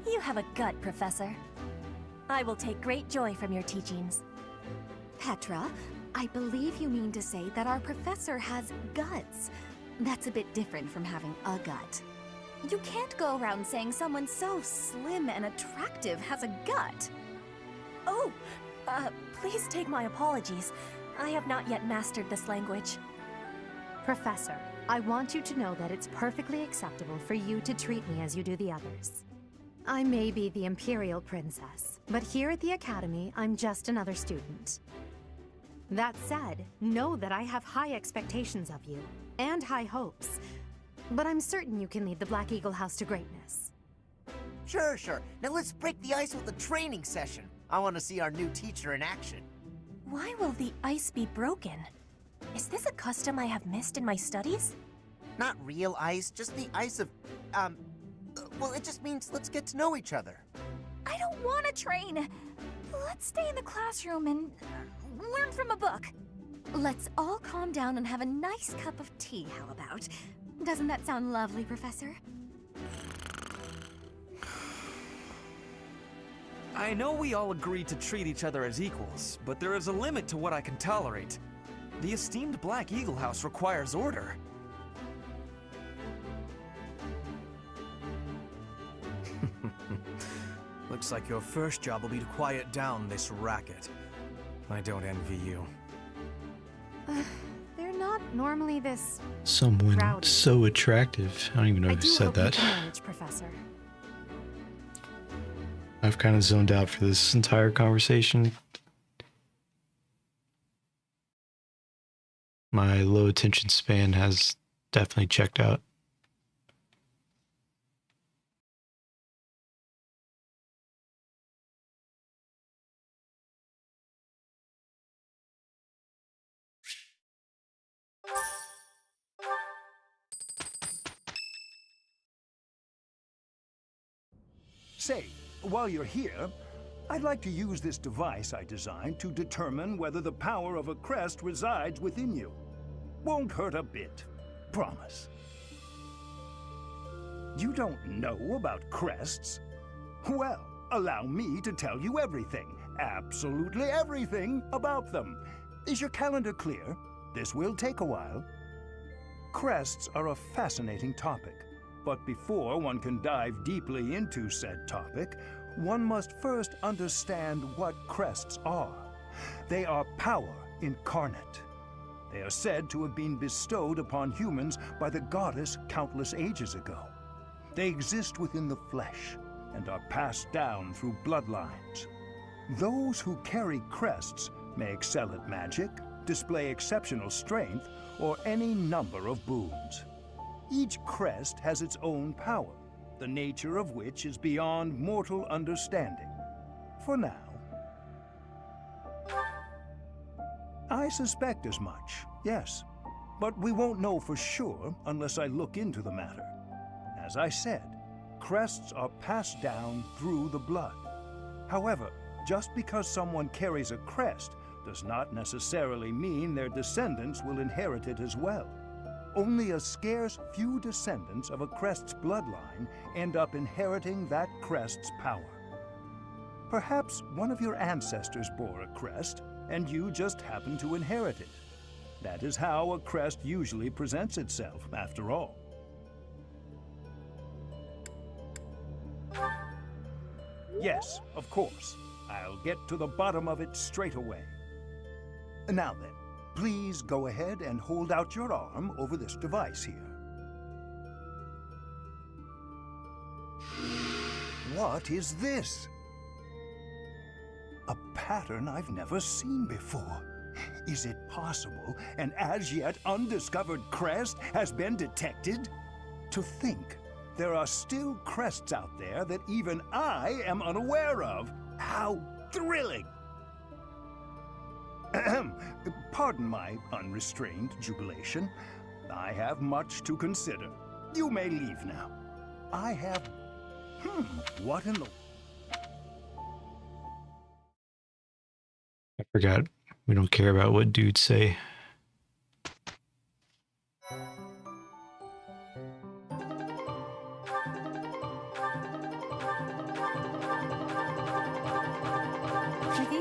You have a gut, Professor. I will take great joy from your teachings. Petra, I believe you mean to say that our professor has guts. That's a bit different from having a gut. You can't go around saying someone so slim and attractive has a gut. Oh, please take my apologies. I have not yet mastered this language. Professor, I want you to know that it's perfectly acceptable for you to treat me as you do the others. I may be the Imperial Princess, but here at the Academy, I'm just another student. That said, know that I have high expectations of you, and high hopes. But I'm certain you can lead the Black Eagle House to greatness. Sure. Now let's break the ice with a training session. I want to see our new teacher in action. Why will the ice be broken? Is this a custom I have missed in my studies? Not real ice, just the ice of, Well, it just means let's get to know each other. I don't want to train. Let's stay in the classroom and learn from a book. Let's all calm down and have a nice cup of tea, how about? Doesn't that sound lovely, Professor? I know we all agreed to treat each other as equals, but there is a limit to what I can tolerate. The esteemed Black Eagle House requires order. Looks like your first job will be to quiet down this racket. I don't envy you. They're not normally this Someone rowdy. so attractive. I don't even know who said that. You can manage, Professor. I've kind of zoned out for this entire conversation. My low attention span has definitely checked out. Say, while you're here, I'd like to use this device I designed to determine whether the power of a crest resides within you. Won't hurt a bit. Promise. You don't know about crests? Well, allow me to tell you everything, absolutely everything about them. Is your calendar clear? This will take a while. Crests are a fascinating topic, but before one can dive deeply into said topic, one must first understand what crests are. They are power incarnate. They are said to have been bestowed upon humans by the goddess countless ages ago. They exist within the flesh and are passed down through bloodlines. Those who carry crests may excel at magic, display exceptional strength, or any number of boons. Each crest has its own power, the nature of which is beyond mortal understanding. For now. I suspect as much, yes. But we won't know for sure unless I look into the matter. As I said, crests are passed down through the blood. However, just because someone carries a crest does not necessarily mean their descendants will inherit it as well. Only a scarce few descendants of a crest's bloodline end up inheriting that crest's power. Perhaps one of your ancestors bore a crest, and you just happen to inherit it. That is how a crest usually presents itself, after all. Yes, of course. I'll get to the bottom of it straight away. Now then, please go ahead and hold out your arm over this device here. What is this? A pattern I've never seen before. Is it possible an as yet undiscovered crest has been detected? To think, there are still crests out there that even I am unaware of. How thrilling! Pardon my unrestrained jubilation. I have much to consider. You may leave now. I have... what in the... I forgot. We don't care about what dudes say.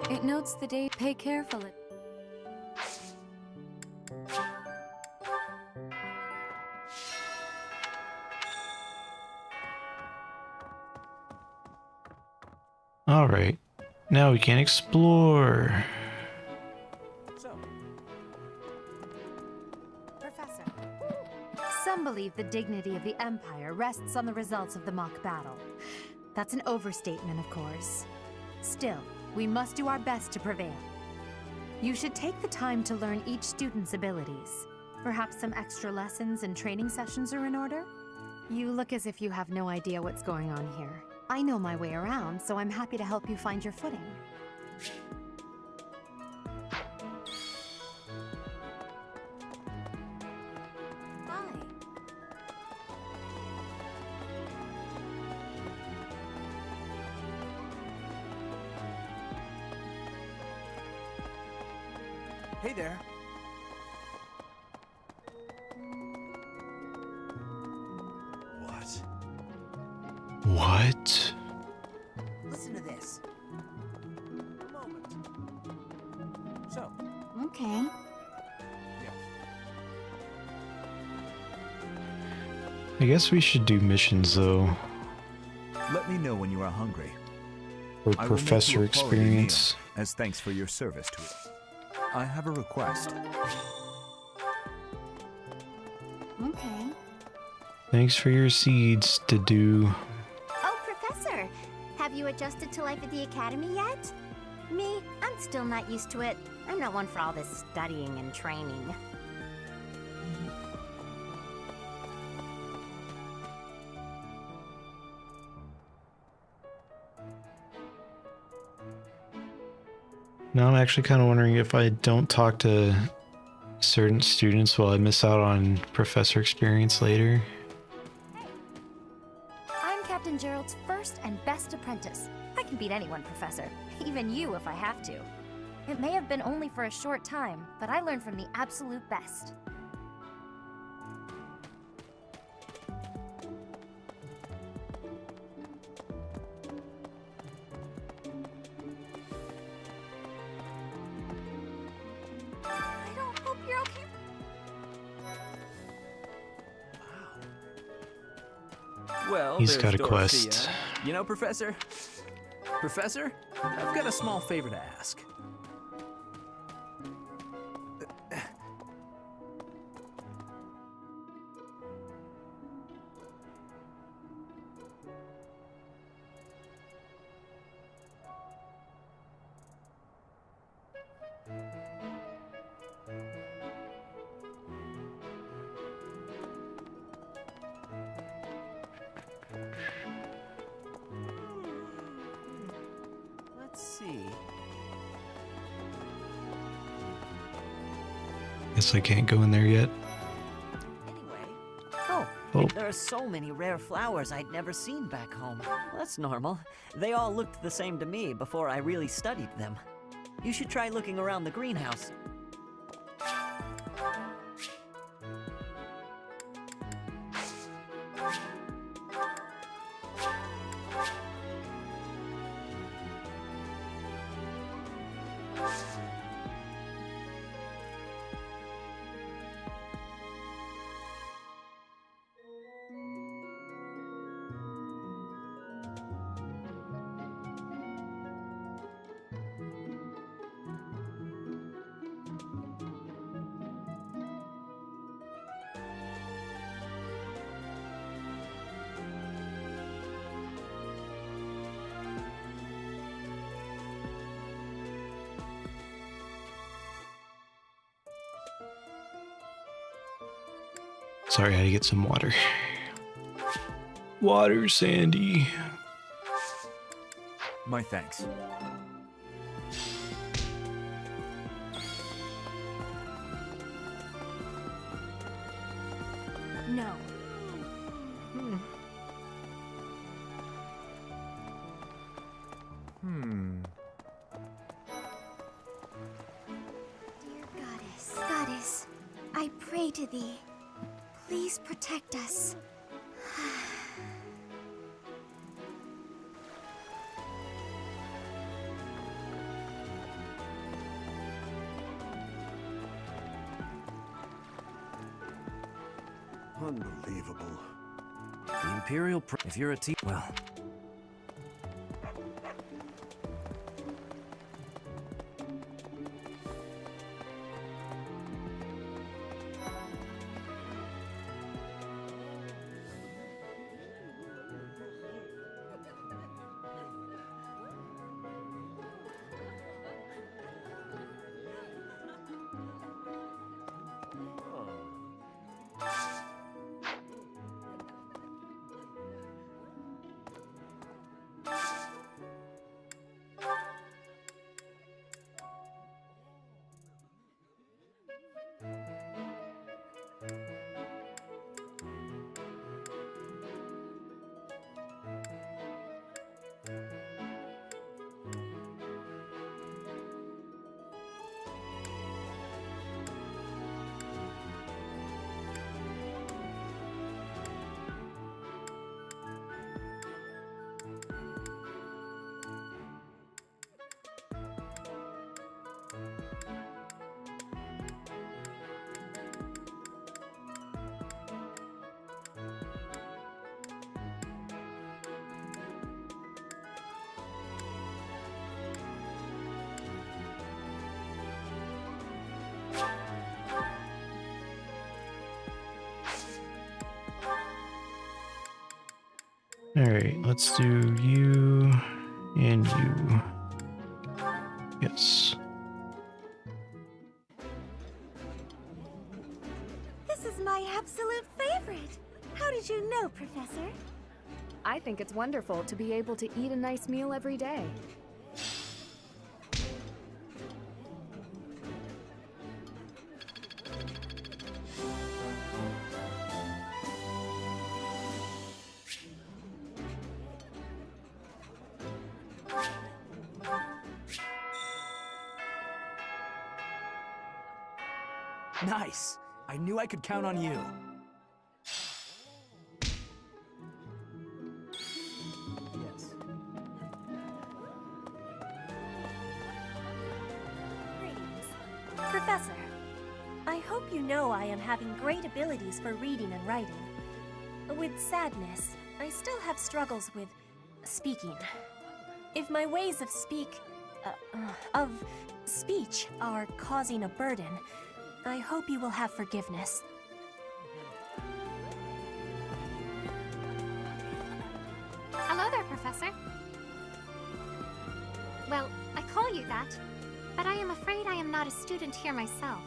It notes the date. Pay carefully. All right. Now we can explore. Professor, some believe the dignity of the Empire rests on the results of the mock battle. That's an overstatement, of course. Still, we must do our best to prevail. You should take the time to learn each student's abilities. Perhaps some extra lessons and training sessions are in order? You look as if you have no idea what's going on here. I know my way around, so I'm happy to help you find your footing. Hey there. What? What? Listen to this. A moment. So, Okay. I guess we should do missions though. Let me know when you are hungry. Or I will make professor you a quality experience. meal as thanks for your service to it. I have a request. Okay. Thanks for your seeds to do. Oh, Professor! Have you adjusted to life at the Academy yet? Me, I'm still not used to it. I'm not one for all this studying and training. Now I'm actually kind of wondering if I don't talk to certain students, will I miss out on professor experience later? I'm Captain Gerald's first and best apprentice. I can beat anyone, Professor. Even you if I have to. It may have been only for a short time, but I learned from the absolute best. I don't hope you're okay. well, He's there's got a Dorothea. quest. You know, Professor? Professor, I've got a small favor to ask. Let's see. Guess I can't go in there yet. Oh, there are so many rare flowers I'd never seen back home. That's normal. They all looked the same to me before I really studied them. You should try looking around the greenhouse. Sorry, I had to get some water. Water, Sandy. My thanks. No. Goddess, I pray to thee. Please protect us. Unbelievable. The Imperial if you're a well. Alright, let's do you and you. Yes. This is my absolute favorite. How did you know, Professor? I think it's wonderful to be able to eat a nice meal every day. Nice! I knew I could count on you. Yes. Greetings. Professor, I hope you know I am having great abilities for reading and writing. With sadness, I still have struggles with speaking. If my ways of speech are causing a burden, I hope you will have forgiveness. Hello there, Professor. Well, I call you that, but I am afraid I am not a student here myself.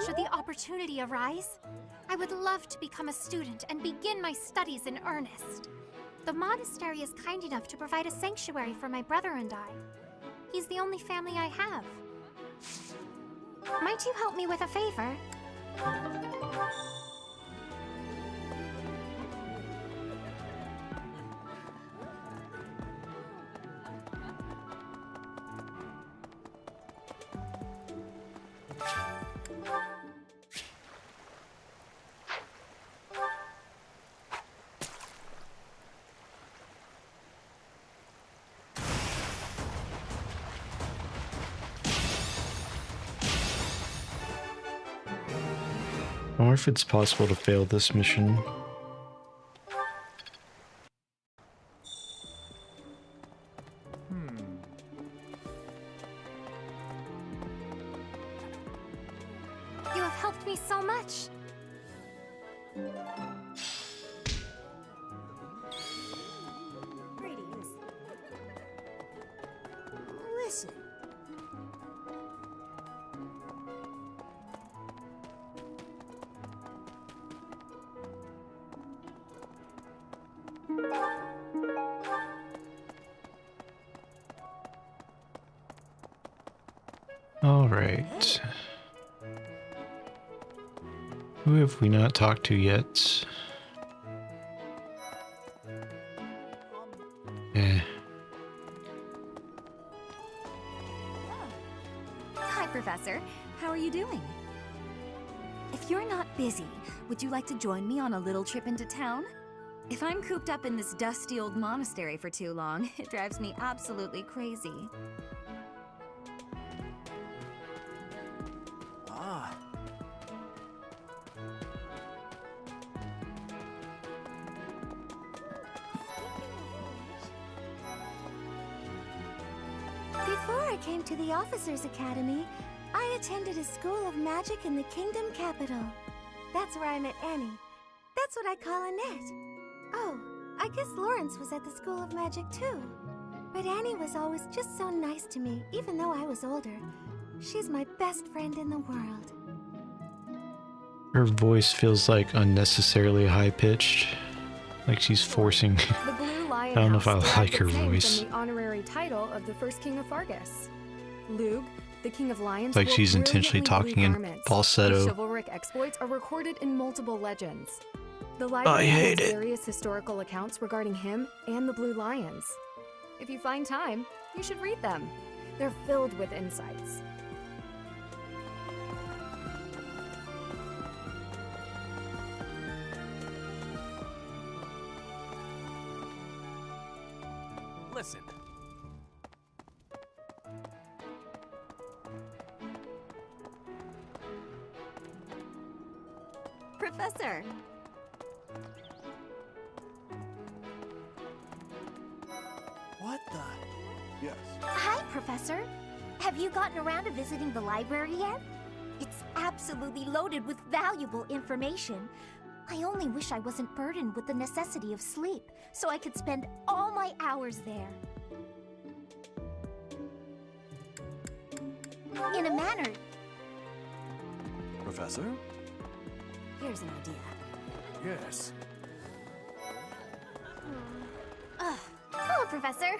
Should the opportunity arise, I would love to become a student and begin my studies in earnest. The monastery is kind enough to provide a sanctuary for my brother and I. He's the only family I have. Might you help me with a favor? I wonder if it's possible to fail this mission. You have helped me so much. Greetings. Listen. All right. Who have we not talked to yet? Hi, Professor. How are you doing? If you're not busy, would you like to join me on a little trip into town? If I'm cooped up in this dusty old monastery for too long, it drives me absolutely crazy. Ah. Before I came to the Officers Academy, I attended a school of magic in the Kingdom Capital. That's where I met Annie. That's what I call Annette. Oh, I guess Lawrence was at the School of Magic too. But Annie was always just so nice to me, even though I was older. She's my best friend in the world. Her voice feels like unnecessarily high-pitched. Like she's forcing. The Blue Lion I don't know if I House like her derives its name voice. from the honorary title of the first king of Fargus. Lug, the king of lions, Like wore she's intentionally brilliantly talking in blue garments. falsetto. His chivalric exploits are recorded in multiple legends. The I library hate has it. various historical accounts regarding him and the Blue Lions. If you find time, you should read them. They're filled with insights. Listen. Professor! What the? Yes. Hi, Professor. Have you gotten around to visiting the library yet? It's absolutely loaded with valuable information. I only wish I wasn't burdened with the necessity of sleep, so I could spend all my hours there. In a manner. Professor? Here's an idea. Yes. Hello, Professor.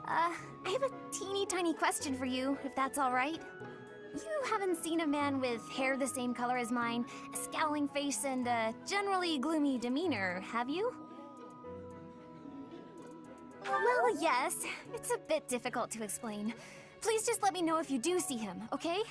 I have a teeny tiny question for you, if that's all right. You haven't seen a man with hair the same color as mine, a scowling face, and a generally gloomy demeanor, have you? Well, yes. It's a bit difficult to explain. Please just let me know if you do see him, okay?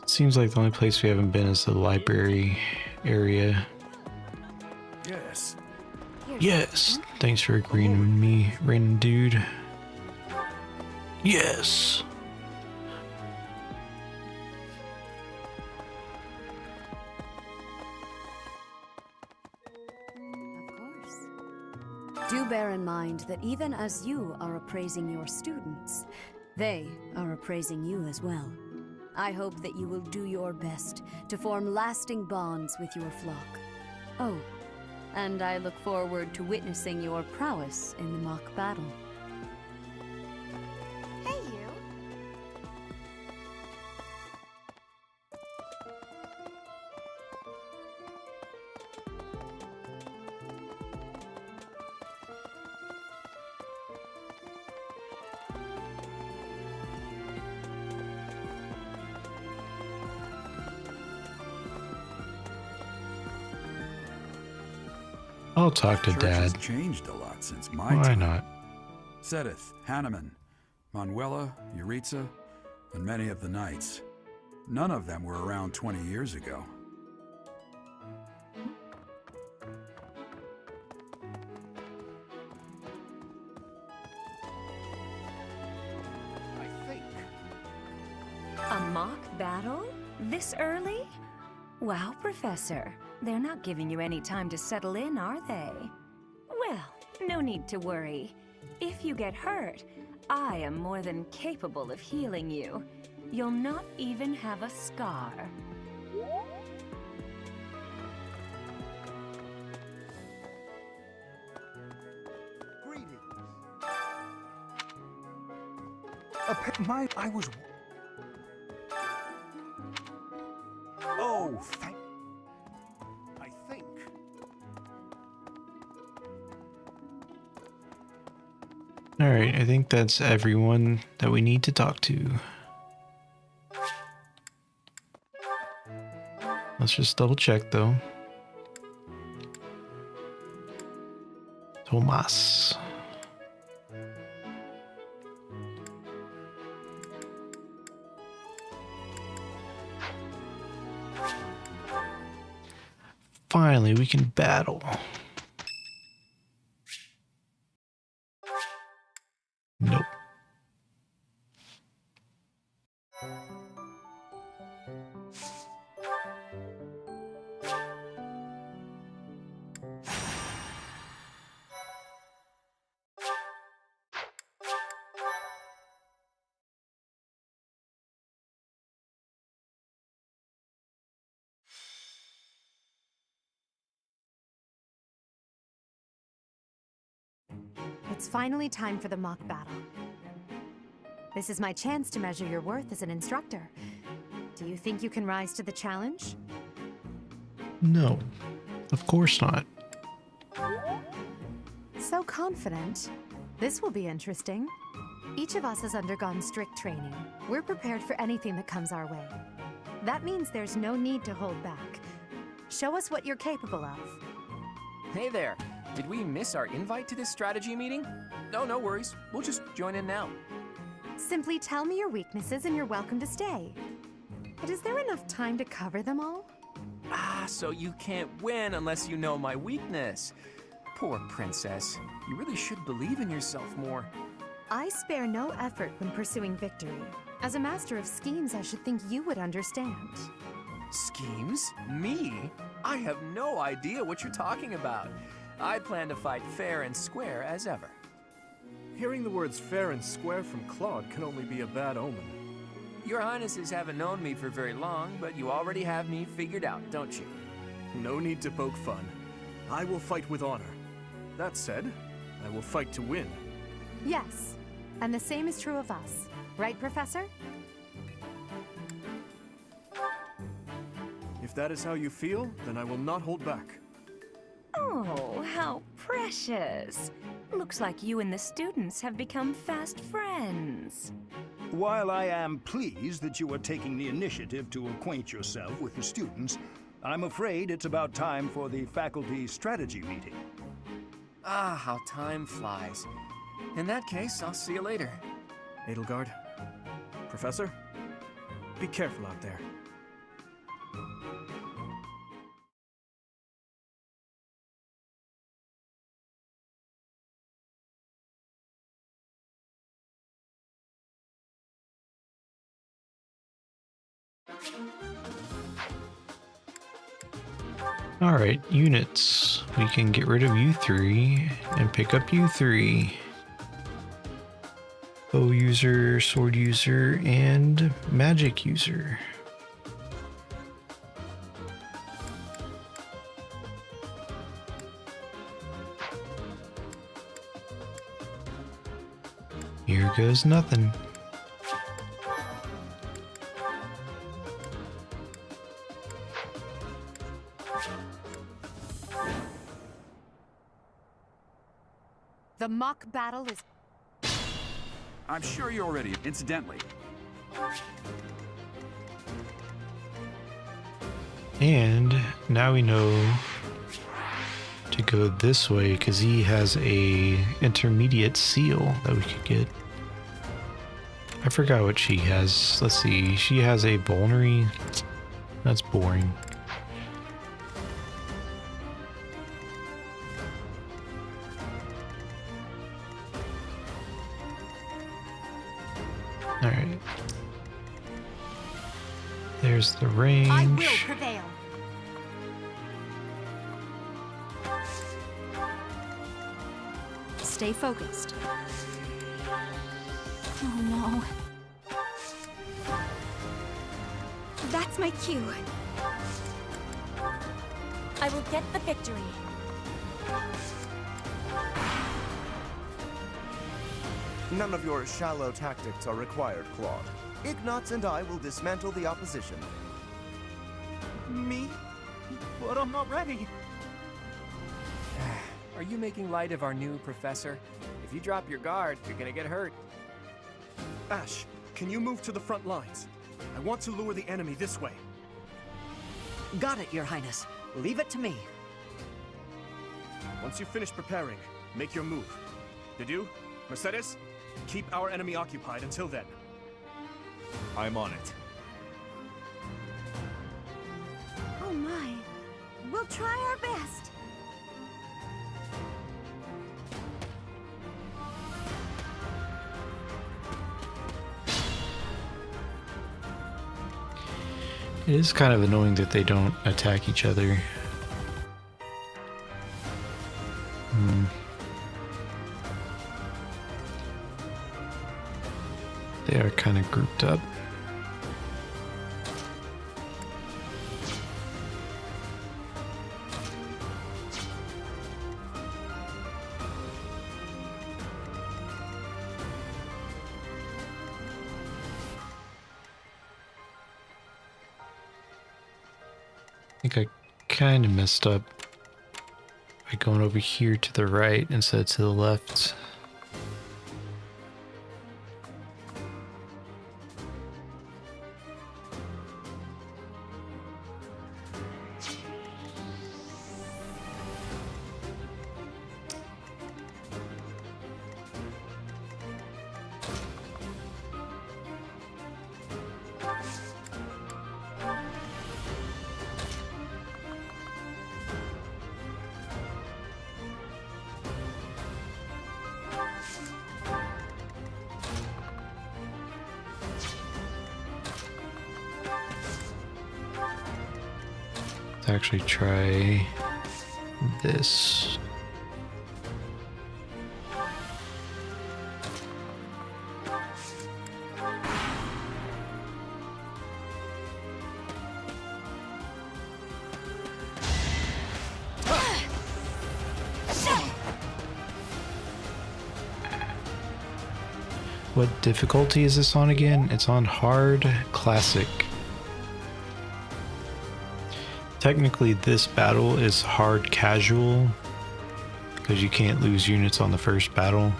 Seems like the only place we haven't been is the library area. Yes. Yes. Thanks for agreeing with me, random dude. Yes. Do bear in mind that even as you are appraising your students, they are appraising you as well. I hope that you will do your best to form lasting bonds with your flock. Oh, and I look forward to witnessing your prowess in the mock battle. Hey, you. I'll talk to Church Dad. has changed a lot since my Why time. not? Sedith, Hanneman, Manuela, Yuritsa, and many of the knights. None of them were around 20 years ago. A mock battle? This early? Wow, Professor. They're not giving you any time to settle in, are they? Well, no need to worry. If you get hurt, I am more than capable of healing you. You'll not even have a scar. I was... Oh, thank... I think... Alright, I think that's everyone that we need to talk to. Let's just double check though. Tomas. Finally, we can battle. Nope. It's finally time for the mock battle. This is my chance to measure your worth as an instructor. Do you think you can rise to the challenge? No, of course not. So confident. This will be interesting. Each of us has undergone strict training. We're prepared for anything that comes our way. That means there's no need to hold back. Show us what you're capable of. Hey there. Did we miss our invite to this strategy meeting? No, no worries. We'll just join in now. Simply tell me your weaknesses and you're welcome to stay. But is there enough time to cover them all? Ah, so you can't win unless you know my weakness. Poor princess. You really should believe in yourself more. I spare no effort when pursuing victory. As a master of schemes, I should think you would understand. Schemes? Me? I have no idea what you're talking about. I plan to fight fair and square as ever. Hearing the words fair and square from Claude can only be a bad omen. Your Highnesses haven't known me for very long, but you already have me figured out, don't you? No need to poke fun. I will fight with honor. That said, I will fight to win. Yes, and the same is true of us. Right, Professor? If that is how you feel, then I will not hold back. Oh, how precious. Looks like you and the students have become fast friends. While I am pleased that you are taking the initiative to acquaint yourself with the students, I'm afraid it's about time for the faculty strategy meeting. Ah, how time flies. In that case, I'll see you later. Edelgard, Professor, be careful out there. Alright, units. We can get rid of you 3 and pick up you 3. Bow user, sword user, and magic user. Here goes nothing. The mock battle is... I'm sure you're ready, incidentally. And now we know to go this way because he has a intermediate seal that we could get. I forgot what she has. Let's see. She has a vulnerary. That's boring. Alright. There's the range. I will prevail. Stay focused. Oh no. That's my cue. I will get the victory. None of your shallow tactics are required, Claude. Ignatz and I will dismantle the opposition. Me? But I'm not ready. Are you making light of our new professor? If you drop your guard, you're gonna get hurt. Ash, can you move to the front lines? I want to lure the enemy this way. Got it, Your Highness. Leave it to me. Once you finish preparing, make your move. Dedu, Mercedes, keep our enemy occupied until then. I'm on it. Oh my. We'll try our best. It is kind of annoying that they don't attack each other. They are kind of grouped up. I think I kind of messed up by going over here to the right instead of to the left. actually try this. What difficulty is this on again? It's on hard classic. Technically this battle is hard casual because you can't lose units on the first battle.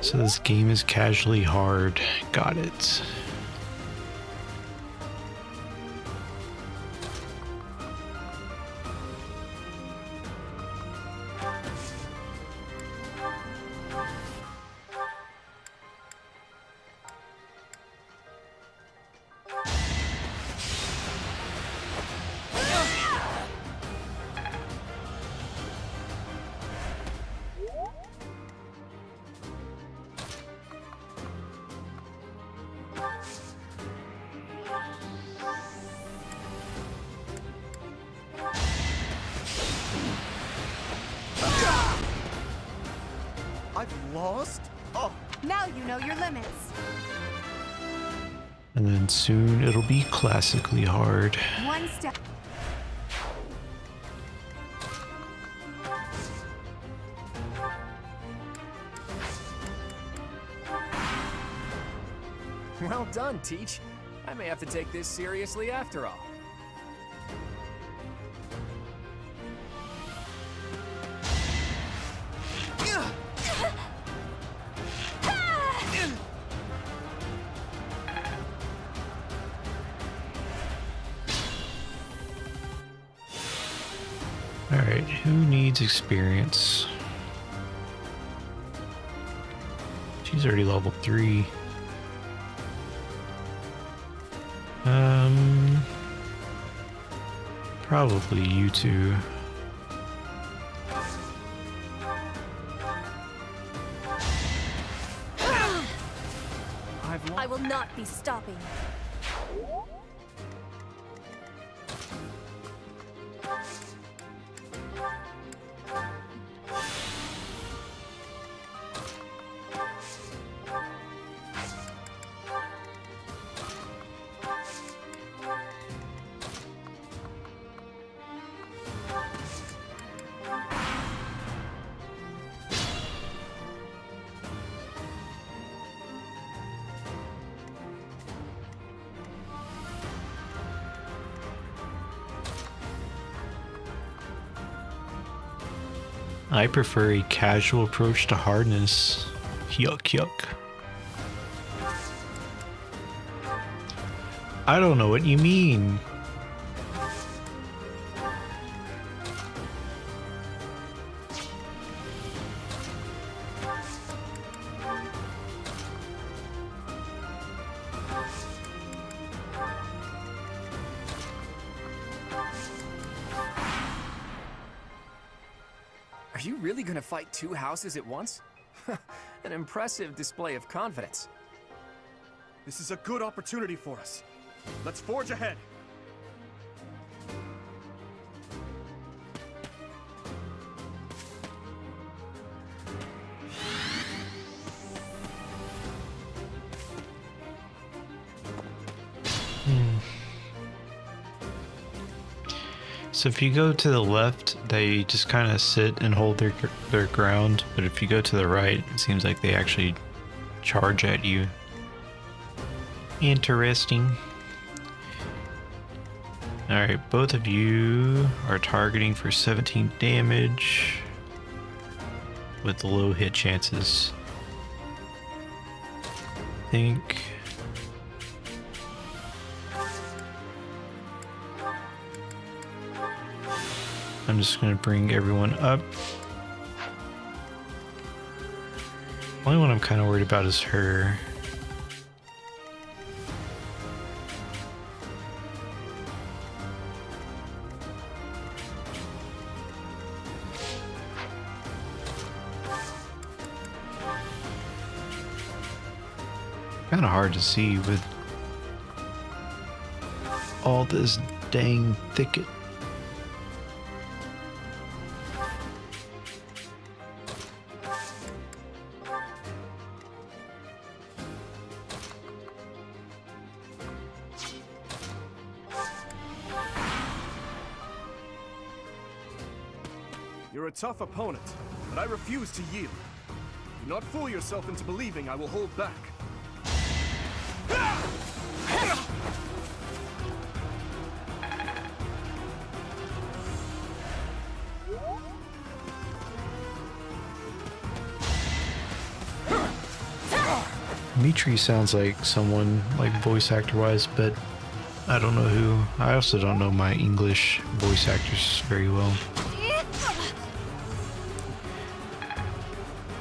So this game is casually hard. Got it. I've lost? Oh. Now you know your limits. And then soon it'll be classically hard. One step. Well done, Teach. I may have to take this seriously after all. Alright, who needs experience? She's already level 3. Probably you two. I will not be stopping. I prefer a casual approach to hardness. Yuck, yuck. I don't know what you mean. Are you really gonna fight 2 houses at once? An impressive display of confidence. This is a good opportunity for us. Let's forge ahead. So if you go to the left, they just kind of sit and hold their ground. But if you go to the right, it seems like they actually charge at you. Interesting. Alright, both of you are targeting for 17 damage with low hit chances. I think. I'm just going to bring everyone up. The only one I'm kind of worried about is her. Kind of hard to see with all this dang thicket. You're a tough opponent, but I refuse to yield. Do not fool yourself into believing I will hold back. Mitri sounds like someone, like voice actor wise, but I don't know who. I also don't know my English voice actors very well.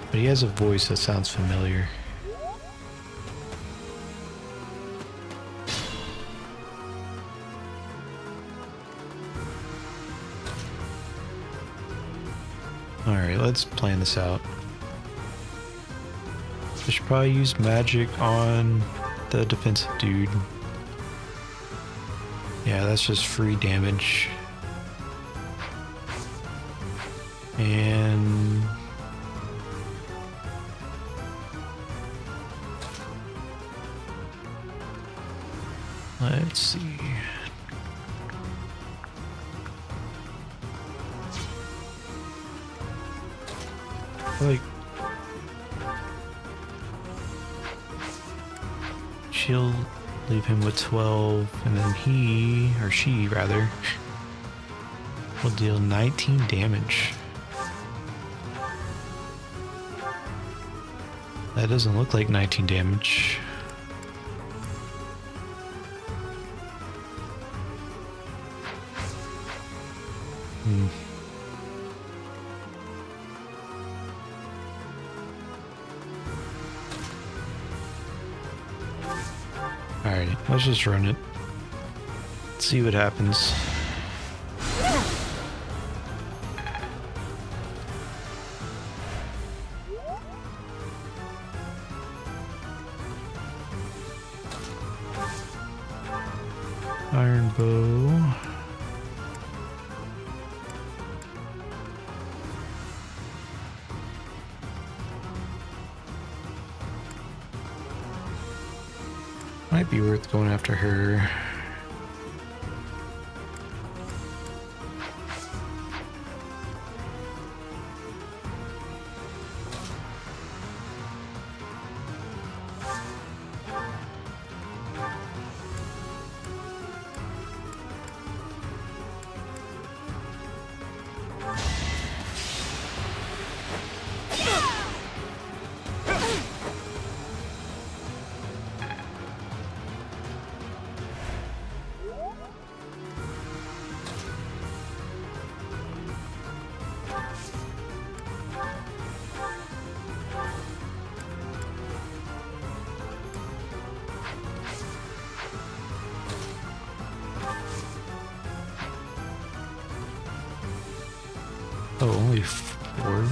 But he has a voice that sounds familiar. Alright, let's plan this out. I should probably use magic on the defensive dude. Yeah, that's just free damage. And let's see. Like, she'll leave him with 12, and then he, or she rather, will deal 19 damage. That doesn't look like 19 damage. Alright, let's just run it. Let's see what happens. Iron bow. Might be worth going after her. Oh, only 4?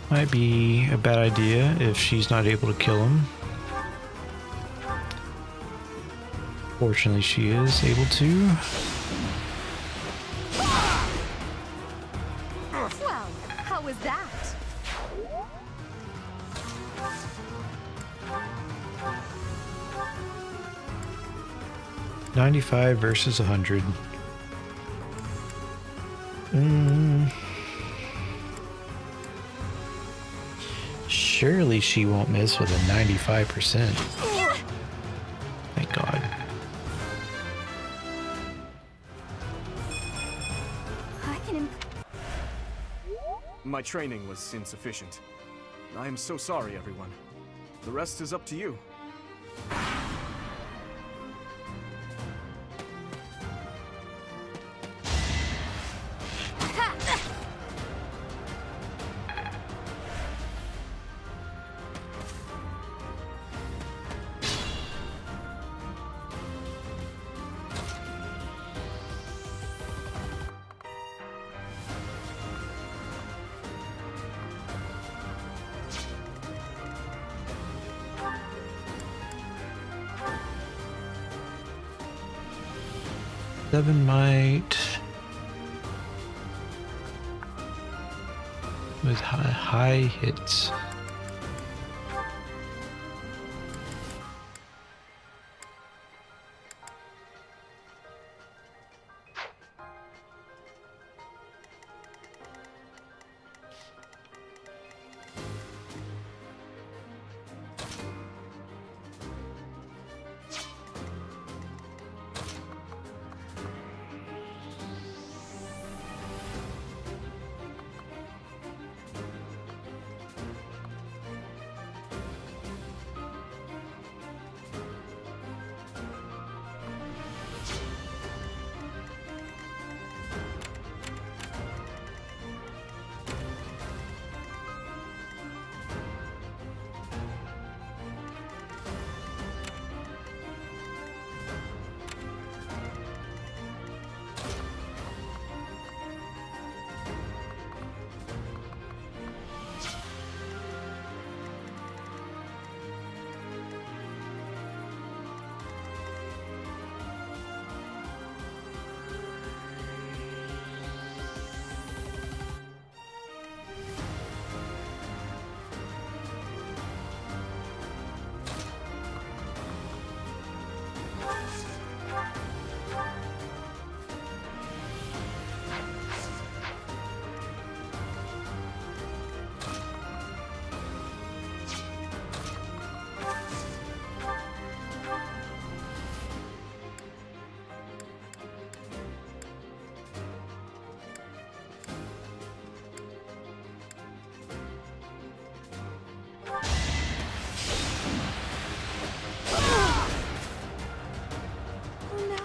Might be a bad idea if she's not able to kill him. Fortunately, she is able to. Well, how was that? 95 versus 100. Surely she won't miss with a 95%. Thank God. My training was insufficient. I am so sorry, everyone. The rest is up to you. Seven might with high hits.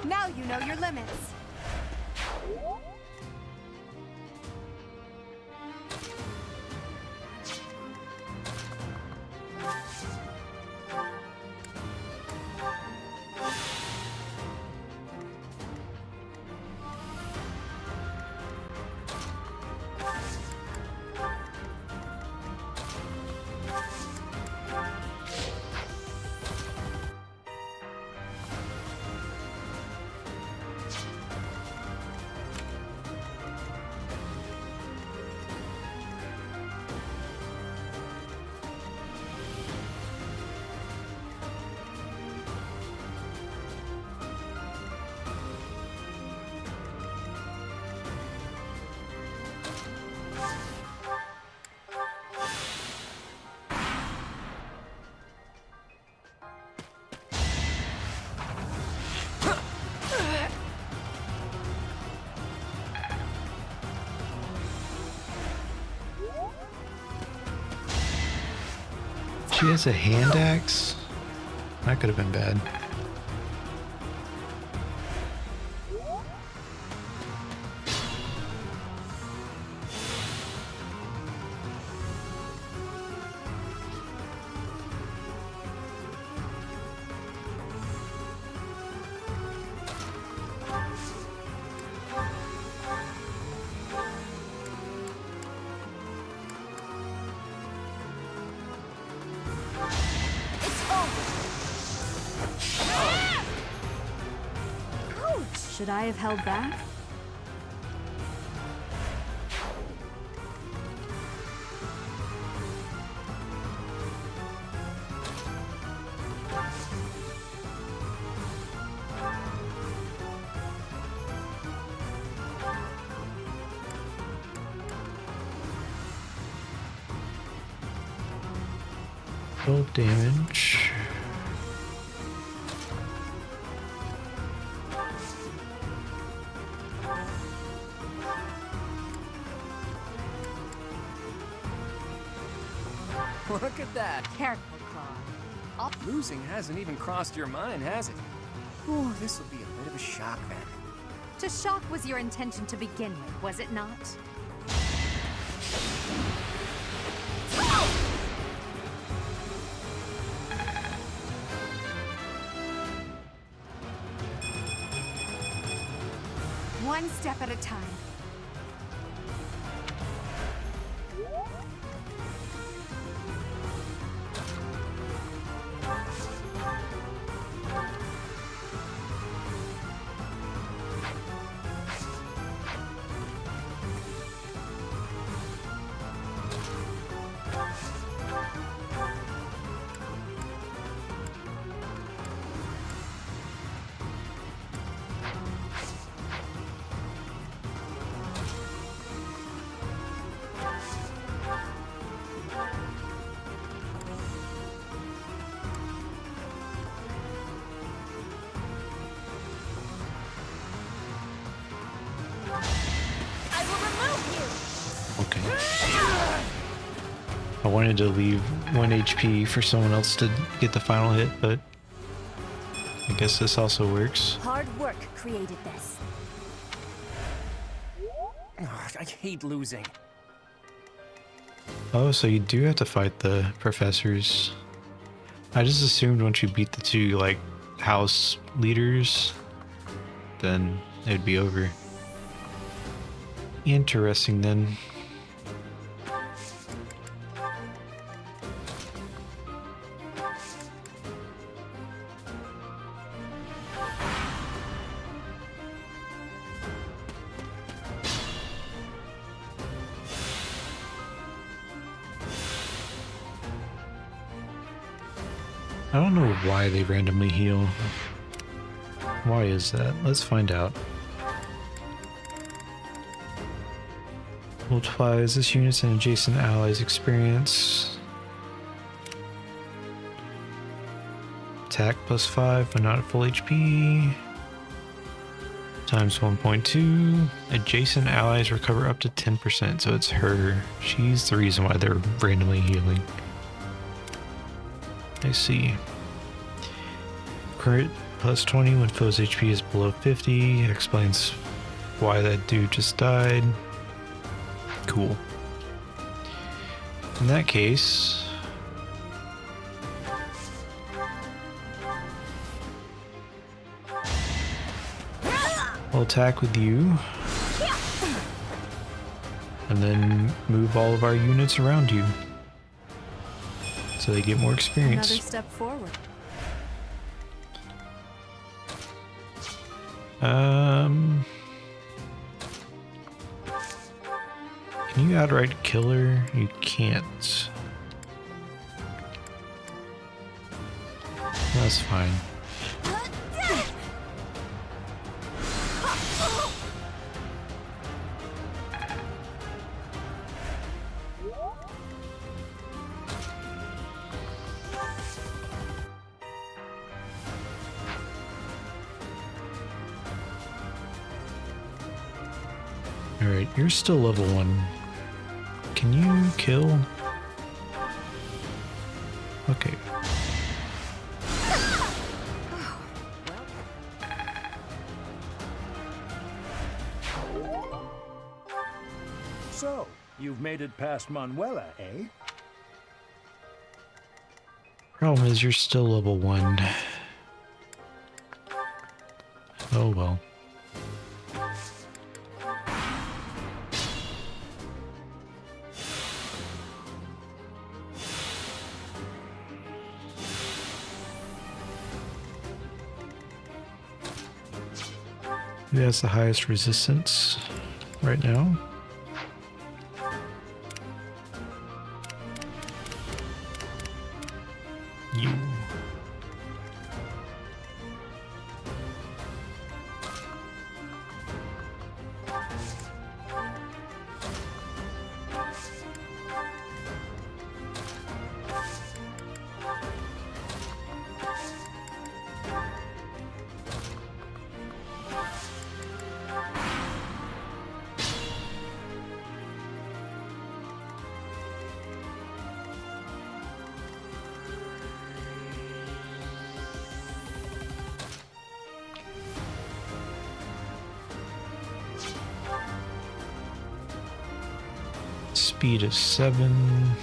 Now you know your limits. She has a hand axe? That could have been bad. Should I have held back? Roll damage. Look at that. Careful, Claude. Losing hasn't even crossed your mind, has it? Ooh, this will be a bit of a shock then. To shock was your intention to begin with, was it not? One step at a time. Okay. I wanted to leave 1 HP for someone else to get the final hit, but I guess this also works. Hard work created this. Ugh, I hate losing. Oh, so you do have to fight the professors. I just assumed once you beat the two, like, house leaders, then it'd be over. Interesting, then. I don't know why they randomly heal. Why is that? Let's find out. Multiplies this unit's and adjacent allies' experience. Attack plus 5 but not at full HP. Times 1.2. Adjacent allies recover up to 10%, so it's her. She's the reason why they're randomly healing. I see. Crit plus 20 when foe's HP is below 50. It explains why that dude just died. Cool. In that case, I'll attack with you and then move all of our units around you so they get more experience. Another step forward. Can you outright kill her? You can't. That's fine. Alright, you're still level 1. Can you kill? Okay. So, you've made it past Manuela, eh? Problem is, you're still level 1. Oh well. Who has the highest resistance right now? You. Speed of 7.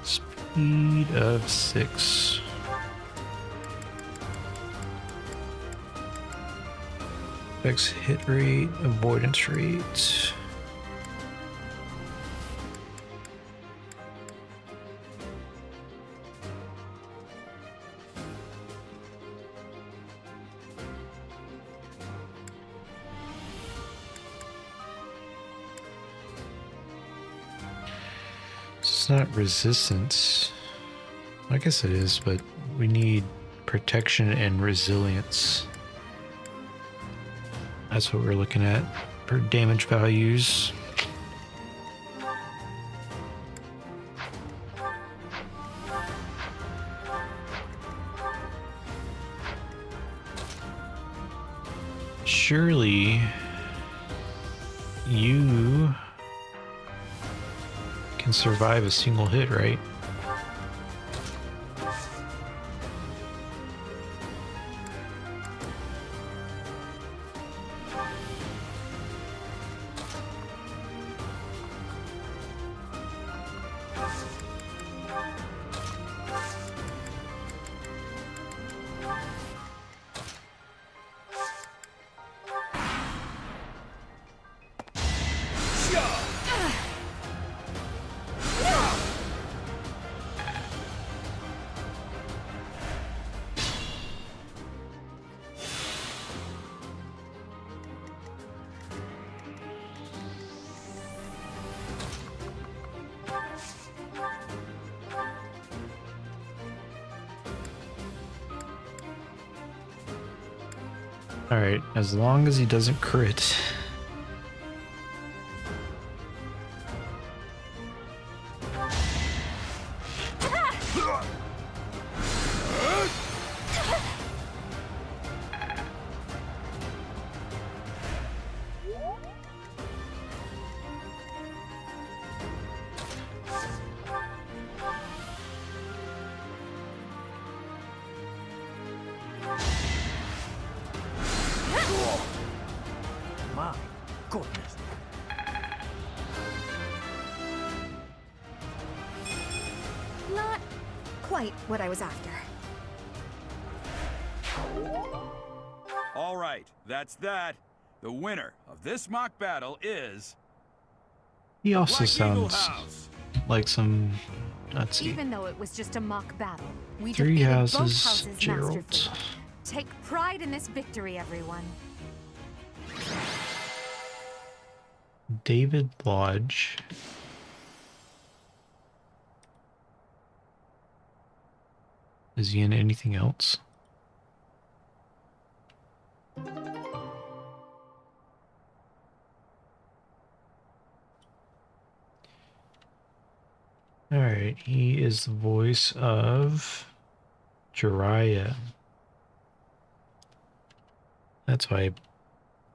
Speed of 6. Affects hit rate, avoidance rate. It's not resistance. I guess it is, but we need protection and resilience. That's what we're looking at for damage values. Surely you can survive a single hit, right? Alright, as long as he doesn't crit. My goodness. Not quite what I was after. All right, that's that. The winner of this mock battle is... He also Black Eagle sounds House. like some... Let's see. Even though it was just a mock battle, we Three defeated houses, both houses Gerald. masterfully. Take pride in this victory, everyone. David Lodge. Is he in anything else? Alright, he is the voice of Jiraiya. That's why it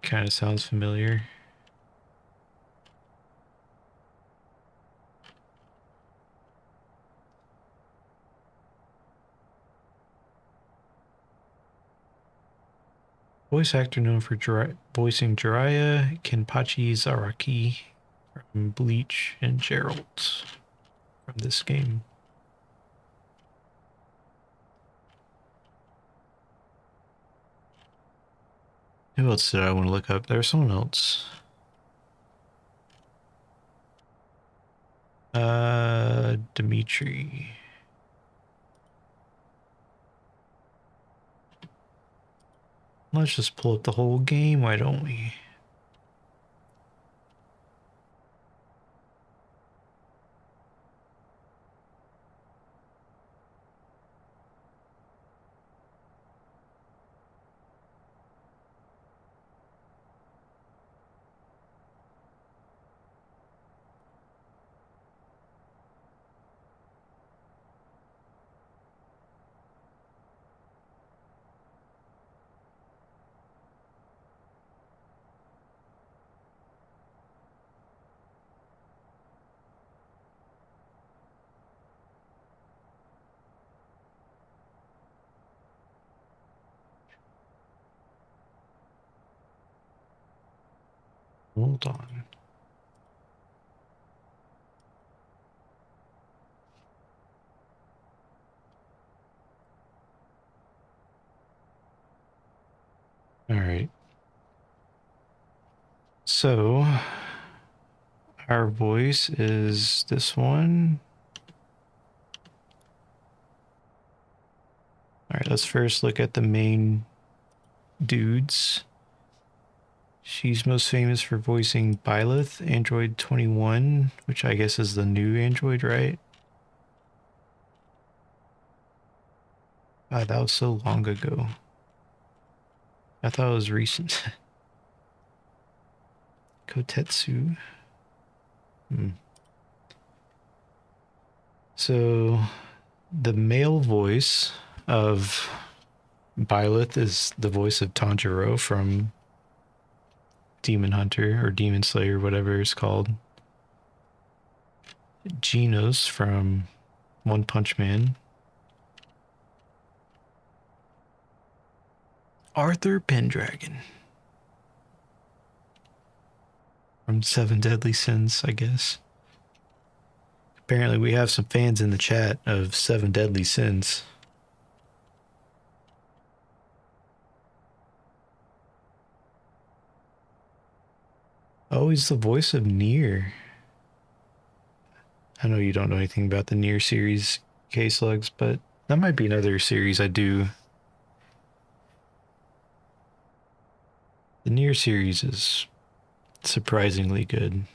kind of sounds familiar. Voice actor known for voicing Jiraiya, Kenpachi Zaraki from Bleach, and Gerald from this game. Who else did I want to look up? There's someone else. Dimitri. Let's just pull up the whole game, why don't we? Hold on. So, our voice is this one. Alright, let's first look at the main dudes. She's most famous for voicing Byleth, Android 21, which I guess is the new Android, right? God, that was so long ago. I thought it was recent. Kotetsu. So, the male voice of Byleth is the voice of Tanjiro from Demon Hunter or Demon Slayer, whatever it's called. Genos from One Punch Man. Arthur Pendragon from Seven Deadly Sins, I guess. Apparently we have some fans in the chat of Seven Deadly Sins. Oh, he's the voice of Nier. I know you don't know anything about the Nier series, K-Slugs, but that might be another series I do. The Nier series is surprisingly good.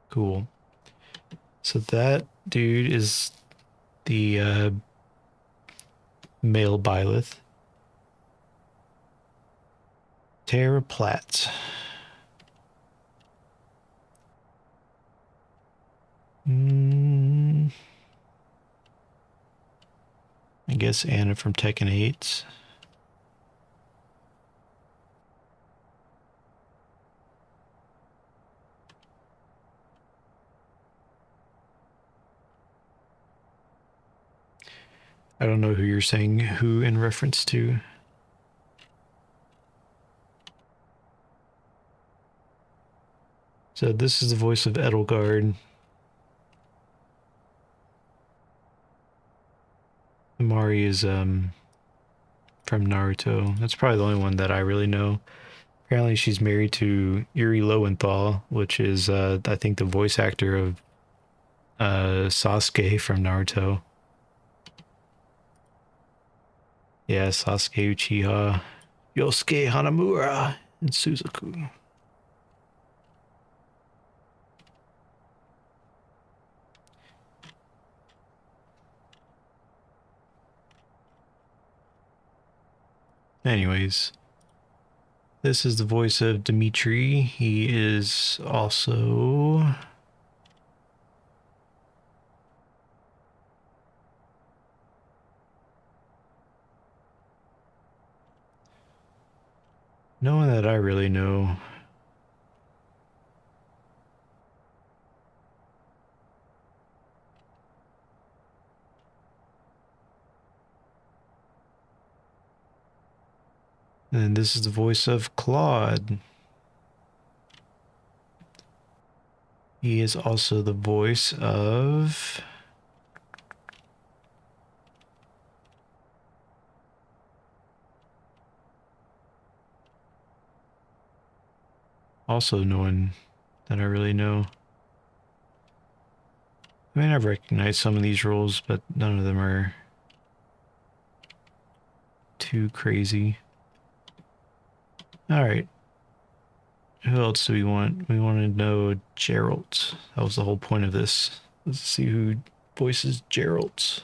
Cool. So that dude is the male Byleth. Terra Platt. I guess Anna from Tekken 8. I don't know who you're saying who in reference to. So this is the voice of Edelgard. Mari is from Naruto. That's probably the only one that I really know. Apparently she's married to Yuri Lowenthal, which is I think the voice actor of Sasuke from Naruto. Yeah, Sasuke Uchiha, Yosuke Hanamura, and Suzaku. Anyways, this is the voice of Dimitri. He is also no one that I really know. And this is the voice of Claude. He is also the voice of also no one that I really know. I mean, I've recognized some of these roles, but none of them are too crazy. Alright. Who else do we want? We want to know Geralt. That was the whole point of this. Let's see who voices Geralt.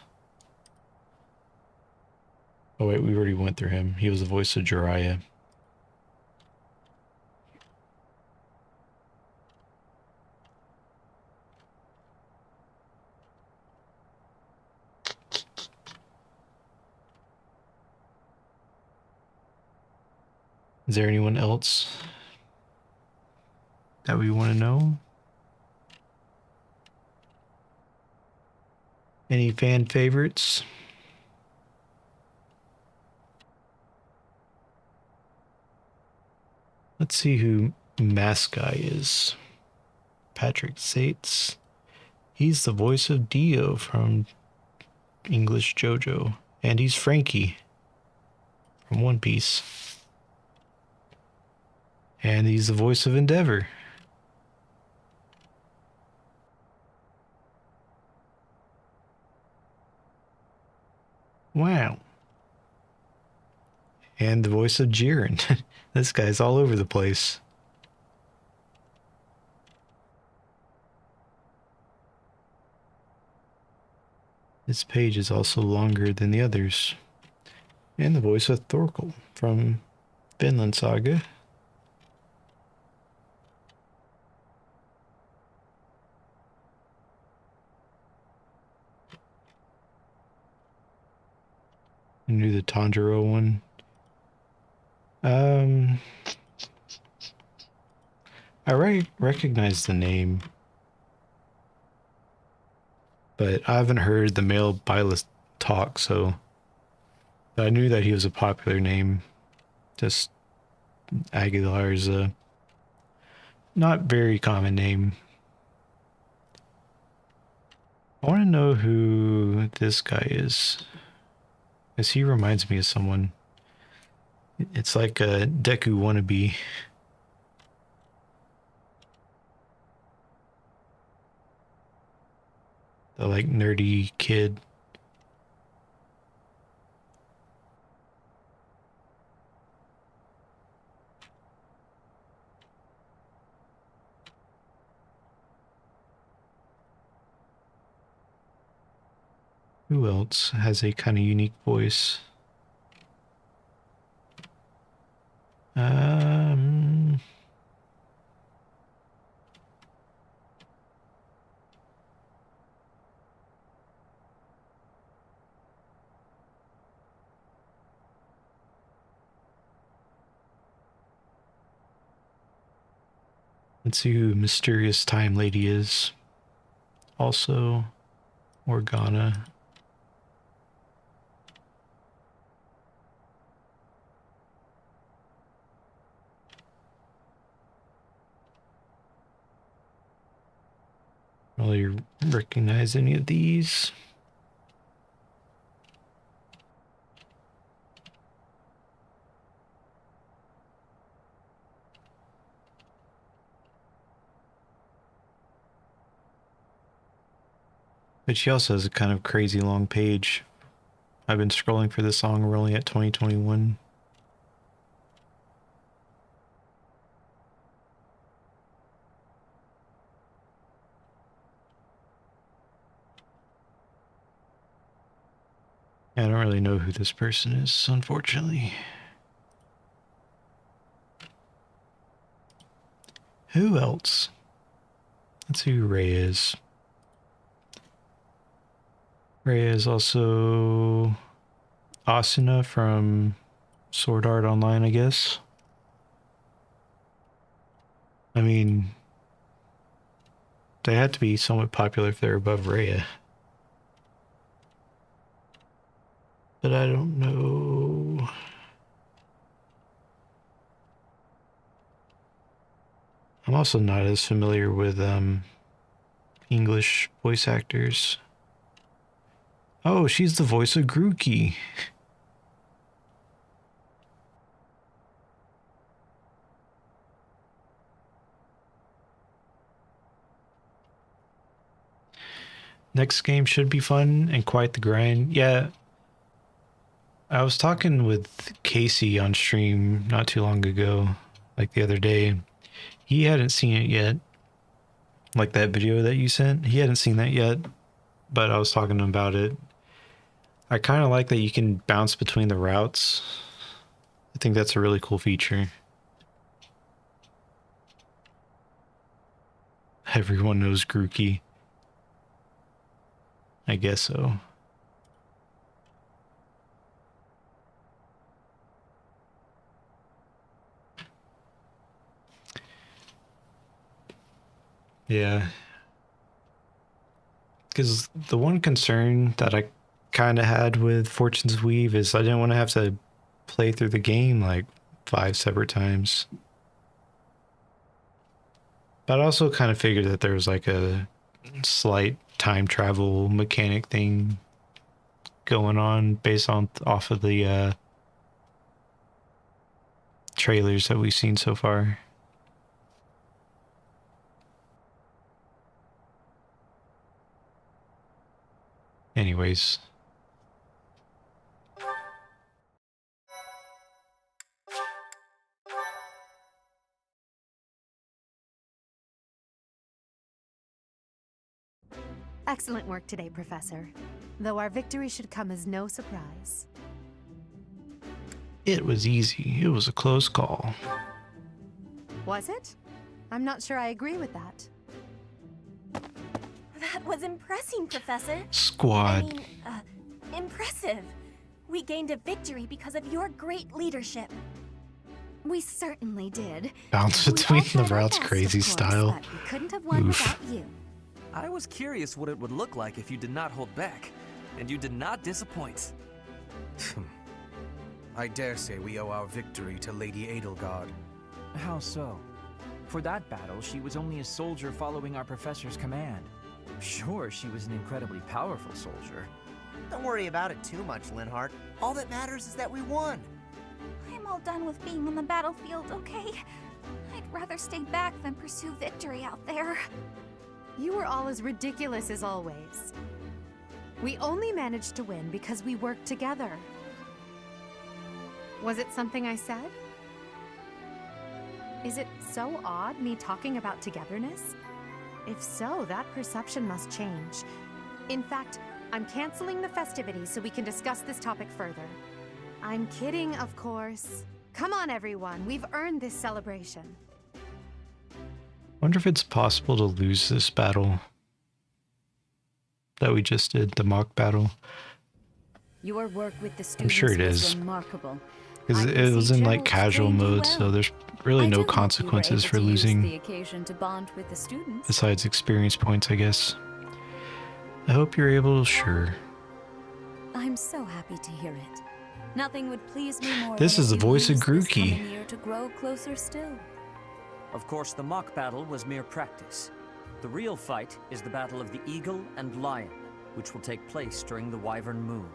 Oh wait, we already went through him. He was the voice of Jiraiya. Is there anyone else that we want to know? Any fan favorites? Let's see who Mask Guy is. Patrick Sates. He's the voice of Dio from English JoJo. And he's Frankie from One Piece. And he's the voice of Endeavor. Wow. And the voice of Jiren. This guy's all over the place. This page is also longer than the others. And the voice of Thorkel from Vinland Saga. I knew the Tanjiro one. I recognize the name, but I haven't heard the male Byleth talk, so I knew that he was a popular name. Just Aguilar's a not very common name. I want to know who this guy is, because he reminds me of someone. It's like a Deku wannabe. The like nerdy kid. Who else has a kind of unique voice? Let's see who Mysterious Time Lady is. Also, Morgana. Really recognize any of these? But she also has a kind of crazy long page. I've been scrolling for this song. We're only at 2021. I don't really know who this person is, unfortunately. Who else? Let's see who Ray is. Ray is also Asuna from Sword Art Online, I guess. I mean, they had to be somewhat popular if they're above Rhea. But I don't know. I'm also not as familiar with English voice actors. Oh, she's the voice of Grookey. Next game should be fun and quite the grind. Yeah. I was talking with Casey on stream not too long ago, like the other day. He hadn't seen it yet. Like that video that you sent. He hadn't seen that yet, but I was talking to him about it. I kind of like that you can bounce between the routes. I think that's a really cool feature. Everyone knows Grookey. I guess so. Yeah. Because the one concern that I kind of had with Fortune's Weave is I didn't want to have to play through the game like 5 separate times. But I also kind of figured that there was like a slight time travel mechanic thing going on based off of the trailers that we've seen so far. Anyways. Excellent work today, Professor. Though our victory should come as no surprise. It was easy. It was a close call. Was it? I'm not sure I agree with that. That was impressive, Professor. Squad. I mean, impressive. We gained a victory because of your great leadership. We certainly did. Bounce between the routes crazy style. But we couldn't have won without you. I was curious what it would look like if you did not hold back, and you did not disappoint. I dare say we owe our victory to Lady Edelgard. How so? For that battle, she was only a soldier following our professor's command. Sure, she was an incredibly powerful soldier. Don't worry about it too much, Linhardt. All that matters is that we won. I'm all done with being on the battlefield, okay? I'd rather stay back than pursue victory out there. You were all as ridiculous as always. We only managed to win because we worked together. Was it something I said? Is it so odd, me talking about togetherness? If so, that perception must change. In fact, I'm canceling the festivities so we can discuss this topic further. I'm kidding, of course. Come on, everyone. We've earned this celebration. Wonder if it's possible to lose this battle that we just did, the mock battle. Your work with the students I'm sure it was is. remarkable. Because it was in like casual mode, so there's really no consequences for losing. The occasion to bond with the students. Besides experience points, I guess. I hope you're able to, sure. I'm so happy to hear it. Nothing would please me more. This than is the if you voice of use this Grookey. coming year to grow closer still. Of course, the mock battle was mere practice. The real fight is the Battle of the Eagle and Lion, which will take place during the Wyvern Moon.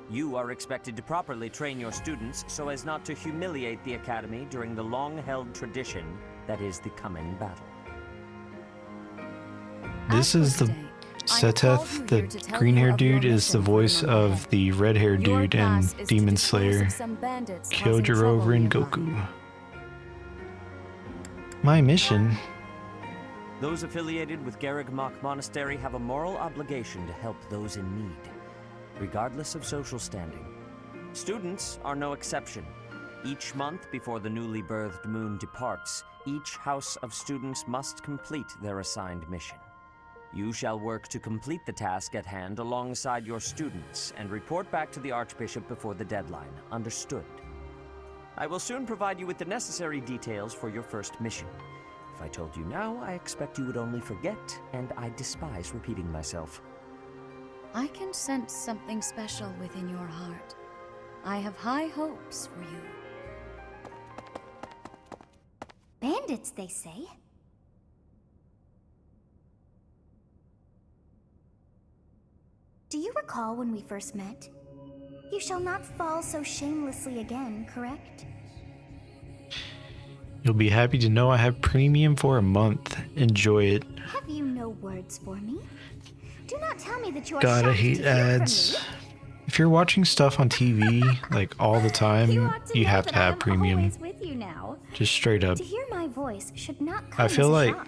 You are expected to properly train your students so as not to humiliate the Academy during the long-held tradition that is the coming battle. This is the Seteth, the green-haired dude, is the voice of the red-haired dude in Demon Slayer, Kyojuro and Goku. My mission? Those affiliated with Garreg-Mach Monastery have a moral obligation to help those in need, regardless of social standing. Students are no exception. Each month before the newly birthed moon departs, each house of students must complete their assigned mission. You shall work to complete the task at hand alongside your students and report back to the Archbishop before the deadline. Understood? I will soon provide you with the necessary details for your first mission. If I told you now, I expect you would only forget, and I despise repeating myself. I can sense something special within your heart. I have high hopes for you. Bandits, they say? Do you recall when we first met? You shall not fall so shamelessly again, correct? You'll be happy to know I have premium for a month. Enjoy it. Have you no words for me? Do not tell me that you are God, I shocked hate to hear from ads. me. If you're watching stuff on TV, like all the time, you have to have premium. Always with you now. Just straight up. To hear my voice should not come I feel as a like shock.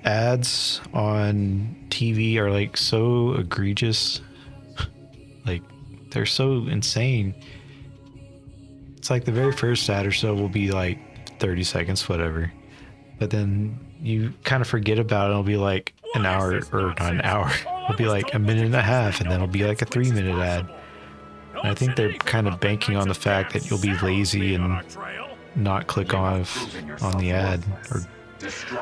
ads on TV are like so egregious. Like, they're so insane. It's like the very first ad or so will be like 30 seconds, whatever. But then you kind of forget about it. It'll be like an hour, or not an hour. It'll be like a minute and a half, and then it'll be like a 3-minute ad. And I think they're kind of banking on the fact that you'll be lazy and not click on the ad. Or,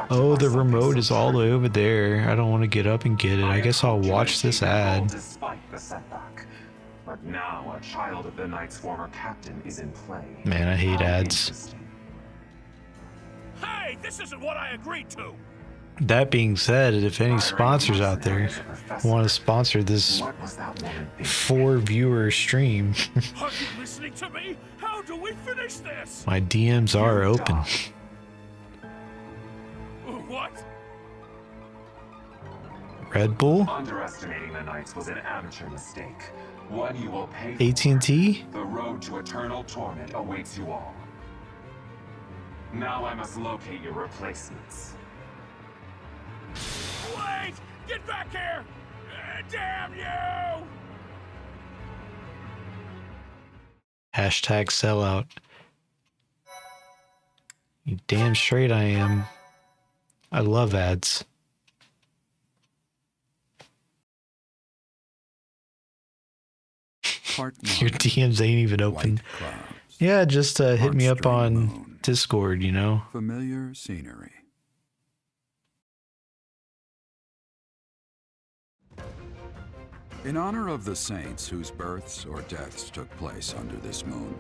oh, the remote is all the way over there. I don't want to get up and get it. I guess I'll watch this ad. Despite the setback. But now a child of the Knight's former captain is in play. Man, I hate ads. Hey, this isn't what I agreed to! That being said, if any sponsors out there want to sponsor this 4-viewer stream, Are you listening to me? How do we finish this? my DMs are open. What? Red Bull? Underestimating the Knights was an amateur mistake. One you will pay for. AT&T? The road to eternal torment awaits you all. Now I must locate your replacements. Wait! Get back here! Damn you! Hashtag sellout. You damn straight I am. I love ads. Your DMs ain't even open. Yeah, just hit me up on Discord, you know. Familiar scenery. In honor of the saints whose births or deaths took place under this moon,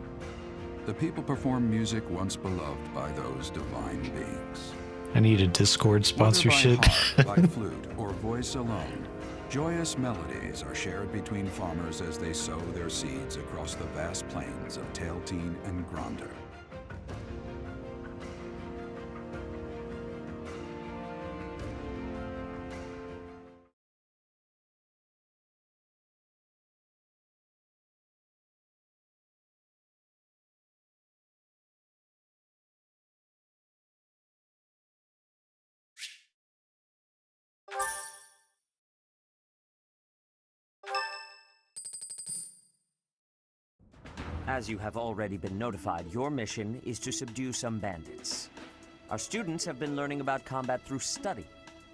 the people perform music once beloved by those divine beings. I need a Discord sponsorship. Whether by harp, by flute, or voice alone, joyous melodies are shared between farmers as they sow their seeds across the vast plains of Tailteen and Gronder. As you have already been notified, your mission is to subdue some bandits. Our students have been learning about combat through study,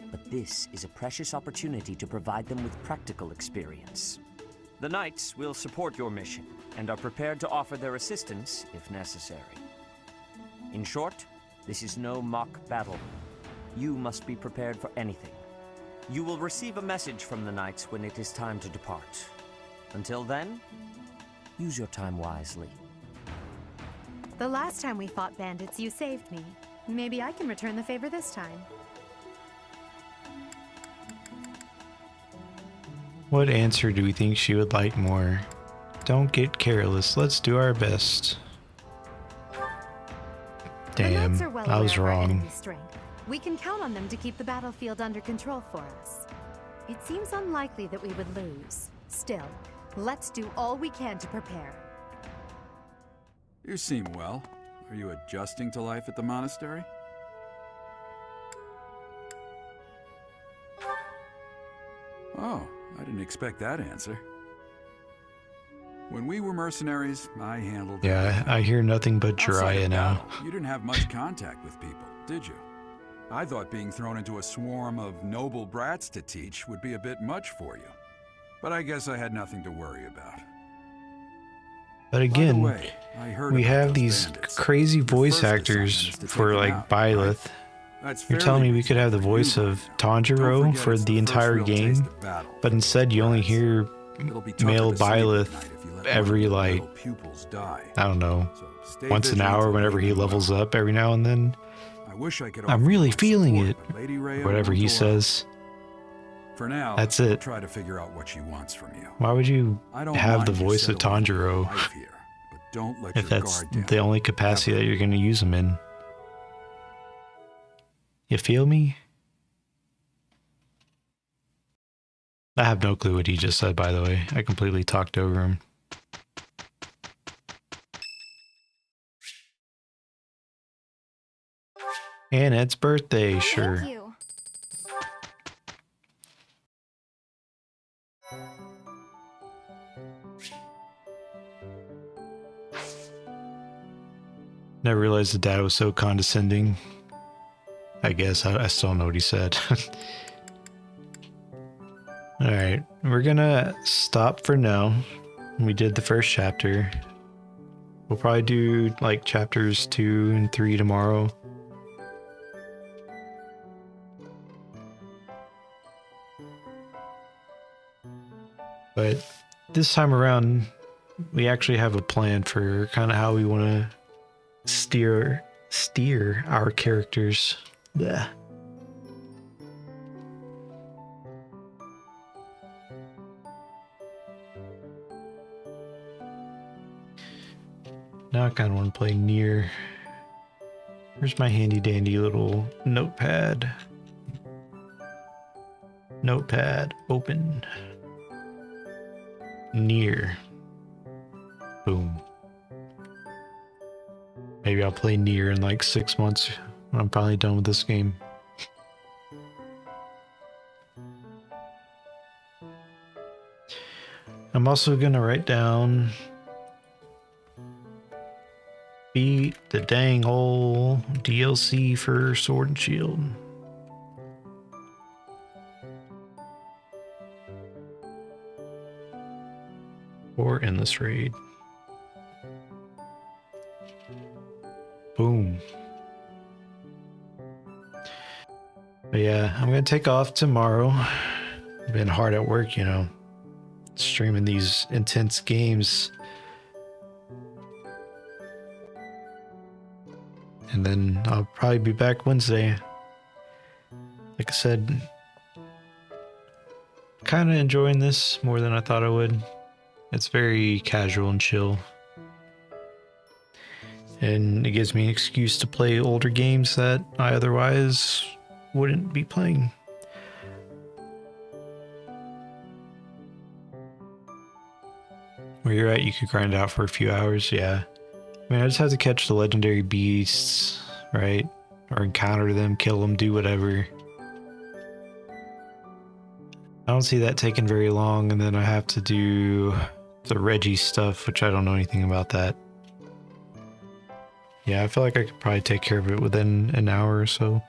but this is a precious opportunity to provide them with practical experience. The Knights will support your mission and are prepared to offer their assistance if necessary. In short, this is no mock battle. You must be prepared for anything. You will receive a message from the Knights when it is time to depart. Until then, use your time wisely. The last time we fought bandits, you saved me. Maybe I can return the favor this time. What answer do we think she would like more? Don't get careless. Let's do our best. Damn, I was wrong. We can count on them to keep the battlefield under control for us. It seems unlikely that we would lose. Still, let's do all we can to prepare. You seem well. Are you adjusting to life at the monastery? Oh, I didn't expect that answer. When we were mercenaries, I handled... Yeah, I hear nothing but Jiraiya now. You didn't have much contact with people, did you? I thought being thrown into a swarm of noble brats to teach would be a bit much for you. But I guess I had nothing to worry about. But again, way, we have these crazy voice actors for like Byleth. You're telling me we could have the voice of Tanjiro for the entire game, but instead you only hear male Byleth every, like, I don't know, once an hour whenever he levels up every now and then. I'm really feeling it, whatever he says. For now, that's it. Try to figure out what she wants from you. Why would you have the voice of Tanjiro if that's the only capacity that you're going to use him in? You feel me? I have no clue what he just said, by the way. I completely talked over him. Annette's birthday, sure. Thank you. Never realized the dad was so condescending. I guess I still don't know what he said. Alright, we're gonna stop for now. We did the first chapter. We'll probably do like chapters 2 and 3 tomorrow. But this time around, we actually have a plan for kind of how we want to steer our characters. Blech. Now I kind of want to play Nier. Where's my handy dandy little notepad? Notepad, open. Nier. Boom. Maybe I'll play Nier in like 6 months when I'm finally done with this game. I'm also gonna write down beat the dang ol' DLC for Sword and Shield. Or Endless Raid. Boom. But yeah, I'm gonna take off tomorrow. I've been hard at work, you know, streaming these intense games. And then I'll probably be back Wednesday. Like I said, kind of enjoying this more than I thought I would. It's very casual and chill. And it gives me an excuse to play older games that I otherwise wouldn't be playing. Where you're at, you could grind out for a few hours, yeah. I mean, I just have to catch the legendary beasts, right? Or encounter them, kill them, do whatever. I don't see that taking very long, and then I have to do the Reggie stuff, which I don't know anything about that. Yeah, I feel like I could probably take care of it within an hour or so.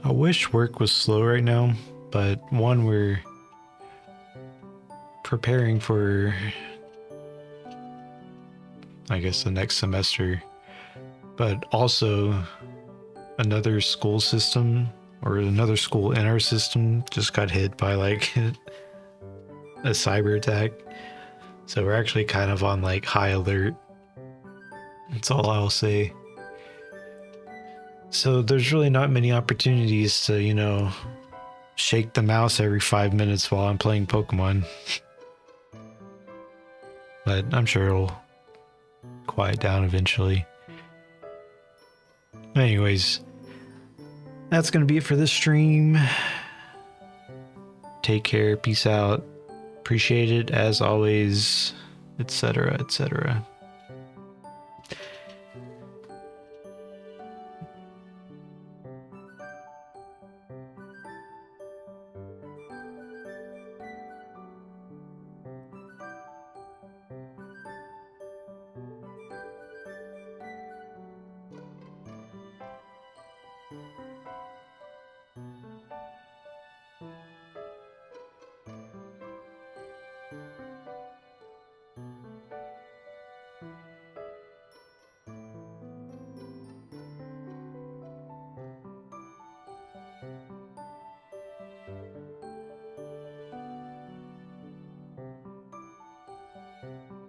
I wish work was slow right now, but one, we're preparing for, I guess, the next semester, but also another school system or another school in our system just got hit by like a cyber attack. So we're actually kind of on like high alert. That's all I'll say. So there's really not many opportunities to, you know, shake the mouse every 5 minutes while I'm playing Pokemon. But I'm sure it'll quiet down eventually. Anyways, that's going to be it for this stream. Take care. Peace out. Appreciate it as always, etc., etc.